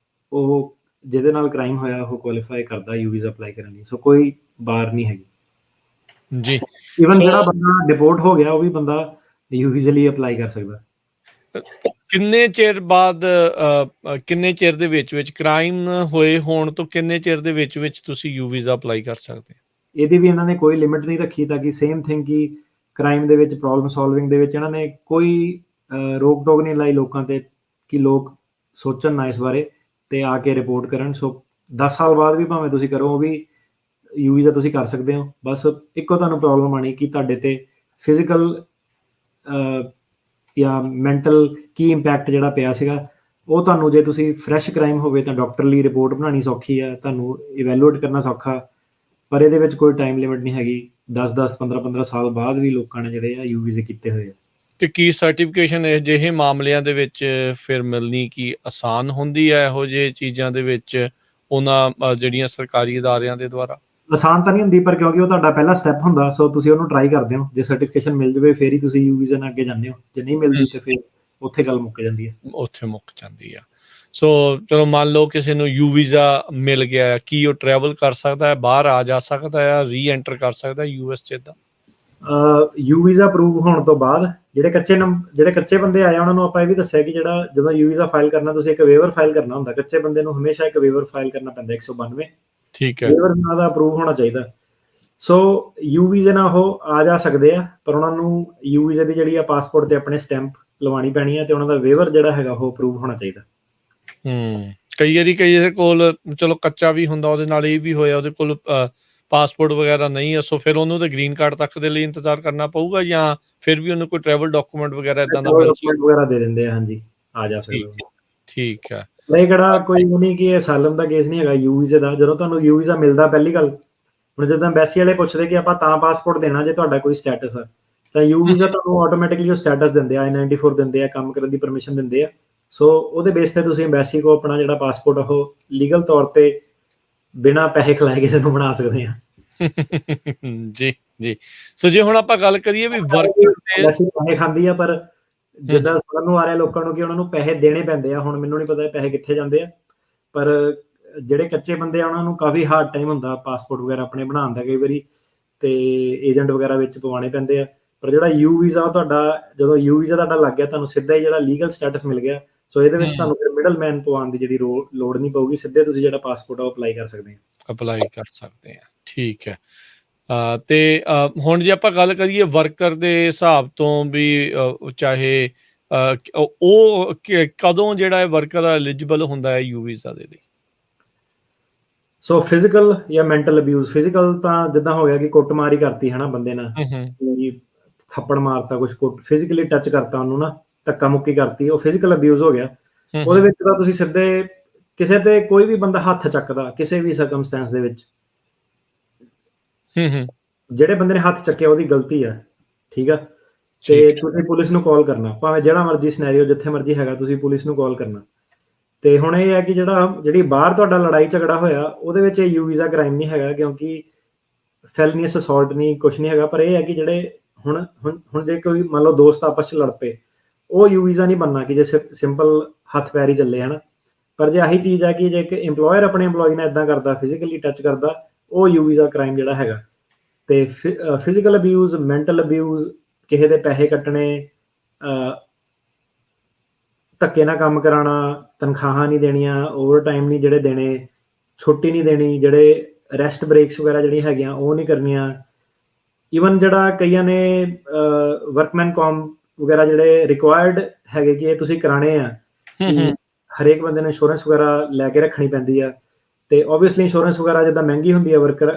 ਉਹ ਜਿਹਦੇ ਨਾਲ ਕ੍ਰਾਈਮ ਹੋਇਆ ਉਹ ਕੁਆਲੀਫਾਈ ਕਰਦਾ ਯੂ ਵੀਜ਼ਾ ਅਪਲਾਈ ਕਰਨ ਲਈ। ਸੋ ਕੋਈ ਬਾਰ ਨਹੀਂ ਹੈਗੀ। ਜੀ। ਈਵਨ ਸੋ ਜਿਹੜਾ ਬੰਦਾ ਡਿਪੋਰਟ ਹੋ ਗਿਆ ਉਹ ਵੀ ਬੰਦਾ ਯੂ ਵੀਜ਼ੇ ਲਈ ਅਪਲਾਈ ਕਰ ਸਕਦਾ। ਕਿੰਨੇ ਚਿਰ ਬਾਅਦ ਕਿੰਨੇ ਚਿਰ ਦੇ ਵਿੱਚ ਕ੍ਰਾਈਮ ਹੋਏ ਹੋਣ ਤੋਂ ਕਿੰਨੇ ਚਿਰ ਦੇ ਵਿੱਚ ਤੁਸੀਂ ਯੂ ਵੀਜ਼ਾ ਅਪਲਾਈ ਕਰ ਸਕਦੇ? ਇਹਦੀ ਵੀ ਇਹਨਾਂ ਨੇ ਕੋਈ ਲਿਮਿਟ ਨਹੀਂ ਰੱਖੀ, ਤਾਂ ਕਿ ਸੇਮ ਥਿੰਗ ਕਿ ਕ੍ਰਾਈਮ ਦੇ ਵਿੱਚ ਪ੍ਰੋਬਲਮ ਸੋਲਵਿੰਗ ਦੇ ਵਿੱਚ ਇਹਨਾਂ ਨੇ ਕੋਈ ਰੋਕ ਟੋਕ ਨਹੀਂ ਲਾਈ ਲੋਕਾਂ ਤੇ ਕਿ ਲੋਕ ਸੋਚਣ ਨਾ ਇਸ ਬਾਰੇ ਤੇ ਆ ਕੇ ਰਿਪੋਰਟ ਕਰਨ। ਸੋ 10 ਸਾਲ ਬਾਅਦ ਵੀ ਭਾਵੇਂ ਤੁਸੀਂ ਕਰੋ, ਉਹ ਵੀ ਯੂ ਵੀਜ਼ਾ ਤੁਸੀਂ ਕਰ ਸਕਦੇ ਹੋ। ਬਸ ਇੱਕੋ ਤੁਹਾਨੂੰ ਪ੍ਰੋਬਲਮ ਆਣੀ ਕਿ ਤੁਹਾਡੇ ਤੇ ਫਿਜ਼ੀਕਲ ਜਾਂ ਮੈਂਟਲ ਕੀ ਇੰਪੈਕਟ ਜਿਹੜਾ ਪਿਆ ਸੀਗਾ, ਉਹ ਤੁਹਾਨੂੰ ਜੇ ਤੁਸੀਂ ਫਰੈਸ਼ ਕ੍ਰਾਈਮ ਹੋਵੇ ਤਾਂ ਡਾਕਟਰ ਲਈ ਰਿਪੋਰਟ ਬਣਾਉਣੀ ਸੌਖੀ ਆ, ਤੁਹਾਨੂੰ ਇਵੈਲੂਏਟ ਕਰਨਾ ਸੌਖਾ, ਪਰ ਇਹਦੇ ਵਿੱਚ ਕੋਈ ਟਾਈਮ ਲਿਮਿਟ ਨਹੀਂ ਹੈਗੀ। 10-10 15-15 ਸਾਲ ਬਾਅਦ ਵੀ ਲੋਕਾਂ ਨੇ ਜਿਹੜੇ ਆ ਯੂ ਵੀਜ਼ੇ ਕੀਤੇ ਹੋਏ ਆ। ਤੇ ਕੀ ਸਰਟੀਫਿਕੇਸ਼ਨ ਅਜਿਹੇ ਮਾਮਲਿਆਂ ਦੇ ਵਿੱਚ ਫਿਰ ਮਿਲਣੀ ਕੀ ਆਸਾਨ ਹੁੰਦੀ ਹੈ ਇਹੋ ਜਿਹੇ ਚੀਜ਼ਾਂ ਦੇ ਵਿੱਚ ਉਹਨਾਂ ਜਿਹੜੀਆਂ ਸਰਕਾਰੀ ਅਦਾਰਿਆਂ ਦੇ ਦੁਆਰਾ? ਆਸਾਨ ਤਾਂ ਨਹੀਂ ਹੁੰਦੀ, ਪਰ ਕਿਉਂਕਿ ਉਹ ਤੁਹਾਡਾ ਪਹਿਲਾ ਸਟੈਪ ਹੁੰਦਾ, ਸੋ ਤੁਸੀਂ ਉਹਨੂੰ ਟਰਾਈ ਕਰਦੇ ਹੋ। ਜੇ ਸਰਟੀਫਿਕੇਸ਼ਨ ਮਿਲ ਜਾਵੇ ਫਿਰ ਹੀ ਤੁਸੀਂ ਯੂ ਵੀਜ਼ੇ ਨਾਲ ਅੱਗੇ ਜਾਂਦੇ ਹੋ, ਜੇ ਨਹੀਂ ਮਿਲਦੀ ਤੇ ਫਿਰ ਉੱਥੇ ਗੱਲ ਮੁੱਕ ਜਾਂਦੀ ਹੈ। ਉੱਥੇ ਮੁੱਕ ਜਾਂਦੀ ਆ। ਸੋ ਚਲੋ ਮੰਨ ਲਓ ਕਿਸੇ ਨੂੰ ਯੂ ਵੀਜ਼ਾ ਮਿਲ ਗਿਆ, ਕੀ ਉਹ ਟਰੈਵਲ ਕਰ ਸਕਦਾ ਹੈ, ਬਾਹਰ ਆ ਜਾ ਸਕਦਾ ਹੈ, ਰੀ ਐਂਟਰ ਕਰ ਸਕਦਾ ਯੂ ਐਸ 'ਚ ਇੱਦਾਂ? ਯੂ ਵੀਜ਼ਾ ਅਪਰੂਵ ਹੋਣ ਤੋਂ ਬਾਅਦ ਜਿਹੜੇ ਕੱਚੇ ਬੰਦੇ ਆਏ ਉਹਨਾਂ ਨੂੰ ਆਪਾਂ ਇਹ ਵੀ ਦੱਸਿਆ ਕਿ ਜਿਹੜਾ ਜਦੋਂ ਯੂ ਵੀਜ਼ਾ ਫਾਈਲ ਕਰਨਾ ਤੁਸੀਂ ਇੱਕ ਵੇਵਰ ਫਾਈਲ ਕਰਨਾ ਹੁੰਦਾ। ਕੱਚੇ ਬੰਦੇ ਨੂੰ ਹਮੇਸ਼ਾ ਇੱਕ ਵੇਵਰ ਫਾਈਲ ਕਰਨਾ ਪੈਂਦਾ 192। ਠੀਕ ਹੈ। ਵੇਵਰ ਉਹਨਾਂ ਦਾ ਅਪਰੂਵ ਹੋਣਾ ਚਾਹੀਦਾ। ਸੋ ਯੂ ਵੀਜ਼ੇ ਨਾਲ ਉਹ ਆ ਜਾ ਸਕਦੇ ਆ, ਪਰ ਉਹਨਾਂ ਨੂੰ ਯੂ ਵੀਜ਼ੇ ਦੀ ਜਿਹੜੀ ਆ ਪਾਸਪੋਰਟ ਤੇ ਆਪਣੇ ਸਟੈਂਪ ਲਵਾਉਣੀ ਪੈਣੀ ਹੈ ਤੇ ਉਹਨਾਂ ਦਾ ਵੇਵਰ ਜਿਹੜਾ ਹੈਗਾ ਉਹ ਅਪਰੂਵ ਹੋਣਾ ਚਾਹੀਦਾ। ਕਈ ਵਾਰੀ ਕਿਸੇ ਕੋਲ ਚਲੋ ਕੱਚਾ ਵੀ ਹੁੰਦਾ, ਉਹਦੇ ਨਾਲ ਇਹ ਵੀ ਹੋਇਆ ਉਹਦੇ ਕੋਲ ਪਾਸਪੋਰਟ ਵਗੈਰਾ ਨਹੀਂ ਹੈ, ਸੋ ਫਿਰ ਉਹਨੂੰ ਤਾਂ ਗ੍ਰੀਨ ਕਾਰਡ ਤੱਕ ਦੇ ਲਈ ਇੰਤਜ਼ਾਰ ਕਰਨਾ ਪਊਗਾ, ਜਾਂ ਫਿਰ ਵੀ ਉਹਨੂੰ ਕੋਈ ਟਰੈਵਲ ਡਾਕੂਮੈਂਟ ਵਗੈਰਾ ਇਦਾਂ ਦਾ ਮਿਲ ਸਕਦਾ? ਵਗੈਰਾ ਦੇ ਦਿੰਦੇ ਆ, ਹਾਂਜੀ, ਆ ਜਾ ਸਕਦਾ। ਠੀਕ ਹੈ। ਇਹ ਕਿਹੜਾ ਕੋਈ ਉਹ ਨਹੀਂ ਕਿ ਇਹ ਅਸਾਲਮ ਦਾ ਕੇਸ ਨਹੀਂ ਹੈਗਾ ਯੂ ਵੀਜ਼ੇ ਦਾ। ਜਦੋਂ ਤੁਹਾਨੂੰ ਯੂ ਵੀਜ਼ਾ ਮਿਲਦਾ, ਪਹਿਲੀ ਗੱਲ ਹੁਣ ਜਦੋਂ ਐਮਬੈਸੀ ਵਾਲੇ ਪੁੱਛਦੇ ਕਿ ਆਪਾਂ ਤਾਂ ਪਾਸਪੋਰਟ ਦੇਣਾ ਜੇ ਤੁਹਾਡਾ ਕੋਈ ਸਟੇਟਸ ਆ, ਤਾਂ ਯੂ ਵੀਜ਼ਾ ਤੁਹਾਨੂੰ ਆਟੋਮੈਟਿਕਲੀ ਉਹ ਸਟੇਟਸ ਦਿੰਦੇ ਆ, I-94 ਦਿੰਦੇ ਆ, ਕੰਮ ਕਰਨ ਦੀ ਪਰਮਿਸ਼ਨ ਦਿੰਦੇ ਆ। ਸੋ ਉਹਦੇ ਬੇਸ ਤੇ ਤੁਸੀਂ ਐਮਬੈਸੀ ਕੋ ਆਪਣਾ ਜਿਹੜਾ ਪਾਸਪੋਰਟ ਉਹ ਲੀਗਲ ਤੌਰ ਤੇ ਬਿਨਾਂ ਪੈਸੇ ਖਿਲਾਏ ਕਿਸੇ ਨੂੰ ਬਣਾ ਸਕਦੇ ਆ। ਜੀ ਜੀ। ਸੋ ਜੇ ਹੁਣ ਆਪਾਂ ਗੱਲ ਕਰੀਏ ਵੀ ਵਰਕਰ ਪੈਸੇ ਖਾਂਦੀ ਆ, ਪਰ ਜਿੱਦਾਂ ਸੁਣਨ ਨੂੰ ਆ ਰਿਹਾ ਲੋਕਾਂ ਨੂੰ ਕਿ ਉਹਨਾਂ ਨੂੰ ਪੈਸੇ ਦੇਣੇ ਪੈਂਦੇ ਆ। ਹੁਣ ਮੈਨੂੰ ਨਹੀਂ ਪਤਾ ਪੈਸੇ ਕਿੱਥੇ ਜਾਂਦੇ ਆ, ਪਰ ਜਿਹੜੇ ਕੱਚੇ ਬੰਦੇ ਆ ਉਹਨਾਂ ਨੂੰ ਕਾਫੀ ਹਾਰਡ ਟਾਈਮ ਹੁੰਦਾ ਪਾਸਪੋਰਟ ਵਗੈਰਾ ਆਪਣੇ ਬਣਾਉਣ ਦਾ ਕਈ ਵਾਰੀ, ਤੇ ਏਜੰਟ ਵਗੈਰਾ ਵਿੱਚ ਪਵਾਉਣੇ ਪੈਂਦੇ ਆ। ਪਰ ਜਿਹੜਾ ਯੂ ਵੀਜ਼ਾ ਤੁਹਾਡਾ, ਜਦੋਂ ਯੂ ਵੀਜ਼ਾ ਤੁਹਾਡਾ ਲੱਗ ਗਿਆ, ਤੁਹਾਨੂੰ ਸਿੱਧਾ ਹੀ ਜਿਹੜਾ ਲੀਗਲ ਸਟੇਟਸ ਮਿਲ ਗਿਆ। ਸੋ ਇਹਦੇ ਵਿੱਚ ਤੁਹਾਨੂੰ ਫਿਰ ਮਿਡਲ ਮੈਨ ਪਵਾਉਣ ਦੀ ਜਿਹੜੀ ਲੋੜ ਨਹੀਂ ਪਊਗੀ, ਸਿੱਧੇ ਤੁਸੀਂ ਜਿਹੜਾ ਪਾਸਪੋਰਟ ਆ ਉਹ ਅਪਲਾਈ ਕਰ ਸਕਦੇ ਆ। ਅਪਲਾਈ ਕਰ ਸਕਦੇ ਆ, ਠੀਕ ਹੈ। ਤੇ ਹੁਣ ਜੇ ਆਪਾਂ ਗੱਲ ਕਰੀਏ ਵਰਕਰ ਦੇ ਹਿਸਾਬ ਤੋਂ ਵੀ, ਚਾਹੇ ਉਹ ਕਦੋਂ ਜਿਹੜਾ ਵਰਕਰ ਐਲੀਜੀਬਲ ਹੁੰਦਾ ਹੈ ਯੂ ਵੀਜ਼ਾ ਦੇ ਲਈ? ਸੋ ਫਿਜ਼ੀਕਲ ਜਾਂ ਮੈਂਟਲ ਅਬਿਊਜ਼। ਫਿਜ਼ੀਕਲ ਤਾਂ ਜਿੱਦਾਂ ਹੋ ਗਿਆ ਕਿ ਕੁੱਟਮਾਰ ਹੀ ਕਰਤੀ ਹੈ ਨਾ ਬੰਦੇ ਨਾਲ, ਥੱਪੜ ਮਾਰਤਾ, ਕੁਝ ਫਿਜ਼ੀਕਲੀ ਟੱਚ ਕਰਤਾ ਉਹਨੂੰ ਨਾ, ਧੱਕਾ ਮੁੱਕੀ ਕਰਤੀ, ਉਹ ਫਿਜ਼ੀਕਲ ਅਬਿਊਜ਼ ਹੋ ਗਿਆ। ਉਹਦੇ ਵਿੱਚ ਤਾਂ ਤੁਸੀਂ ਸਿੱਧੇ ਕਿਸੇ ਤੇ ਕੋਈ ਵੀ ਬੰਦਾ ਹੱਥ ਚੱਕਦਾ ਕਿਸੇ ਵੀ ਸਰਕਮਸਟੈਂਸ ਦੇ ਵਿੱਚ, ਜਿਹੜੇ ਬੰਦੇ ਨੇ ਹੱਥ ਚੱਕਿਆ ਉਹਦੀ ਗਲਤੀ ਆ, ਠੀਕ ਆ। ਤੇ ਤੁਸੀਂ ਪੁਲਿਸ ਨੂੰ ਕਾਲ ਕਰਨਾ, ਭਾਵੇਂ ਜਿਹੜਾ ਮਰਜ਼ੀ ਸਿਨੈਰੀਓ ਜਿੱਥੇ ਮਰਜ਼ੀ ਹੈਗਾ, ਤੁਸੀਂ ਪੁਲਿਸ ਨੂੰ ਕਾਲ ਕਰਨਾ। ਤੇ ਹੁਣ ਇਹ ਹੈ ਕਿ ਜਿਹੜੀ ਬਾਹਰ ਤੁਹਾਡਾ ਲੜਾਈ ਝਗੜਾ ਹੋਇਆ ਉਹਦੇ ਵਿੱਚ ਇਹ ਯੂ ਵੀਜ਼ਾ ਕ੍ਰਾਈਮ ਨਹੀਂ ਹੈਗਾ, ਕਿਉਂਕਿ ਫੈਲਨੀਅਸ ਅਸੌਲਟ ਨਹੀਂ, ਕੁਛ ਨਹੀਂ ਹੈਗਾ। ਪਰ ਇਹ ਹੈ ਕਿ ਜਿਹੜੇ ਹੁਣ ਜੇ ਕੋਈ ਮੰਨ ਲਓ ਦੋਸਤ ਆਪਸ 'ਚ ਲੜ ਪਏ, ਉਹ ਯੂ ਵੀਜ਼ਾ ਨਹੀਂ ਬਣਨਾ ਕਿ ਜੇ ਸਿੰਪਲ ਹੱਥ ਪੈਰ ਹੀ ਚੱਲੇ ਹਨ। ਪਰ ਜੇ ਆਹੀ ਚੀਜ਼ ਹੈ ਕਿ ਜੇ ਇੱਕ ਇੰਪਲੋਇਰ ਆਪਣੇ ਇੰਪਲੋਈ ਨਾਲ ਇੱਦਾਂ ਕਰਦਾ, ਫਿਜ਼ੀਕਲੀ ਟੱਚ ਕਰਦਾ, ਉਹ ਯੂ ਵੀਜ਼ਾ ਕ੍ਰਾਈਮ ਜਿਹੜਾ ਹੈਗਾ। ਤੇ ਫਿਜ਼ੀਕਲ ਅਬਿਊਜ਼, ਮੈਂਟਲ ਅਬਿਊਜ਼, ਕਿਸੇ ਦੇ ਪੈਸੇ ਕੱਟਣੇ, ਧੱਕੇ ਨਾਲ ਕੰਮ ਕਰਾਉਣਾ, ਤਨਖਾਹਾਂ ਨਹੀਂ ਦੇਣੀਆਂ, ਓਵਰ ਟਾਈਮ ਨਹੀਂ ਜਿਹੜੇ ਦੇਣੇ, ਛੁੱਟੀ ਨਹੀਂ ਦੇਣੀ, ਜਿਹੜੇ ਰੈਸਟ ਬ੍ਰੇਕਸ ਵਗੈਰਾ ਜਿਹੜੀਆਂ ਹੈਗੀਆਂ ਉਹ ਨਹੀਂ ਕਰਨੀਆਂ। ਈਵਨ ਜਿਹੜਾ ਕਈਆਂ ਨੇ ਵਰਕਮੈਨ ਕੌਮ ਵਗੈਰਾ ਜਿਹੜੇ ਰਿਕੁਆਇਰਡ ਹੈਗੇ ਕਿ ਇਹ ਤੁਸੀਂ ਕਰਾਣੇ ਆ, ਹਰੇਕ ਬੰਦੇ ਨੂੰ ਇੰਸ਼ੋਰੈਂਸ ਵਗੈਰਾ ਲੈ ਕੇ ਰੱਖਣੀ ਪੈਂਦੀ ਆ। ਤੇ ਓਬਵੀਅਸਲੀ ਇੰਸ਼ੋਰੈਂਸ ਵਗੈਰਾ ਜਿੱਦਾਂ ਮਹਿੰਗੀ ਹੁੰਦੀ ਆ, ਵਰਕਰ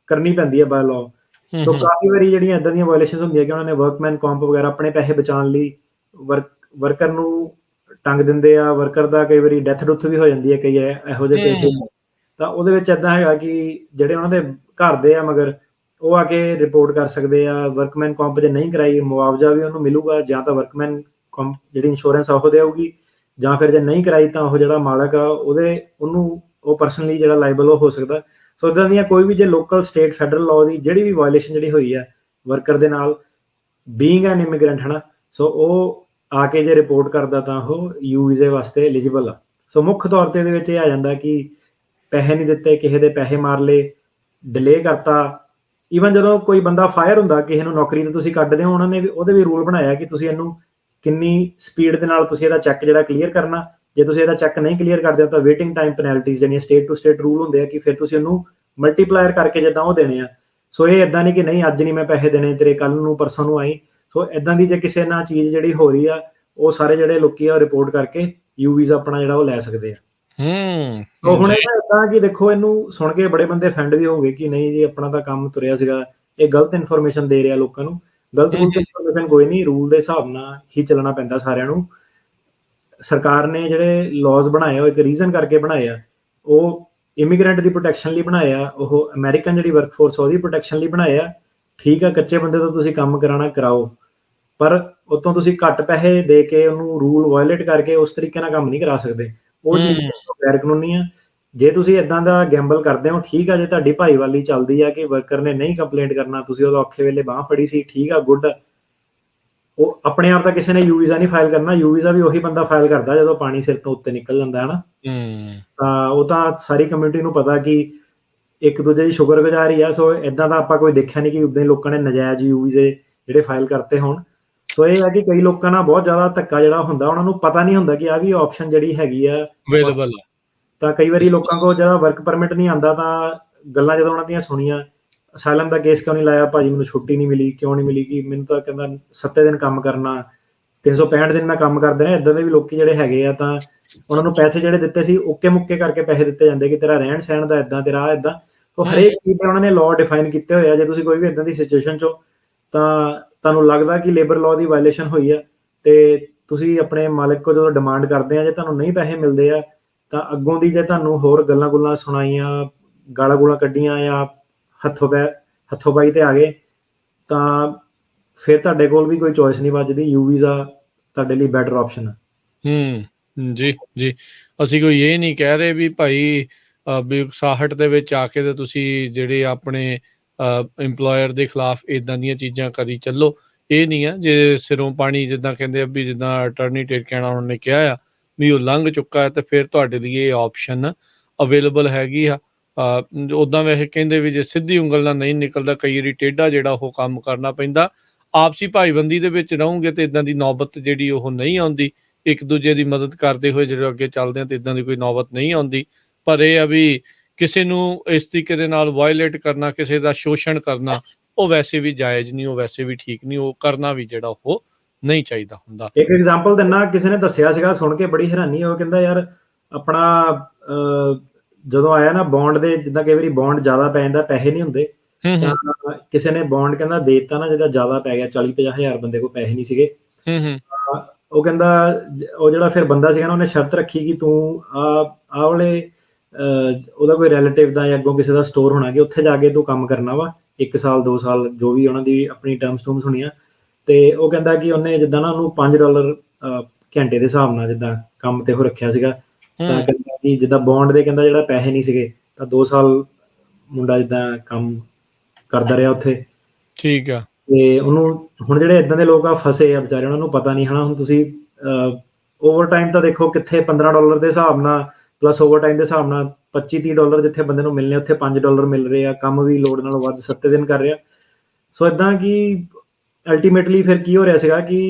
ਕਰਨੀ ਪੈਂਦੀ ਹੈ ਬਾਏ ਲਾਅ। ਸੋ ਕਾਫੀ ਵਾਰੀ ਜਿਹੜੀਆਂ ਇੱਦਾਂ ਦੀਆਂ ਵਾਇਲੇਸ਼ਨਸ ਹੁੰਦੀਆਂ ਕਿ ਉਹਨਾਂ ਨੇ ਵਰਕਮੈਨ ਕੌਂਪ ਵਗੈਰਾ ਆਪਣੇ ਪੈਸੇ ਬਚਾਉਣ ਲਈ ਵਰਕਰ ਨੂੰ ਟੰਗ ਦਿੰਦੇ ਆ। ਵਰਕਰ ਦਾ ਕਈ ਵਾਰੀ ਡੈਥ ਡੁੱਥ ਵੀ ਹੋ ਜਾਂਦੀ ਹੈ ਕਈ ਇਹੋ ਜਿਹੇ ਕੇਸਿਸ। ਤਾਂ ਉਹਦੇ ਵਿੱਚ ਇੱਦਾਂ ਹੈਗਾ ਕਿ ਜਿਹੜੇ ਉਹਨਾਂ ਦੇ ਘਰ ਦੇ ਆ ਮਗਰ, ਉਹ ਆ ਕੇ ਰਿਪੋਰਟ ਕਰ ਸਕਦੇ ਆ। ਵਰਕਮੈਨ ਕੌਂਪ ਜੇ ਨਹੀਂ ਕਰਾਈ, ਮੁਆਵਜ਼ਾ ਵੀ ਉਹਨੂੰ ਮਿਲੂਗਾ, ਜਾਂ ਤਾਂ ਵਰਕਮੈਨ ਕੌਂਪ ਜਿਹੜੀ ਇੰਸ਼ੋਰੈਂਸ ਆ ਉਹ ਦੇਊਗੀ, ਜਾਂ ਫਿਰ ਜੇ ਨਹੀਂ ਕਰਾਈ ਤਾਂ ਉਹ ਜਿਹੜਾ ਮਾਲਕ ਆ ਉਹਨੂੰ ਉਹ ਪਰਸਨਲੀ ਜਿਹੜਾ ਲਾਇਬਲ ਉਹ ਹੋ ਸਕਦਾ। ਸੋ ਇੱਦਾਂ ਦੀਆਂ ਕੋਈ ਵੀ ਜੇ ਲੋਕਲ, ਸਟੇਟ, ਫੈਡਰਲ ਲਾਅ ਦੀ ਜਿਹੜੀ ਵੀ ਵਾਇਲੇਸ਼ਨ ਜਿਹੜੀ ਹੋਈ ਹੈ ਵਰਕਰ ਦੇ ਨਾਲ, ਬੀਇੰਗ ਐਨ ਇਮੀਗ੍ਰੈਂਟ ਹੈ ਨਾ, ਸੋ ਉਹ ਆ ਕੇ ਜੇ ਰਿਪੋਰਟ ਕਰਦਾ ਤਾਂ ਉਹ ਯੂ ਵੀਜ਼ੇ ਵਾਸਤੇ ਐਲੀਜੀਬਲ ਆ। ਸੋ ਮੁੱਖ ਤੌਰ 'ਤੇ ਇਹਦੇ ਵਿੱਚ ਇਹ ਆ ਜਾਂਦਾ ਕਿ ਪੈਸੇ ਨਹੀਂ ਦਿੱਤੇ, ਕਿਸੇ ਦੇ ਪੈਸੇ ਮਾਰ ਲਏ, ਡਿਲੇ ਕਰਤਾ, ਈਵਨ ਜਦੋਂ ਕੋਈ ਬੰਦਾ ਫਾਇਰ ਹੁੰਦਾ, ਕਿਸੇ ਨੂੰ ਨੌਕਰੀ ਤੇ ਤੁਸੀਂ ਕੱਢਦੇ ਹੋ, ਉਹਨਾਂ ਨੇ ਉਹਦੇ ਵੀ ਰੂਲ ਬਣਾਇਆ ਕਿ ਤੁਸੀਂ ਇਹਨੂੰ ਕਿੰਨੀ ਸਪੀਡ ਦੇ ਨਾਲ ਤੁਸੀਂ ਇਹਦਾ ਚੈੱਕ ਜਿਹੜਾ ਕਲੀਅਰ ਕਰਨਾ। ਜੇ ਤੁਸੀਂ ਇਹਦਾ ਚੈੱਕ ਨਹੀਂ ਕਲੀਅਰ ਕਰਦੇ ਹੋ ਤਾਂ ਵੇਟਿੰਗ ਟਾਈਮ ਪੈਨਲਟੀਜ਼ ਜਿਹੜੀਆਂ ਸਟੇਟ ਟੂ ਸਟੇਟ ਰੂਲ ਹੁੰਦੇ ਆ ਕਿ ਫਿਰ ਤੁਸੀਂ ਉਹਨੂੰ ਮਲਟੀਪਲਾਇਰ ਕਰਕੇ ਜਿੱਦਾਂ ਉਹ ਦੇਣੇ ਆ। ਸੋ ਇਹ ਇਦਾਂ ਨਹੀਂ ਕਿ ਨਹੀਂ ਅੱਜ ਨਹੀਂ ਮੈਂ ਪੈਸੇ ਦੇਣੇ ਤੇਰੇ, ਕੱਲ ਨੂੰ ਪਰਸੋਂ ਨੂੰ ਆਈ। ਸੋ ਇਦਾਂ ਦੀ ਜੇ ਕਿਸੇ ਨਾਲ ਚੀਜ਼ ਜਿਹੜੀ ਹੋ ਰਹੀ ਆ, ਉਹ ਸਾਰੇ ਜਿਹੜੇ ਲੋਕੀ ਆ ਰਿਪੋਰਟ ਕਰਕੇ ਯੂ ਵੀਜ਼ਾ ਆਪਣਾ ਜਿਹੜਾ ਉਹ ਲੈ ਸਕਦੇ ਆ। ਸੋ ਹੁਣ ਇਹਦਾ ਇਦਾਂ ਕਿ ਦੇਖੋ, ਇਹਨੂੰ ਸੁਣ ਕੇ ਬੜੇ ਬੰਦੇ ਫੈਂਡ ਵੀ ਹੋ ਗਏ ਕਿ ਨਹੀਂ ਜੀ ਆਪਣਾ ਤਾਂ ਕੰਮ ਤੁਰਿਆ ਸੀਗਾ, ਇਹ ਗਲਤ ਇਨਫੋਰਮੇਸ਼ਨ ਦੇ ਰਿਹਾ ਲੋਕਾਂ ਨੂੰ। ਗਲਤ ਇਨਫੋਰਮੇਸ਼ਨ ਕੋਈ ਨਹੀਂ, ਰੂਲ ਦੇ ਹਿਸਾਬ ਨਾਲ ਹੀ ਚੱਲਣਾ ਪੈਂਦਾ ਸਾਰਿਆਂ ਨੂੰ। ਸਰਕਾਰ ਨੇ ਜਿਹੜੇ ਲਾਜ਼ ਬਣਾਏ ਉਹ ਇੱਕ ਰੀਜ਼ਨ ਕਰਕੇ ਬਣਾਏ ਆ। ਉਹ ਇਮੀਗ੍ਰੈਂਟ ਦੀ ਪ੍ਰੋਟੈਕਸ਼ਨ ਲਈ ਬਣਾਏ ਆ, ਉਹ ਅਮਰੀਕਨ ਜਿਹੜੀ ਵਰਕਫੋਰਸ ਉਹਦੀ ਪ੍ਰੋਟੈਕਸ਼ਨ ਲਈ ਬਣਾਏ ਆ। ਠੀਕ ਆ, ਕੱਚੇ ਬੰਦੇ ਤੋਂ ਤੁਸੀਂ ਕੰਮ ਕਰਾਉਣਾ ਕਰਾਓ, ਪਰ ਉਤੋਂ ਤੁਸੀਂ ਘੱਟ ਪੈਸੇ ਦੇ ਕੇ ਉਹਨੂੰ ਰੂਲ ਵਾਇਲੇਟ ਕਰਕੇ ਉਸ ਤਰੀਕੇ ਨਾਲ ਕੰਮ ਨਹੀਂ ਕਰਾ ਸਕਦੇ। ਉਹ ਚੀਜ਼ ਗੈਰ ਕਾਨੂੰਨੀ ਆ। ਜੇ ਤੁਸੀਂ ਇਦਾਂ ਦਾ ਗੈਂਬਲ ਕਰਦੇ ਹੋ, ਠੀਕ ਆ, ਜੇ ਤੁਹਾਡੀ ਭਾਈਵਾਲੀ ਚੱਲਦੀ ਆ ਕਿ ਵਰਕਰ ਨੇ ਨਹੀਂ ਕੰਪਲੇਂਟ ਕਰਨਾ, ਤੁਸੀਂ ਉਹਦਾ ਔਖੇ ਵੇਲੇ ਬਾਹ ਫੜੀ ਸੀ, ਠੀਕ ਆ, ਗੁੱਡ। ਉਹ ਆਪਣੇ ਆਪ ਤਾਂ ਕਿਸੇ ਨੇ ਯੂ ਵੀਜ਼ਾ ਨਹੀਂ ਫਾਈਲ ਕਰਨਾ। ਯੂ ਵੀਜ਼ਾ ਵੀ ਉਹੀ ਬੰਦਾ ਫਾਈਲ ਕਰਦਾ ਜਦੋਂ ਪਾਣੀ ਸਿਰ ਤੋਂ ਉੱਤੇ ਨਿਕਲ ਜਾਂਦਾ ਹੈ ਨਾ। ਤਾਂ ਉਹ ਤਾਂ ਸਾਰੀ ਕਮਿਊਨਿਟੀ ਨੂੰ ਪਤਾ ਕਿ ਇੱਕ ਦੂਜੇ ਦੀ ਸ਼ੁਕਰਗੁਜ਼ਾਰ ਹੀ ਆ। ਸੋ ਇਦਾਂ ਦਾ ਆਪਾਂ ਕੋਈ ਦੇਖਿਆ ਨਹੀਂ ਕਿ ਉਦਾਂ ਹੀ ਲੋਕਾਂ ਨੇ ਨਜਾਇਜ਼ ਯੂ ਵੀਜ਼ੇ ਜਿਹੜੇ ਫਾਈਲ ਕਰਤੇ ਹੋਣ। ਸੋ ਇਹ ਹੈ ਕਿ ਕਈ ਲੋਕਾਂ ਨਾਲ ਬਹੁਤ ਜ਼ਿਆਦਾ ਧੱਕਾ ਜਿਹੜਾ ਹੁੰਦਾ, ਉਹਨਾਂ ਨੂੰ ਪਤਾ ਨਹੀਂ ਹੁੰਦਾ ਕਿ ਆ ਵੀ ਆਪਸ਼ਨ ਜਿਹੜੀ ਹੈਗੀ ਆ ਅਵੇਲੇਬਲ। ਤਾਂ ਕਈ ਵਾਰੀ ਲੋਕਾਂ ਕੋਲ ਜਿਹੜਾ ਵਰਕ ਪਰਮਿਟ ਨਹੀਂ ਆਉਂਦਾ, ਤਾਂ ਗੱਲਾਂ ਜਦੋਂ ਉਹਨਾਂ ਦੀਆਂ ਸੁਣੀਆਂ, ਅਸਾਈਲਮ ਦਾ ਕੇਸ ਕਿਉਂ ਨਹੀਂ ਲਾਇਆ ਭਾਜੀ, ਮੈਨੂੰ ਛੁੱਟੀ ਨਹੀਂ ਮਿਲੀ, ਕਿਉਂ ਨਹੀਂ ਮਿਲੀ, ਕਿ ਮੈਨੂੰ ਤਾਂ ਕਹਿੰਦਾ 7 ਦਿਨ ਕੰਮ ਕਰਨਾ, 365 ਦਿਨ ਮੈਂ ਕੰਮ ਕਰਦੇ ਨੇ। ਇਦਾਂ ਦੇ ਵੀ ਲੋਕੀ ਜਿਹੜੇ ਹੈਗੇ ਆ, ਤਾਂ ਉਹਨਾਂ ਨੂੰ ਪੈਸੇ ਜਿਹੜੇ ਦਿੱਤੇ ਸੀ ਓਕੇ ਮੁੱਕੇ ਕਰਕੇ ਪੈਸੇ ਦਿੱਤੇ ਜਾਂਦੇ ਕਿ ਤੇਰਾ ਰਹਿਣ ਸਹਿਣ ਦਾ ਇਦਾਂ, ਤੇਰਾ ਇਦਾਂ। ਸੋ ਹਰੇਕ ਚੀਜ਼ ਤੇ ਉਹਨਾਂ ਨੇ ਲਾਅ ਡਿਫਾਈਨ ਕੀਤੇ ਹੋਏ ਆ। ਜੇ ਤੁਸੀਂ ਕੋਈ ਵੀ ਇਦਾਂ ਦੀ ਸਿਚੁਏਸ਼ਨ 'ਚ ਹੋ, ਤਾਂ ਤੁਹਾਨੂੰ ਲੱਗਦਾ ਕਿ ਲੇਬਰ ਲਾਅ ਦੀ ਵਾਇਲੇਸ਼ਨ ਹੋਈ ਆ, ਤੇ ਤੁਸੀਂ ਆਪਣੇ ਮਾਲਕ ਕੋਲ ਜਦੋਂ ਡਿਮਾਂਡ ਕਰਦੇ ਆ, ਜੇ ਤੁਹਾਨੂੰ ਨਹੀਂ ਪੈਸੇ ਮਿਲਦੇ ਆ, ਤਾਂ ਅੱਗੋਂ ਦੀ ਜੇ ਤੁਹਾਨੂੰ ਹੋਰ ਗੱਲਾਂ ਗੁੱਲਾਂ ਸੁਣਾਈਆਂ, ਗਾਲਾਂ ਗੂਲਾਂ ਕੱਢੀਆਂ, ਜਾਂ ਹੱਥੋਂ ਪਾਈ ਤੇ ਆ ਗਏ, ਤਾਂ ਫਿਰ ਤੁਹਾਡੇ ਕੋਲ ਵੀ ਕੋਈ ਚੋਇਸ ਨਹੀਂ ਬਚਦੀ। ਯੂ ਵੀਜ਼ਾ ਤੁਹਾਡੇ ਲਈ ਬੈਟਰ ਆਪਸ਼ਨ ਹੈ। ਜੀ ਜੀ, ਅਸੀਂ ਕੋਈ ਇਹ ਨਹੀਂ ਕਹਿ ਰਹੇ ਵੀ ਭਾਈ ਵੀ ਉਕਸਾਹਟ ਦੇ ਵਿੱਚ ਆ ਕੇ ਤੇ ਤੁਸੀਂ ਜਿਹੜੇ ਆਪਣੇ ਇੰਪਲੋਇਰ ਦੇ ਖਿਲਾਫ ਇਦਾਂ ਦੀਆਂ ਚੀਜ਼ਾਂ ਕਰੀ ਚੱਲੋ। ਇਹ ਨਹੀਂ ਆ। ਜੇ ਸਿਰੋਂ ਪਾਣੀ ਜਿੱਦਾਂ ਕਹਿੰਦੇ ਆ ਵੀ, ਜਿੱਦਾਂ ਅਟਰਨੀ ਟੇਕੈਣਾ ਉਹਨਾਂ ਨੇ ਕਿਹਾ ਆ ਵੀ ਉਹ ਲੰਘ ਚੁੱਕਾ ਹੈ, ਤੇ ਫਿਰ ਤੁਹਾਡੇ ਲਈ ਇਹ ਆਪਸ਼ਨ ਅਵੇਲੇਬਲ ਹੈਗੀ ਆ। ਉੱਦਾਂ ਵੈਸੇ ਕਹਿੰਦੇ ਵੀ ਜੇ ਸਿੱਧੀ ਉਂਗਲ ਨਾਲ ਨਹੀਂ ਨਿਕਲਦਾ, ਕਈ ਵਾਰੀ ਟੇਢਾ ਜਿਹੜਾ ਉਹ ਕੰਮ ਕਰਨਾ ਪੈਂਦਾ। ਆਪਸੀ ਭਾਈਬੰਦੀ ਦੇ ਵਿੱਚ ਰਹੋਗੇ ਤੇ ਇਦਾਂ ਦੀ ਨੌਬਤ ਜਿਹੜੀ ਉਹ ਨਹੀਂ ਆਉਂਦੀ। ਇੱਕ ਦੂਜੇ ਦੀ ਮਦਦ ਕਰਦੇ ਹੋਏ ਜਦੋਂ ਅੱਗੇ ਚੱਲਦੇ ਆ ਤੇ ਇਦਾਂ ਦੀ ਕੋਈ ਨੌਬਤ ਨਹੀਂ ਆਉਂਦੀ। ਪਰ ਇਹ ਆ ਵੀ ਕਿਸੇ ਨੂੰ ਇਸ ਤਰੀਕੇ ਦੇ ਨਾਲ ਵਾਇਲੇਟ ਕਰਨਾ, ਕਿਸੇ ਦਾ ਸ਼ੋਸ਼ਣ ਕਰਨਾ, ਉਹ ਵੈਸੇ ਵੀ ਜਾਇਜ਼ ਨਹੀਂ, ਉਹ ਵੈਸੇ ਵੀ ਠੀਕ ਨਹੀਂ, ਉਹ ਕਰਨਾ ਵੀ ਜਿਹੜਾ ਉਹ ਨਹੀਂ ਚਾਹੀਦਾ ਹੁੰਦਾ। ਇੱਕ ਐਗਜ਼ਾਮਪਲ ਦਿੰਨਾ, ਕਿਸੇ ਨੇ ਦੱਸਿਆ ਸੀਗਾ, ਸੁਣ ਕੇ ਬੜੀ ਹੈਰਾਨੀ। ਉਹ ਕਹਿੰਦਾ ਯਾਰ ਆਪਣਾ ਜਦੋਂ ਆਇਆ ਨਾ ਬੌਂਡ ਦੇ, ਜਿੱਦਾਂ ਕਈ ਵਾਰੀ ਬੌਂਡ ਜ਼ਿਆਦਾ ਪੈ ਜਾਂਦਾ, ਪੈਸੇ ਨਹੀਂ ਹੁੰਦੇ, ਤਾਂ ਕਿਸੇ ਨੇ ਬੌਂਡ ਕਹਿੰਦਾ ਦੇ ਦਿੱਤਾ ਨਾ, ਜਿਹਦਾ ਜ਼ਿਆਦਾ ਪੈ ਗਿਆ, 40-50 ਹਜ਼ਾਰ ਬੰਦੇ ਕੋਲ ਪੈਸੇ ਨਹੀਂ ਸੀਗੇ। ਉਹ ਕਹਿੰਦਾ, ਉਹ ਜਿਹੜਾ ਫਿਰ ਬੰਦਾ ਸੀਗਾ ਨਾ, ਉਹਨੇ ਸ਼ਰਤ ਰੱਖੀ ਕਿ ਤੂੰ ਆਹ ਵਾਲੇ ਉਹਦਾ ਕੋਈ ਰਿਲੇਟਿਵ ਦਾ ਜਾਂ ਅੱਗੋਂ ਕਿਸੇ ਦਾ ਸਟੋਰ ਹੋਣਾ, ਕਿ ਉੱਥੇ ਜਾ ਕੇ ਤੂੰ ਕੰਮ ਕਰਨਾ ਵਾ 1 ਸਾਲ 2 ਸਾਲ, ਜੋ ਵੀ ਉਹਨਾਂ ਦੀ ਆਪਣੀ ਟਰਮਸ ਹੋਣੀਆਂ। ਤੇ ਉਹ ਕਹਿੰਦਾ ਕਿ ਉਹਨੇ ਜਿੱਦਾਂ ਨਾ ਉਹਨੂੰ $5 ਘੰਟੇ ਦੇ ਹਿਸਾਬ ਨਾਲ ਜਿੱਦਾਂ ਕੰਮ ਤੇ ਉਹ ਰੱਖਿਆ ਸੀਗਾ। ਤਾਂ ਕਹਿੰਦਾ ਕਿ ਜਿੱਦਾਂ ਬੌਂਡ ਦੇ ਕਹਿੰਦਾ ਜਿਹੜਾ ਪੈਸੇ ਨਹੀਂ ਸੀਗੇ, ਤਾਂ 2 ਸਾਲ ਮੁੰਡਾ ਜਿੱਦਾਂ ਕੰਮ ਕਰਦਾ ਰਿਹਾ ਉੱਥੇ। ਠੀਕ ਆ। ਤੇ ਉਹਨੂੰ ਹੁਣ ਜਿਹੜੇ ਇਦਾਂ ਦੇ ਲੋਕ ਆ ਫਸੇ ਆ ਵਿਚਾਰੇ, ਉਹਨਾਂ ਨੂੰ ਪਤਾ ਨਹੀਂ ਹਨਾ। ਹੁਣ ਤੁਸੀਂ ਓਵਰ ਟਾਈਮ ਤਾਂ ਦੇਖੋ ਕਿੱਥੇ $15 ਦੇ ਹਿਸਾਬ ਨਾਲ, ਪਲੱਸ ਓਵਰ ਟਾਈਮ ਦੇ ਹਿਸਾਬ ਨਾਲ $25-30 ਜਿੱਥੇ ਬੰਦੇ ਨੂੰ ਮਿਲਣੇ, ਉੱਥੇ $5 ਮਿਲ ਰਹੇ ਆ। ਕੰਮ ਵੀ ਲੋੜ ਨਾਲੋਂ ਵੱਧ 7 ਦਿਨ ਕਰ ਰਿਹਾ। ਸੋ ਇਦਾਂ ਕਿ ਅਲਟੀਮੇਟਲੀ ਫਿਰ ਕੀ ਹੋ ਰਿਹਾ ਸੀਗਾ ਕਿ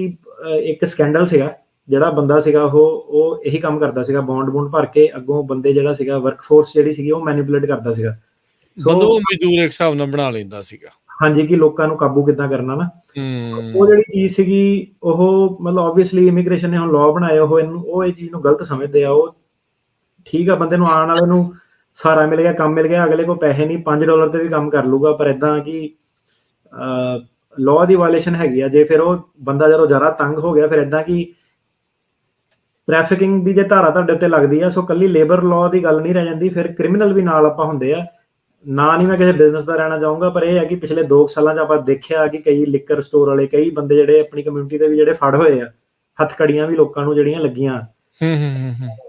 ਇੱਕ ਸਕੈਂਡਲ ਸੀਗਾ। ਜਿਹੜਾ ਬੰਦਾ ਸੀਗਾ ਉਹ ਇਹੀ ਕੰਮ ਕਰਦਾ ਸੀਗਾ, ਬੌਂਡ ਭਰ ਕੇ ਅੱਗੋਂ ਬੰਦੇ ਜਿਹੜਾ ਸੀਗਾ ਵਰਕਫੋਰਸ ਜਿਹੜੀ ਸੀਗੀ ਉਹ ਮੈਨੀਪੂਲੇਟ ਕਰਦਾ ਸੀਗਾ। ਸੋ ਮਜ਼ਦੂਰ ਇੱਕ ਹਿਸਾਬ ਨਾਲ ਬਣਾ ਲੈਂਦਾ ਸੀਗਾ। ਹਾਂਜੀ, ਕਿ ਲੋਕਾਂ ਨੂੰ ਕਾਬੂ ਕਿੱਦਾਂ ਕਰਨਾ ਨਾ। ਉਹ ਜਿਹੜੀ ਚੀਜ਼ ਸੀਗੀ, ਉਹ ਮਤਲਬ ਓਬਵੀਅਸਲੀ ਇਮੀਗ੍ਰੇਸ਼ਨ ਨੇ ਹੁਣ ਲਾਅ ਬਣਾਏ, ਉਹ ਇਹ ਚੀਜ਼ ਨੂੰ ਗਲਤ ਸਮਝਦੇ ਆ। ਉਹ ਠੀਕ ਆ, ਬੰਦੇ ਨੂੰ ਆਉਣ ਵਾਲੇ ਨੂੰ ਸਹਾਰਾ ਮਿਲ ਗਿਆ, ਕੰਮ ਮਿਲ ਗਿਆ, ਅਗਲੇ ਕੋਲ ਪੈਸੇ ਨਹੀਂ, $5 ਤੇ ਵੀ ਕੰਮ ਕਰ ਲੂਗਾ। ਪਰ ਇਦਾਂ ਕਿ ਲਾਅ ਦੀ ਵਾਇਲੇਸ਼ਨ ਹੈਗੀ ਆ। ਜੇ ਫਿਰ ਉਹ ਬੰਦਾ ਜਦੋਂ ਜ਼ਿਆਦਾ ਤੰਗ ਹੋ ਗਿਆ, ਫਿਰ ਇਦਾਂ ਕਿ ਟ੍ਰੈਫਿਕਿੰਗ ਦੀ ਜੇ ਧਾਰਾ ਤੁਹਾਡੇ ਉੱਤੇ ਲੱਗਦੀ ਆ, ਸੋ ਕੱਲੀ ਲੇਬਰ ਲਾਅ ਦੀ ਗੱਲ ਨਹੀਂ ਰਹਿ ਜਾਂਦੀ, ਫਿਰ ਕ੍ਰਿਮੀਨਲ ਵੀ ਨਾਲ ਆਪਾਂ ਹੁੰਦੇ ਆ। ਨਾ ਨਹੀਂ ਮੈਂ ਕਿਸੇ ਬਿਜ਼ਨਸ ਦਾ ਰਹਿਣਾ ਚਾਹੂੰਗਾ, ਪਰ ਇਹ ਹੈ ਕਿ ਪਿਛਲੇ 2 ਸਾਲਾਂ 'ਚ ਆਪਾਂ ਦੇਖਿਆ ਕਿ ਕਈ ਲਿਕਰ ਸਟੋਰ ਵਾਲੇ, ਕਈ ਬੰਦੇ ਜਿਹੜੇ ਆਪਣੀ ਕਮਿਊਨਿਟੀ ਦੇ ਵੀ ਜਿਹੜੇ ਫੜ ਹੋਏ ਆ, ਹੱਥਕੜੀਆਂ ਵੀ ਲੋਕਾਂ ਨੂੰ ਜਿਹੜੀਆਂ ਲੱਗੀਆਂ।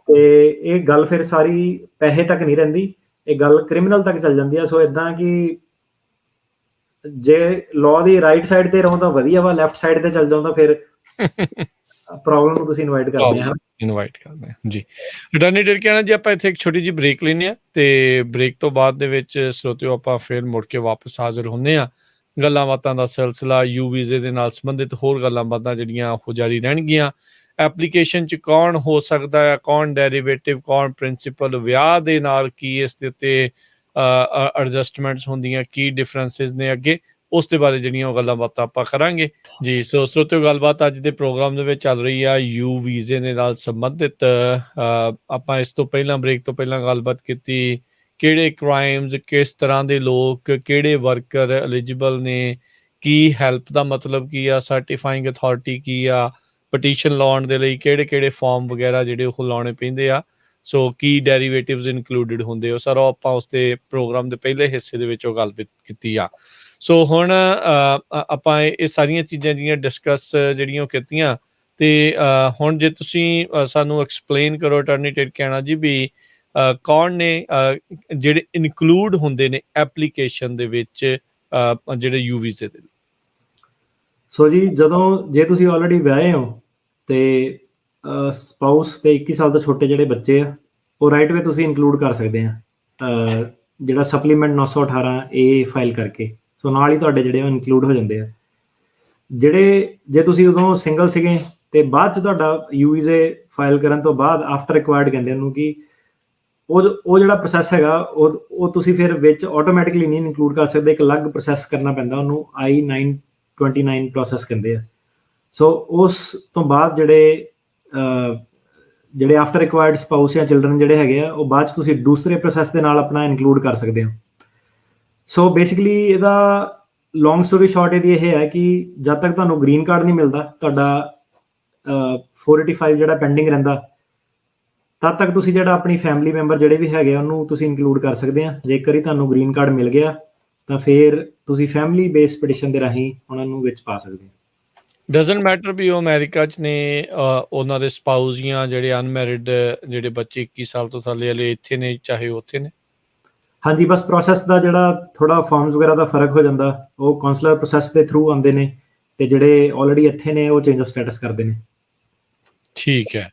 ਤੇ ਇਹ ਗੱਲ ਫਿਰ ਸਾਰੀ ਪੈਸੇ ਤੱਕ ਨਹੀਂ ਰਹਿੰਦੀ, ਇਹ ਗੱਲ ਕ੍ਰਿਮੀਨਲ ਤੱਕ ਚੱਲ ਜਾਂਦੀ ਆ। ਸੋ ਇਦਾਂ ਕਿ ਜੇ ਲਾਅ ਦੀ ਰਾਈਟ ਸਾਈਡ ਤੇ ਰਹੋ ਤਾਂ ਵਧੀਆ ਵਾ, ਲੈਫਟ ਸਾਈਡ ਤੇ ਚੱਲ ਜਾਓ ਤਾਂ ਫਿਰ ਪ੍ਰੋਬਲਮ ਨੂੰ ਤੁਸੀਂ ਇਨਵਾਈਟ ਕਰਦੇ ਆ। ਇਨਵਾਈਟ ਕਰਦੇ ਹਾਂ ਜੀ। ਰਿਟਰਨੀ ਟਿਰਕਿਆਣਾ ਜੀ, ਆਪਾਂ ਇੱਥੇ ਇੱਕ ਛੋਟੀ ਜਿਹੀ ਬ੍ਰੇਕ ਲੈਂਦੇ ਹਾਂ ਤੇ ਬ੍ਰੇਕ ਤੋਂ ਬਾਅਦ ਦੇ ਵਿੱਚ ਸਰੋਤਿਓ ਆਪਾਂ ਫਿਰ ਮੁੜ ਕੇ ਵਾਪਸ ਹਾਜ਼ਰ ਹੁੰਦੇ ਹਾਂ। ਗੱਲਾਂ ਬਾਤਾਂ ਦਾ ਸਿਲਸਿਲਾ ਯੂ ਵੀਜ਼ੇ ਦੇ ਨਾਲ ਸੰਬੰਧਿਤ ਹੋਰ ਗੱਲਾਂ ਬਾਤਾਂ ਜਿਹੜੀਆਂ ਉਹ ਜਾਰੀ ਰਹਿਣਗੀਆਂ। ਐਪਲੀਕੇਸ਼ਨ 'ਚ ਕੌਣ ਹੋ ਸਕਦਾ ਹੈ, ਕੌਣ ਡੈਰੀਵੇਟਿਵ, ਕੌਣ ਪ੍ਰਿੰਸੀਪਲ, ਵਿਆਹ ਦੇ ਨਾਲ ਕੀ ਇਸ ਦੇ ਉੱਤੇ ਐਡਜਸਟਮੈਂਟਸ ਹੁੰਦੀਆਂ, ਕੀ ਡਿਫਰੈਂਸਿਸ ਨੇ ਅੱਗੇ, ਉਸ ਦੇ ਬਾਰੇ ਜਿਹੜੀਆਂ ਉਹ ਗੱਲਾਂ ਬਾਤਾਂ ਆਪਾਂ ਕਰਾਂਗੇ ਜੀ। ਸੋ ਸਰੋਤਿਓ, ਗੱਲਬਾਤ ਅੱਜ ਦੇ ਪ੍ਰੋਗਰਾਮ ਦੇ ਵਿੱਚ ਚੱਲ ਰਹੀ ਆ ਯੂ ਵੀਜ਼ੇ ਦੇ ਨਾਲ ਸੰਬੰਧਿਤ। ਆਪਾਂ ਇਸ ਤੋਂ ਪਹਿਲਾਂ ਬ੍ਰੇਕ ਤੋਂ ਪਹਿਲਾਂ ਗੱਲਬਾਤ ਕੀਤੀ ਕਿਹੜੇ ਕ੍ਰਾਈਮਸ, ਕਿਸ ਤਰ੍ਹਾਂ ਦੇ ਲੋਕ, ਕਿਹੜੇ ਵਰਕਰ ਐਲੀਜੀਬਲ ਨੇ, ਕੀ ਹੈਲਪ ਦਾ ਮਤਲਬ ਕੀ ਆ, ਸਰਟੀਫਾਈਂਗ ਅਥਾਰਟੀ ਕੀ ਆ, ਪਟੀਸ਼ਨ ਲਾਉਣ ਦੇ ਲਈ ਕਿਹੜੇ ਕਿਹੜੇ ਫਾਰਮ ਵਗੈਰਾ ਜਿਹੜੇ ਉਹ ਲਾਉਣੇ ਪੈਂਦੇ ਆ, ਸੋ ਕੀ ਡੈਰੀਵੇਟਿਵਸ ਇਨਕਲੂਡਡ ਹੁੰਦੇ ਹੋ ਸਾਰਾ ਆਪਾਂ ਉਸ ਦੇ ਪ੍ਰੋਗਰਾਮ ਦੇ ਪਹਿਲੇ ਹਿੱਸੇ ਦੇ ਵਿੱਚ ਉਹ ਗੱਲਬਾਤ ਕੀਤੀ ਆ। ਸੋ ਹੁਣ ਆਪਾਂ ਇਹ ਸਾਰੀਆਂ ਚੀਜ਼ਾਂ ਜਿਹੜੀਆਂ ਡਿਸਕਸ ਜਿਹੜੀਆਂ ਉਹ ਕੀਤੀਆਂ ਤੇ ਹੁਣ ਜੇ ਤੁਸੀਂ ਸਾਨੂੰ ਐਕਸਪਲੇਨ ਕਰੋ ਅਟਾਰਨੀ ਟਿਰਕਿਆਣਾ ਜੀ ਵੀ ਕੌਣ ਨੇ ਜਿਹੜੇ ਇਨਕਲੂਡ ਹੁੰਦੇ ਨੇ ਐਪਲੀਕੇਸ਼ਨ ਦੇ ਵਿੱਚ ਜਿਹੜੇ ਯੂ ਵੀਜ਼ੇ ਦੇ। ਸੋ ਜੀ, ਜਦੋਂ ਜੇ ਤੁਸੀਂ ਆਲਰੇਡੀ ਵਿਆਹੇ ਹੋ ਤੇ ਸਪਾਊਸ ਤੇ 21 ਸਾਲ ਤੋਂ ਛੋਟੇ ਜਿਹੜੇ ਬੱਚੇ ਆ ਉਹ ਰਾਈਟ ਵੇ ਤੁਸੀਂ ਇਨਕਲੂਡ ਕਰ ਸਕਦੇ ਆ ਜਿਹੜਾ ਸਪਲੀਮੈਂਟ 918 ਏ ਫਾਈਲ ਕਰਕੇ। ਸੋ ਨਾਲ ਹੀ ਤੁਹਾਡੇ ਜਿਹੜੇ ਉਹ ਇਨਕਲੂਡ ਹੋ ਜਾਂਦੇ ਆ। ਜਿਹੜੇ ਜੇ ਤੁਸੀਂ ਉਦੋਂ ਸਿੰਗਲ ਸੀਗੇ ਤੇ ਬਾਅਦ 'ਚ ਤੁਹਾਡਾ ਯੂ ਵੀਜ਼ੇ ਫਾਈਲ ਕਰਨ ਤੋਂ ਬਾਅਦ ਆਫਟਰ ਰਿਕੁਆਇਰਡ ਕਹਿੰਦੇ ਉਹਨੂੰ ਕਿ ਉਹ ਜਿਹੜਾ ਪ੍ਰੋਸੈਸ ਹੈਗਾ ਉਹ ਤੁਸੀਂ ਫਿਰ ਵਿੱਚ ਆਟੋਮੈਟਿਕਲੀ ਨਹੀਂ ਇਨਕਲੂਡ ਕਰ ਸਕਦੇ, ਇੱਕ ਅਲੱਗ ਪ੍ਰੋਸੈਸ ਕਰਨਾ ਪੈਂਦਾ, ਉਹਨੂੰ I-929 ਪ੍ਰੋਸੈਸ ਕਹਿੰਦੇ ਆ। ਸੋ ਉਸ ਤੋਂ ਬਾਅਦ ਜਿਹੜੇ ਆਫਟਰ ਰਿਕੁਆਇਰਡ ਸਪਾਊਸ ਜਾਂ ਚਿਲਡਰਨ ਜਿਹੜੇ ਹੈਗੇ ਆ ਉਹ ਬਾਅਦ 'ਚ ਤੁਸੀਂ ਦੂਸਰੇ ਪ੍ਰੋਸੈਸ ਦੇ ਨਾਲ ਆਪਣਾ ਇਨਕਲੂਡ ਕਰ ਸਕਦੇ ਹੋ। ਸੋ ਬੇਸਿਕਲੀ ਇਹਦਾ ਲੌਂਗ ਸਟੋਰੀ ਸ਼ਾਰਟ ਇਹਦੀ ਇਹ ਹੈ ਕਿ ਜਦ ਤੱਕ ਤੁਹਾਨੂੰ ਗ੍ਰੀਨ ਕਾਰਡ ਨਹੀਂ ਮਿਲਦਾ, ਤੁਹਾਡਾ 485 ਜਿਹੜਾ ਪੈਂਡਿੰਗ ਰਹਿੰਦਾ, ਤਦ ਤੱਕ ਤੁਸੀਂ ਜਿਹੜਾ ਆਪਣੀ ਫੈਮਿਲੀ ਮੈਂਬਰ ਜਿਹੜੇ ਵੀ ਹੈਗੇ ਉਹਨੂੰ ਤੁਸੀਂ ਇਨਕਲੂਡ ਕਰ ਸਕਦੇ ਆ। ਜੇਕਰ ਹੀ ਤੁਹਾਨੂੰ ਗ੍ਰੀਨ ਕਾਰਡ ਮਿਲ ਗਿਆ ਤਾਂ ਫਿਰ ਤੁਸੀਂ ਫੈਮਿਲੀ ਬੇਸ ਪਟੀਸ਼ਨ ਦੇ ਰਾਹੀਂ ਉਹਨਾਂ ਨੂੰ ਵਿੱਚ ਪਾ ਸਕਦੇ ਹੋ। ਡਜ਼ਨਟ ਮੈਟਰ ਵੀ ਉਹ ਅਮਰੀਕਾ 'ਚ ਨੇ, ਉਹਨਾਂ ਦੇ ਸਪਾਊਸ ਜਾਂ ਜਿਹੜੇ ਅਨਮੈਰਿਡ ਜਿਹੜੇ ਬੱਚੇ 21 ਸਾਲ ਤੋਂ ਥੱਲੇ ਵਾਲੇ ਇੱਥੇ ਨੇ, ਚਾਹੇ ਉੱਥੇ ਨੇ। ਹਾਂਜੀ, ਬਸ ਪ੍ਰੋਸੈਸ ਦਾ ਜਿਹੜਾ ਥੋੜਾ ਫਾਰਮਸ ਵਗੈਰਾ ਦਾ ਫਰਕ ਹੋ ਜਾਂਦਾ, ਉਹ ਕਾਉਂਸਲਰ ਪ੍ਰੋਸੈਸ ਦੇ ਥਰੂ ਆਉਂਦੇ ਨੇ ਤੇ ਜਿਹੜੇ ਆਲਰੇਡੀ ਇੱਥੇ ਨੇ ਉਹ ਚੇਂਜ ਆਫ ਸਟੇਟਸ ਕਰਦੇ ਨੇ। ਠੀਕ ਹੈ।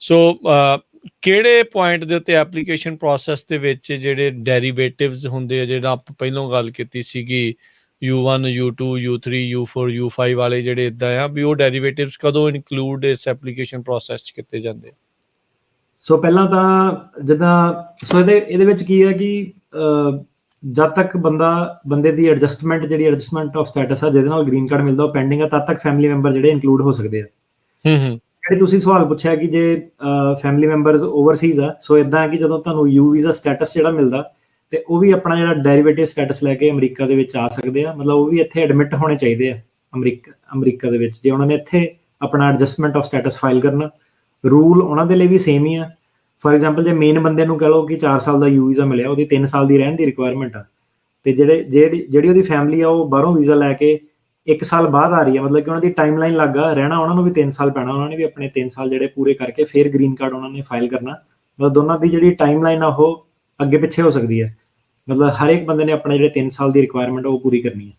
ਸੋ ਕਿਹੜੇ ਪੁਆਇੰਟ ਦੇ ਉੱਤੇ ਐਪਲੀਕੇਸ਼ਨ ਪ੍ਰੋਸੈਸ ਦੇ ਵਿੱਚ ਜਿਹੜੇ ਡੈਰੀਵੇਟਿਵਸ ਹੁੰਦੇ ਆ, ਜਿਹੜਾ ਆਪਾਂ ਪਹਿਲਾਂ ਗੱਲ ਕੀਤੀ ਸੀਗੀ U1, U2, U3, U4, U5 ਵਾਲੇ ਜਿਹੜੇ ਇੱਦਾਂ ਆ ਵੀ ਉਹ ਡੈਰੀਵੇਟਿਵਸ ਕਦੋਂ ਇਨਕਲੂਡ ਇਸ ਐਪਲੀਕੇਸ਼ਨ ਪ੍ਰੋਸੈਸ 'ਚ ਕੀਤੇ ਜਾਂਦੇ? ਸੋ ਪਹਿਲਾਂ ਤਾਂ ਜਿੱਦਾਂ ਇਹਦੇ ਵਿੱਚ ਕੀ ਹੈ ਕਿ ਜਦ ਤੱਕ ਬੰਦੇ ਦੀ ਐਡਜਸਟਮੈਂਟ ਆਫ ਸਟੇਟਸ ਆ ਜਿਹਦੇ ਨਾਲ ਗ੍ਰੀਨ ਕਾਰਡ ਮਿਲਦਾ ਉਹ ਪੈਂਡਿੰਗ ਆ, ਤਦ ਤੱਕ ਫੈਮਿਲੀ ਮੈਂਬਰ ਜਿਹੜੇ ਇਨਕਲੂਡ ਹੋ ਸਕਦੇ ਆ। ਜਿਹੜੀ ਤੁਸੀਂ ਸਵਾਲ ਪੁੱਛਿਆ ਕਿ ਜੇ ਫੈਮਿਲੀ ਮੈਂਬਰਸ ਓਵਰਸੀਜ਼ ਆ, ਸੋ ਇਦਾਂ ਕਿ ਜਦੋਂ ਤੁਹਾਨੂੰ ਯੂ ਵੀਜ਼ਾ ਸਟੇਟਸ ਜਿਹੜਾ ਮਿਲਦਾ ਤੇ ਉਹ ਵੀ ਆਪਣਾ ਜਿਹੜਾ ਡੈਰੀਵੇਟਿਵ ਸਟੇਟਸ ਲੈ ਕੇ ਅਮਰੀਕਾ ਦੇ ਵਿੱਚ ਆ ਸਕਦੇ ਆ। ਮਤਲਬ ਉਹ ਵੀ ਇੱਥੇ ਐਡਮਿਟ ਹੋਣੇ ਚਾਹੀਦੇ ਆ ਅਮਰੀਕਾ ਦੇ ਵਿੱਚ, ਜੇ ਉਹਨਾਂ ਨੇ ਇੱਥੇ ਆਪਣਾ ਐਡਜਸਟਮੈਂਟ ਆਫ ਸਟੇਟਸ ਫਾਈਲ ਕਰਨਾ। ਰੂਲ ਉਹਨਾਂ ਦੇ ਲਈ ਵੀ ਸੇਮ ਹੀ ਆ। ਫੋਰ ਐਗਜ਼ਾਮਪਲ, ਜੇ ਮੇਨ ਬੰਦੇ ਨੂੰ ਕਹਿ ਲਓ ਕਿ 4 ਸਾਲ ਦਾ ਯੂ ਵੀਜ਼ਾ ਮਿਲਿਆ, ਉਹਦੀ 3 ਸਾਲ ਦੀ ਰਹਿਣ ਦੀ ਰਿਕੁਆਇਰਮੈਂਟ ਆ, ਤੇ ਜਿਹੜੀ ਉਹਦੀ ਫੈਮਿਲੀ ਆ ਉਹ ਬਾਹਰੋਂ ਵੀਜ਼ਾ ਲੈ ਕੇ 1 ਸਾਲ ਬਾਅਦ ਆ ਰਹੀ ਹੈ, ਮਤਲਬ ਕਿ ਉਹਨਾਂ ਦੀ ਟਾਈਮ ਲਾਈਨ ਲੱਗਾ ਰਹਿਣਾ, ਉਹਨਾਂ ਨੂੰ ਵੀ 3 ਸਾਲ ਪੈਣਾ, ਉਹਨਾਂ ਨੇ ਵੀ ਆਪਣੇ 3 ਸਾਲ ਜਿਹੜੇ ਪੂਰੇ ਕਰਕੇ ਫਿਰ ਗ੍ਰੀਨ ਕਾਰਡ ਉਹਨਾਂ ਨੇ ਫਾਈਲ ਕਰਨਾ। ਮਤਲਬ ਦੋਨਾਂ ਦੀ ਜਿਹੜੀ ਟਾਈਮ ਲਾਈਨ ਆ ਉਹ ਅੱਗੇ ਪਿੱਛੇ ਹੋ ਸਕਦੀ ਹੈ। ਮਤਲਬ ਹਰ ਇੱਕ ਬੰਦੇ ਨੇ ਆਪਣੇ ਜਿਹੜੇ 3 ਸਾਲ ਦੀ ਰਿਕੁਆਇਰਮੈਂਟ ਉਹ ਪੂਰੀ ਕਰਨੀ ਹੈ।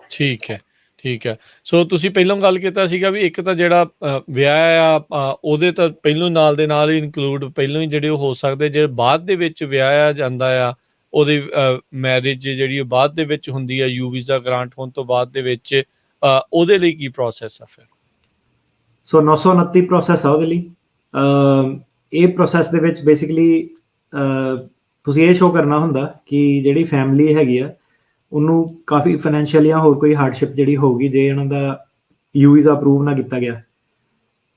ਠੀਕ ਹੈ। ਸੋ ਤੁਸੀਂ ਪਹਿਲਾਂ ਗੱਲ ਕੀਤਾ ਸੀਗਾ ਵੀ ਇੱਕ ਤਾਂ ਜਿਹੜਾ ਵਿਆਹ ਆ ਉਹਦੇ ਤਾਂ ਪਹਿਲੋਂ ਨਾਲ ਦੇ ਨਾਲ ਹੀ ਇਨਕਲੂਡ ਪਹਿਲੋਂ ਹੀ ਜਿਹੜੇ ਉਹ ਹੋ ਸਕਦੇ, ਜਿਹੜੇ ਬਾਅਦ ਦੇ ਵਿੱਚ ਵਿਆਹਿਆ ਜਾਂਦਾ ਆ ਉਹਦੀ ਮੈਰਿਜ ਜਿਹੜੀ ਉਹ ਬਾਅਦ ਦੇ ਵਿੱਚ ਹੁੰਦੀ ਆ ਯੂ ਵੀਜ਼ਾ ਗ੍ਰਾਂਟ ਹੋਣ ਤੋਂ ਬਾਅਦ ਦੇ ਵਿੱਚ, ਉਹਦੇ ਲਈ ਕੀ ਪ੍ਰੋਸੈਸ ਆ ਫਿਰ? ਸੋ 929 ਪ੍ਰੋਸੈਸ ਆ ਉਹਦੇ ਲਈ। ਇਹ ਪ੍ਰੋਸੈਸ ਦੇ ਵਿੱਚ ਬੇਸਿਕਲੀ ਤੁਸੀਂ ਇਹ ਸ਼ੋਅ ਕਰਨਾ ਹੁੰਦਾ ਕਿ ਜਿਹੜੀ ਫੈਮਿਲੀ ਹੈਗੀ ਆ ਉਹਨੂੰ ਕਾਫੀ ਫਾਈਨੈਂਸ਼ੀਅਲ ਜਾਂ ਹੋਰ ਕੋਈ ਹਾਰਡਸ਼ਿਪ ਜਿਹੜੀ ਹੋਊਗੀ ਜੇ ਇਹਨਾਂ ਦਾ ਯੂ ਵੀਜ਼ਾ ਅਪਰੂਵ ਨਾ ਕੀਤਾ ਗਿਆ,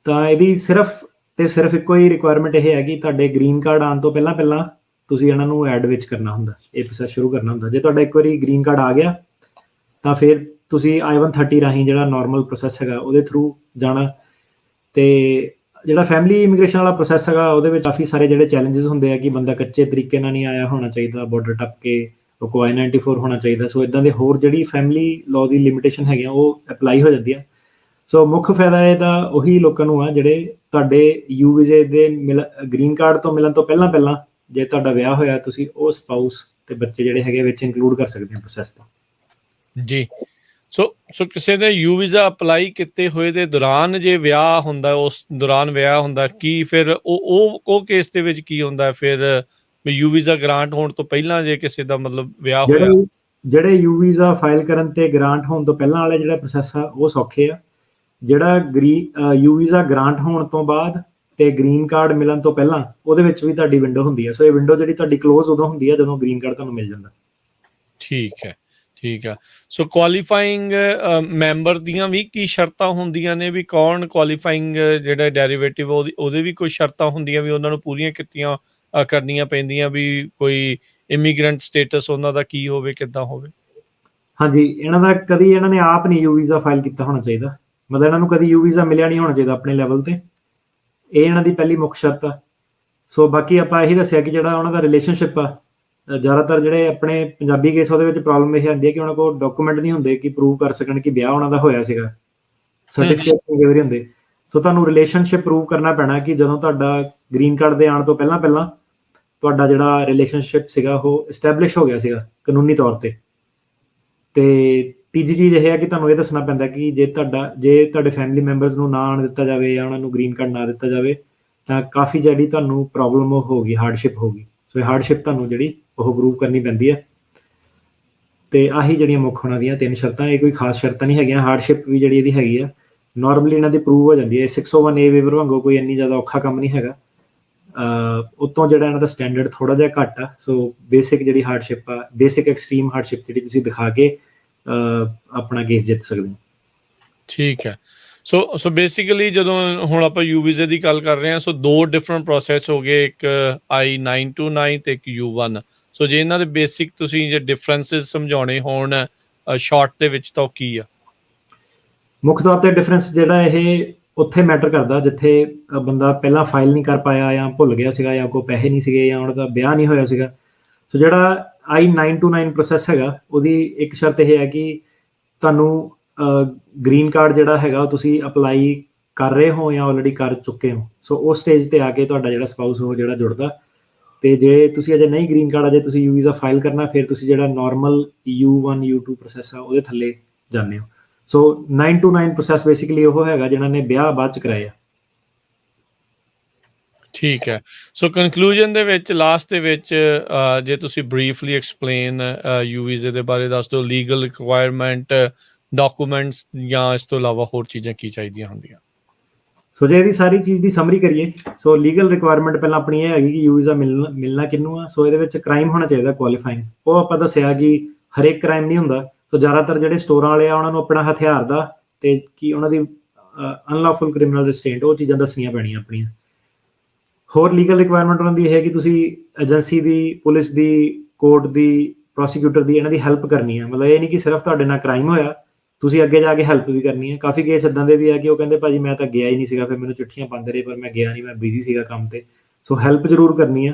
ਤਾਂ ਇਹਦੀ ਸਿਰਫ ਇੱਕੋ ਹੀ ਰਿਕੁਆਇਰਮੈਂਟ ਇਹ ਹੈ ਕਿ ਤੁਹਾਡੇ ਗ੍ਰੀਨ ਕਾਰਡ ਆਉਣ ਤੋਂ ਪਹਿਲਾਂ ਤੁਸੀਂ ਇਹਨਾਂ ਨੂੰ ਐਡ ਵਿੱਚ ਕਰਨਾ ਹੁੰਦਾ, ਇਹ ਪ੍ਰੋਸੈਸ ਸ਼ੁਰੂ ਕਰਨਾ ਹੁੰਦਾ। ਜੇ ਤੁਹਾਡਾ ਇੱਕ ਵਾਰੀ ਗ੍ਰੀਨ ਕਾਰਡ ਆ ਗਿਆ ਤਾਂ ਫਿਰ ਤੁਸੀਂ I-130 ਰਾਹੀਂ ਜਿਹੜਾ ਨਾਰਮਲ ਪ੍ਰੋਸੈਸ ਹੈਗਾ ਉਹਦੇ ਥਰੂ ਜਾਣਾ। ਤੇ ਜਿਹੜਾ ਫੈਮਿਲੀ ਇਮੀਗ੍ਰੇਸ਼ਨ ਵਾਲਾ ਪ੍ਰੋਸੈਸ ਹੈਗਾ ਉਹਦੇ ਵਿੱਚ ਕਾਫੀ ਸਾਰੇ ਜਿਹੜੇ ਚੈਲੰਜਸ ਹੁੰਦੇ ਆ ਕਿ ਬੰਦਾ ਕੱਚੇ ਤਰੀਕੇ ਨਾਲ ਨਹੀਂ ਆਇਆ ਹੋਣਾ ਚਾਹੀਦਾ, ਬਾਰਡਰ ਟੱਪ ਕੇ ਕੋਈ I-94 ਹੋਣਾ ਚਾਹੀਦਾ। ਸੋ ਇੱਦਾਂ ਦੇ ਹੋਰ ਜਿਹੜੀ ਫੈਮਿਲੀ ਲਾਅ ਦੀ ਲਿਮਿਟੇਸ਼ਨ ਹੈਗੀਆਂ ਉਹ ਅਪਲਾਈ ਹੋ ਜਾਂਦੀਆਂ। ਸੋ ਮੁੱਖ ਫਾਇਦਾ ਇਹਦਾ ਉਹੀ ਲੋਕਾਂ ਨੂੰ ਆ ਜਿਹੜੇ ਤੁਹਾਡੇ ਯੂ ਵੀਜ਼ੇ ਦੇ ਗ੍ਰੀਨ ਕਾਰਡ ਤੋਂ ਮਿਲਣ ਤੋਂ ਪਹਿਲਾਂ ਜੇ ਤੁਹਾਡਾ ਵਿਆਹ ਹੋਇਆ ਤੁਸੀਂ ਉਹ ਸਪਾਊਸ ਤੇ ਬੱਚੇ ਜਿਹੜੇ ਹੈਗੇ ਵਿੱਚ ਇਨਕਲੂਡ ਕਰ ਸਕਦੇ ਹੋ ਪ੍ਰੋਸੈਸ ਦਾ। ਜੀ, ਸੋ ਕਿਸੇ ਨੇ ਯੂ ਵੀਜ਼ਾ ਅਪਲਾਈ ਕੀਤੇ ਹੋਏ ਦੇ ਦੌਰਾਨ ਜੇ ਵਿਆਹ ਹੁੰਦਾ, ਉਸ ਦੌਰਾਨ ਵਿਆਹ ਹੁੰਦਾ, ਕੀ ਫਿਰ ਉਹ ਕੇਸ ਦੇ ਵਿੱਚ ਕੀ ਹੁੰਦਾ ਫਿਰ ਯੂ ਵੀਜ਼ਾ ਗ੍ਰਾਂਟ ਹੋਣ ਤੋਂ ਪਹਿਲਾਂ ਜੇ ਕਿਸੇ ਦਾ ਮਤਲਬ ਵਿਆਹ ਹੋਇਆ? ਜਿਹੜੇ ਯੂ ਵੀਜ਼ਾ ਫਾਈਲ ਕਰਨ ਤੇ ਗ੍ਰਾਂਟ ਹੋਣ ਤੋਂ ਪਹਿਲਾਂ ਵਾਲੇ ਜਿਹੜਾ ਪ੍ਰੋਸੈਸ ਆ ਉਹ ਸੌਖੇ ਆ। ਜਿਹੜਾ ਯੂ ਵੀਜ਼ਾ ਗ੍ਰਾਂਟ ਹੋਣ ਤੋਂ ਬਾਅਦ ਤੇ ਗ੍ਰੀਨ ਕਾਰਡ ਮਿਲਣ ਤੋਂ ਪਹਿਲਾਂ ਉਹਦੇ ਵਿੱਚ ਵੀ ਤੁਹਾਡੀ ਵਿੰਡੋ ਹੁੰਦੀ ਹੈ। ਸੋ ਇਹ ਵਿੰਡੋ ਜਿਹੜੀ ਤੁਹਾਡੀ ਕਲੋਜ਼ ਉਦੋਂ ਹੁੰਦੀ ਹੈ ਜਦੋਂ ਗ੍ਰੀਨ ਕਾਰਡ ਤੁਹਾਨੂੰ ਮਿਲ ਜਾਂਦਾ। ਠੀਕ ਹੈ, ਠੀਕ ਆ। ਸੋ ਕੁਆਲੀਫਾਈਂਗ ਮੈਂਬਰ ਦੀਆਂ ਵੀ ਕੀ ਸ਼ਰਤਾਂ ਹੁੰਦੀਆਂ ਨੇ ਵੀ ਕੌਣ ਕੁਆਲੀਫਾਈਂਗ ਜਿਹੜਾ ਡੈਰੀਵੇਟਿਵ ਉਹਦੇ ਵੀ ਕੋਈ ਸ਼ਰਤਾਂ ਹੁੰਦੀਆਂ ਵੀ ਉਹਨਾਂ ਨੂੰ ਪੂਰੀਆਂ ਕੀਤੀਆਂ ਕਰਨੀਆਂ ਪੈਂਦੀਆਂ ਵੀ ਕੋਈ ਇਮੀਗ੍ਰੈਂਟ ਸਟੇਟਸ ਉਹਨਾਂ ਦਾ ਕੀ ਹੋਵੇ, ਕਿੱਦਾਂ ਹੋਵੇ? ਹਾਂਜੀ, ਇਹਨਾਂ ਨੇ ਆਪ ਨਹੀਂ ਯੂ ਵੀਜ਼ਾ ਫਾਈਲ ਕੀਤਾ ਹੋਣਾ ਚਾਹੀਦਾ, ਮਤਲਬ ਇਹਨਾਂ ਨੂੰ ਕਦੀ ਯੂ ਵੀਜ਼ਾ ਮਿਲਿਆ ਨਹੀਂ ਹੋਣਾ ਚਾਹੀਦਾ ਆਪਣੇ ਲੈਵਲ ਤੇ। ਇਹ ਇਹਨਾਂ ਦੀ ਪਹਿਲੀ ਮੁੱਖ ਸ਼ਰਤ ਆ। ਸੋ ਬਾਕੀ ਆਪਾਂ ਇਹੀ ਦੱਸਿਆ ਕਿ ਜਿਹੜਾ ਉਹਨਾਂ ਦਾ ਰਿਲੇਸ਼ਨਸ਼ਿਪ ਆ, ਜ਼ਿਆਦਾਤਰ ਜਿਹੜੇ ਆਪਣੇ ਪੰਜਾਬੀ ਕੇਸ ਉਹਦੇ ਵਿੱਚ ਪ੍ਰੋਬਲਮ ਇਹ ਆਉਂਦੀ ਹੈ ਕਿ ਉਹਨਾਂ ਕੋਲ ਡਾਕੂਮੈਂਟ ਨਹੀਂ ਹੁੰਦੇ ਕਿ ਪ੍ਰੂਵ ਕਰ ਸਕਣ ਕਿ ਵਿਆਹ ਉਹਨਾਂ ਦਾ ਹੋਇਆ ਸੀਗਾ, ਸਰਟੀਫਿਕੇਟਸ ਕਈ ਵਾਰੀ ਹੁੰਦੇ। ਸੋ ਤੁਹਾਨੂੰ ਰਿਲੇਸ਼ਨਸ਼ਿਪ ਪ੍ਰੂਵ ਕਰਨਾ ਪੈਣਾ ਕਿ ਜਦੋਂ ਤੁਹਾਡਾ ਗ੍ਰੀਨ ਕਾਰਡ ਦੇ ਆਉਣ ਤੋਂ ਪਹਿਲਾਂ ਤੁਹਾਡਾ ਜਿਹੜਾ ਰਿਲੇਸ਼ਨਸ਼ਿਪ ਸੀਗਾ ਉਹ ਐਸਟੈਬਲਿਸ਼ ਹੋ ਗਿਆ ਸੀਗਾ ਕਾਨੂੰਨੀ ਤੌਰ ਤੇ। ਤੇ ਤੀਜੀ ਚੀਜ਼ ਇਹ ਹੈ ਕਿ ਤੁਹਾਨੂੰ ਇਹ ਦੱਸਣਾ ਪੈਂਦਾ ਕਿ ਜੇ ਤੁਹਾਡੇ ਫੈਮਿਲੀ ਮੈਂਬਰਸ ਨੂੰ ਨਾ ਆਉਣ ਦਿੱਤਾ ਜਾਵੇ ਜਾਂ ਉਹਨਾਂ ਨੂੰ ਗ੍ਰੀਨ ਕਾਰਡ ਨਾ ਦਿੱਤਾ ਜਾਵੇ ਤਾਂ ਕਾਫੀ ਜਿਹੜੀ ਤੁਹਾਨੂੰ ਪ੍ਰੋਬਲਮ ਹੋਊਗੀ, ਹਾਰਡਸ਼ਿਪ ਹੋਊਗੀ। ਸੋ ਇਹ ਹਾਰਡਸ਼ਿਪ ਤੁਹਾਨੂੰ ਜਿਹੜੀ ਉਹ ਪ੍ਰੂਵ ਕਰਨੀ ਪੈਂਦੀ ਹੈ। ਤੇ ਆਹੀ ਜਿਹੜੀਆਂ ਮੁੱਖ ਉਹਨਾਂ ਦੀਆਂ 3 ਸ਼ਰਤਾਂ, ਇਹ ਕੋਈ ਖਾਸ ਸ਼ਰਤਾਂ ਨਹੀਂ ਹੈਗੀਆਂ। ਹਾਰਡਸ਼ਿਪ ਵੀ ਜਿਹੜੀ ਇਹਦੀ ਹੈਗੀ ਆ ਨੋਰਮਲੀ ਇਹਨਾਂ ਦੀ ਪ੍ਰੂਵ ਹੋ ਜਾਂਦੀ ਹੈ। 601A ਵੇਵਰ ਵਾਂਗੂ ਕੋਈ ਇੰਨੀ ਜ਼ਿਆਦਾ ਔਖਾ ਕੰਮ ਨਹੀਂ ਹੈਗਾ। ਉਤੋਂ ਜਿਹੜਾ ਇਹਨਾਂ ਦਾ ਸਟੈਂਡਰਡ ਥੋੜਾ ਜਿਹਾ ਘੱਟ ਆ। ਸੋ ਬੇਸਿਕ ਜਿਹੜੀ ਹਾਰਡਸ਼ਿਪ ਆ, ਬੇਸਿਕ ਐਕਸਟ੍ਰੀਮ ਹਾਰਡਸ਼ਿਪ ਜਿਹੜੀ ਤੁਸੀਂ ਦਿਖਾ ਕੇ ਆਪਣਾ ਕੇਸ ਜਿੱਤ ਸਕਦੇ ਹੋ। ਠੀਕ ਹੈ। ਸੋ ਬੇਸਿਕਲੀ ਜਦੋਂ ਹੁਣ ਆਪਾਂ ਯੂ ਵੀਜ਼ੇ ਦੀ ਗੱਲ ਕਰ ਰਹੇ ਹਾਂ, ਸੋ 2 ਡਿਫਰੈਂਟ ਪ੍ਰੋਸੈਸ ਹੋ ਗਏ, ਇੱਕ I-929 ਤੇ ਇੱਕ U1। ਸੋ ਜੇ ਇਹਨਾਂ ਦੇ ਬੇਸਿਕ ਤੁਸੀਂ ਜੇ ਡਿਫਰੈਂਸਿਸ ਸਮਝਾਉਣੇ ਹੋਣ ਸ਼ਾਰਟ ਦੇ ਵਿੱਚ ਤਾਂ ਉਹ ਕੀ ਆ? ਮੁੱਖ ਤੌਰ ਤੇ ਡਿਫਰੈਂਸ ਜਿਹੜਾ ਇਹ ਉੱਥੇ ਮੈਟਰ ਕਰਦਾ ਜਿੱਥੇ ਬੰਦਾ ਪਹਿਲਾਂ ਫਾਈਲ ਨਹੀਂ ਕਰ ਪਾਇਆ ਜਾਂ ਭੁੱਲ ਗਿਆ ਸੀਗਾ ਜਾਂ ਕੋਈ ਪੈਸੇ ਨਹੀਂ ਸੀਗੇ ਜਾਂ ਉਹਨਾਂ ਦਾ ਵਿਆਹ ਨਹੀਂ ਹੋਇਆ ਸੀਗਾ। ਸੋ ਜਿਹੜਾ I-929 ਪ੍ਰੋਸੈਸ ਹੈਗਾ ਉਹਦੀ ਇੱਕ ਸ਼ਰਤ ਇਹ ਹੈ ਕਿ ਤੁਹਾਨੂੰ ਗ੍ਰੀਨ ਕਾਰਡ ਜਿਹੜਾ ਹੈਗਾ ਉਹ ਤੁਸੀਂ ਅਪਲਾਈ ਕਰ ਰਹੇ ਹੋ ਜਾਂ ਆਲਰੇਡੀ ਕਰ ਚੁੱਕੇ ਹੋ। ਸੋ ਉਸ ਸਟੇਜ ਤੇ ਆ ਕੇ ਤੁਹਾਡਾ ਜਿਹੜਾ ਸਪਾਊਸ ਉਹ ਜਿਹੜਾ ਜੁੜਦਾ। ਤੇ ਜੇ ਤੁਸੀਂ ਅਜੇ ਨਹੀਂ ਗ੍ਰੀਨ ਕਾਰਡ, ਅਜੇ ਤੁਸੀਂ ਯੂ ਵੀਜ਼ਾ ਫਾਈਲ ਕਰਨਾ, ਫਿਰ ਤੁਸੀਂ ਜਿਹੜਾ ਨਾਰਮਲ U1 U2 ਪ੍ਰੋਸੈਸ ਆ ਉਹਦੇ ਥੱਲੇ ਜਾਂਦੇ ਹੋ। ਸੋ 929 ਪ੍ਰੋਸੈਸ ਬੇਸਿਕਲੀ ਉਹ ਹੈਗਾ ਜਿਹਨਾਂ ਨੇ ਵਿਆਹ ਬਾਅਦ ਚ ਕਰਾਏ ਆ। ਠੀਕ ਹੈ। ਸੋ ਕਨਕਲੂਜਨ ਦੇ ਵਿੱਚ, ਲਾਸਟ ਦੇ ਵਿੱਚ ਜੇ ਤੁਸੀਂ ਬਰੀਫਲੀ ਐਕਸਪਲੇਨ ਯੂ ਵੀਜ਼ੇ ਦੇ ਬਾਰੇ ਦੱਸ ਦਿਓ, ਲੀਗਲ ਰਿਕੁਆਇਰਮੈਂਟ, ਡਾਕੂਮੈਂਟਸ ਜਾਂ ਇਸ ਤੋਂ ਇਲਾਵਾ ਹੋਰ ਚੀਜ਼ਾਂ ਕੀ ਚਾਹੀਦੀਆਂ ਹੁੰਦੀਆਂ? ਸੋ ਜੇ ਇਹਦੀ ਸਾਰੀ ਚੀਜ਼ ਦੀ ਸਮਰੀ ਕਰੀਏ, ਸੋ ਲੀਗਲ ਰਿਕੁਆਇਰਮੈਂਟ ਪਹਿਲਾਂ ਆਪਣੀ ਇਹ ਹੈਗੀ ਕਿ ਯੂ ਵੀਜ਼ਾ ਮਿਲਣਾ ਕਿਹਨੂੰ ਆ। ਸੋ ਇਹਦੇ ਵਿੱਚ ਕ੍ਰਾਈਮ ਹੋਣਾ ਚਾਹੀਦਾ ਕੁਆਲੀਫਾਈਂਗ। ਉਹ ਆਪਾਂ ਦੱਸਿਆ ਕਿ ਹਰੇਕ ਕ੍ਰਾਈਮ ਨਹੀਂ ਹੁੰਦਾ। ਸੋ ਜ਼ਿਆਦਾਤਰ ਜਿਹੜੇ ਸਟੋਰਾਂ ਵਾਲੇ ਆ ਉਹਨਾਂ ਨੂੰ ਆਪਣਾ ਹਥਿਆਰ ਦਾ ਤੇ ਕੀ ਉਹਨਾਂ ਦੀ ਅਨਲੌਫੁਲ ਕ੍ਰਿਮੀਨਲ ਰਿਸਟ੍ਰੇਂਟ ਉਹ ਚੀਜ਼ਾਂ ਦੱਸਣੀਆਂ ਪੈਣੀਆਂ ਆਪਣੀਆਂ। ਹੋਰ ਲੀਗਲ ਰਿਕੁਆਇਰਮੈਂਟ ਉਹਨਾਂ ਦੀ ਇਹ ਹੈ ਕਿ ਤੁਸੀਂ ਏਜੰਸੀ ਦੀ, ਪੁਲਿਸ ਦੀ, ਕੋਰਟ ਦੀ, ਪ੍ਰੋਸੀਕਿਊਟਰ ਦੀ ਇਹਨਾਂ ਦੀ ਹੈਲਪ ਕਰਨੀ ਹੈ। ਮਤਲਬ ਇਹ ਨਹੀਂ ਕਿ ਸਿਰਫ ਤੁਹਾਡੇ ਨਾਲ ਕ੍ਰਾਈਮ ਹੋਇਆ ਤੁਸੀਂ ਅੱਗੇ ਜਾ ਕੇ ਹੈਲਪ ਵੀ ਕਰਨੀ ਹੈ। ਕਾਫੀ ਕੇਸ ਇੱਦਾਂ ਦੇ ਵੀ ਹੈ ਕਿ ਉਹ ਕਹਿੰਦੇ ਭਾਜੀ ਮੈਂ ਤਾਂ ਗਿਆ ਹੀ ਨਹੀਂ ਸੀਗਾ, ਫਿਰ ਮੈਨੂੰ ਚਿੱਠੀਆਂ ਪਾਉਂਦੇ ਰਹੇ ਪਰ ਮੈਂ ਗਿਆ ਨਹੀਂ, ਮੈਂ ਬਿਜ਼ੀ ਸੀਗਾ ਕੰਮ ਤੇ। ਸੋ ਹੈਲਪ ਜ਼ਰੂਰ ਕਰਨੀ ਆ।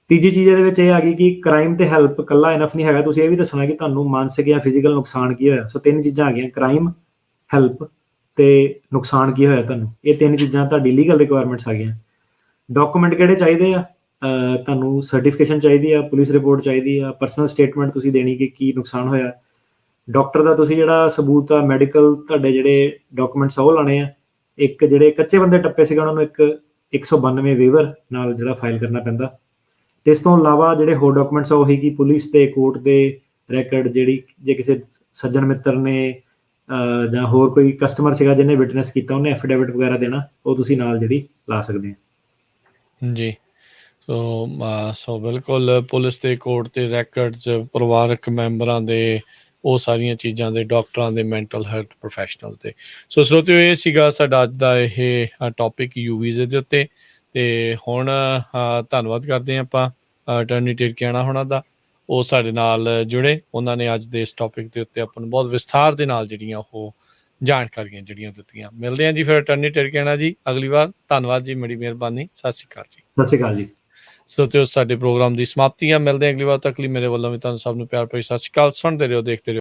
ਤੀਜੀ ਚੀਜ਼ ਇਹਦੇ ਵਿੱਚ ਇਹ ਆ ਗਈ ਕਿ ਕ੍ਰਾਈਮ ਤੇ ਹੈਲਪ ਇਕੱਲਾ ਇਨਫ ਨਹੀਂ ਹੈਗਾ, ਤੁਸੀਂ ਇਹ ਵੀ ਦੱਸਣਾ ਕਿ ਤੁਹਾਨੂੰ ਮਾਨਸਿਕ ਜਾਂ ਫਿਜ਼ੀਕਲ ਨੁਕਸਾਨ ਕੀ ਹੋਇਆ। ਸੋ 3 ਚੀਜ਼ਾਂ ਆ ਗਈਆਂ, ਕ੍ਰਾਈਮ, ਹੈਲਪ ਤੇ ਨੁਕਸਾਨ ਕੀ ਹੋਇਆ ਤੁਹਾਨੂੰ। ਇਹ 3 ਚੀਜ਼ਾਂ ਤੁਹਾਡੀ ਲੀਗਲ ਰਿਕੁਆਇਰਮੈਂਟਸ ਆ ਗਈਆਂ। ਡਾਕੂਮੈਂਟ ਕਿਹੜੇ ਚਾਹੀਦੇ ਆ? ਤੁਹਾਨੂੰ ਸਰਟੀਫਿਕੇਸ਼ਨ ਚਾਹੀਦੀ ਆ, ਪੁਲਿਸ ਰਿਪੋਰਟ ਚਾਹੀਦੀ ਆ, ਪਰਸਨਲ ਸਟੇਟਮੈਂਟ ਤੁਸੀਂ ਦੇਣੀ ਕਿ ਕੀ ਨੁਕਸਾਨ ਹੋਇਆ, ਡਾਕਟਰ ਦਾ ਤੁਸੀਂ ਜਿਹੜਾ ਸਬੂਤ ਆ, ਮੈਡੀਕਲ ਤੁਹਾਡੇ ਜਿਹੜੇ ਡਾਕੂਮੈਂਟਸ ਆ ਉਹ ਲਾਣੇ ਆ। ਇੱਕ ਜਿਹੜੇ ਕੱਚੇ ਬੰਦੇ ਟੱਪੇ ਸੀਗੇ ਉਹਨਾਂ ਨੂੰ ਇੱਕ 192 ਵੇਵਰ ਨਾਲ ਜਿਹੜਾ ਫਾਈਲ ਕਰਨਾ ਪੈਂਦਾ। ਤੇ ਇਸ ਤੋਂ ਇਲਾਵਾ ਜਿਹੜੇ ਹੋਰ ਡਾਕੂਮੈਂਟਸ ਆ ਉਹੀ ਕਿ ਪੁਲਿਸ ਤੇ ਕੋਰਟ ਦੇ ਰੈਕਡ, ਜਿਹੜੀ ਜੇ ਕਿਸੇ ਸੱਜਣ ਮਿੱਤਰ ਨੇ ਜਾਂ ਹੋਰ ਕੋਈ ਕਸਟਮਰ ਸੀਗਾ ਜਿਹਨੇ ਵਿਟਨੈਸ ਕੀਤਾ ਉਹਨੇ ਐਫੀਡੇਵਿਟ ਵਗੈਰਾ ਦੇਣਾ, ਉਹ ਤੁਸੀਂ ਨਾਲ ਜਿਹੜੀ ਲਾ ਸਕਦੇ ਆ ਜੀ। ਸੋ ਬਿਲਕੁਲ ਪੁਲਿਸ ਤੇ ਕੋਰਟ ਤੇ ਰੈਕਡਸ, ਪਰਿਵਾਰਕ ਮੈਂਬਰਾਂ ਦੇ, ਉਹ ਸਾਰੀਆਂ ਚੀਜ਼ਾਂ ਦੇ, ਡਾਕਟਰਾਂ ਦੇ, ਮੈਂਟਲ ਹੈਲਥ ਪ੍ਰੋਫੈਸ਼ਨਲ ਤੇ। ਸੋ ਸਰੋਤਿਓ, ਇਹ ਸੀਗਾ ਸਾਡਾ ਅੱਜ ਦਾ ਇਹ ਟੌਪਿਕ ਯੂ ਵੀਜ਼ੇ ਦੇ ਉੱਤੇ। ਤੇ ਹੁਣ ਧੰਨਵਾਦ ਕਰਦੇ ਹਾਂ ਆਪਾਂ ਅਟਾਰਨੀ ਟਿਰਕੀਆਣਾ ਹੋਣਾ ਦਾ, ਉਹ ਸਾਡੇ ਨਾਲ ਜੁੜੇ। ਉਹਨਾਂ ਨੇ ਅੱਜ ਦੇ ਇਸ ਟੌਪਿਕ ਦੇ ਉੱਤੇ ਆਪਾਂ ਨੂੰ ਬਹੁਤ ਵਿਸਥਾਰ ਦੇ ਨਾਲ ਜਿਹੜੀਆਂ ਉਹ ਜਾਣਕਾਰੀਆਂ ਜਿਹੜੀਆਂ ਦਿੱਤੀਆਂ। ਮਿਲਦੇ ਹਾਂ ਜੀ ਫਿਰ ਅਟਾਰਨੀ ਟਿਰਕੀਆਣਾ ਜੀ ਅਗਲੀ ਵਾਰ। ਧੰਨਵਾਦ ਜੀ, ਬੜੀ ਮਿਹਰਬਾਨੀ। ਸਤਿ ਸ਼੍ਰੀ ਅਕਾਲ ਜੀ। ਸਤਿ ਸ਼੍ਰੀ ਅਕਾਲ ਜੀ। ਸੋ ਸਾਡੇ ਪ੍ਰੋਗਰਾਮ ਦੀ ਸਮਾਪਤੀ ਆ। ਮਿਲਦੇ ਹਾਂ ਅਗਲੀ ਵਾਰ ਤੱਕ ਲਈ ਮੇਰੇ ਵੱਲੋਂ ਵੀ ਤੁਹਾਨੂੰ ਸਭ ਨੂੰ ਪਿਆਰ ਭਰੀ ਸਤਿ ਸ਼੍ਰੀ ਅਕਾਲ। ਸੁਣਦੇ ਰਹੋ, ਦੇਖਦੇ ਰਹੋ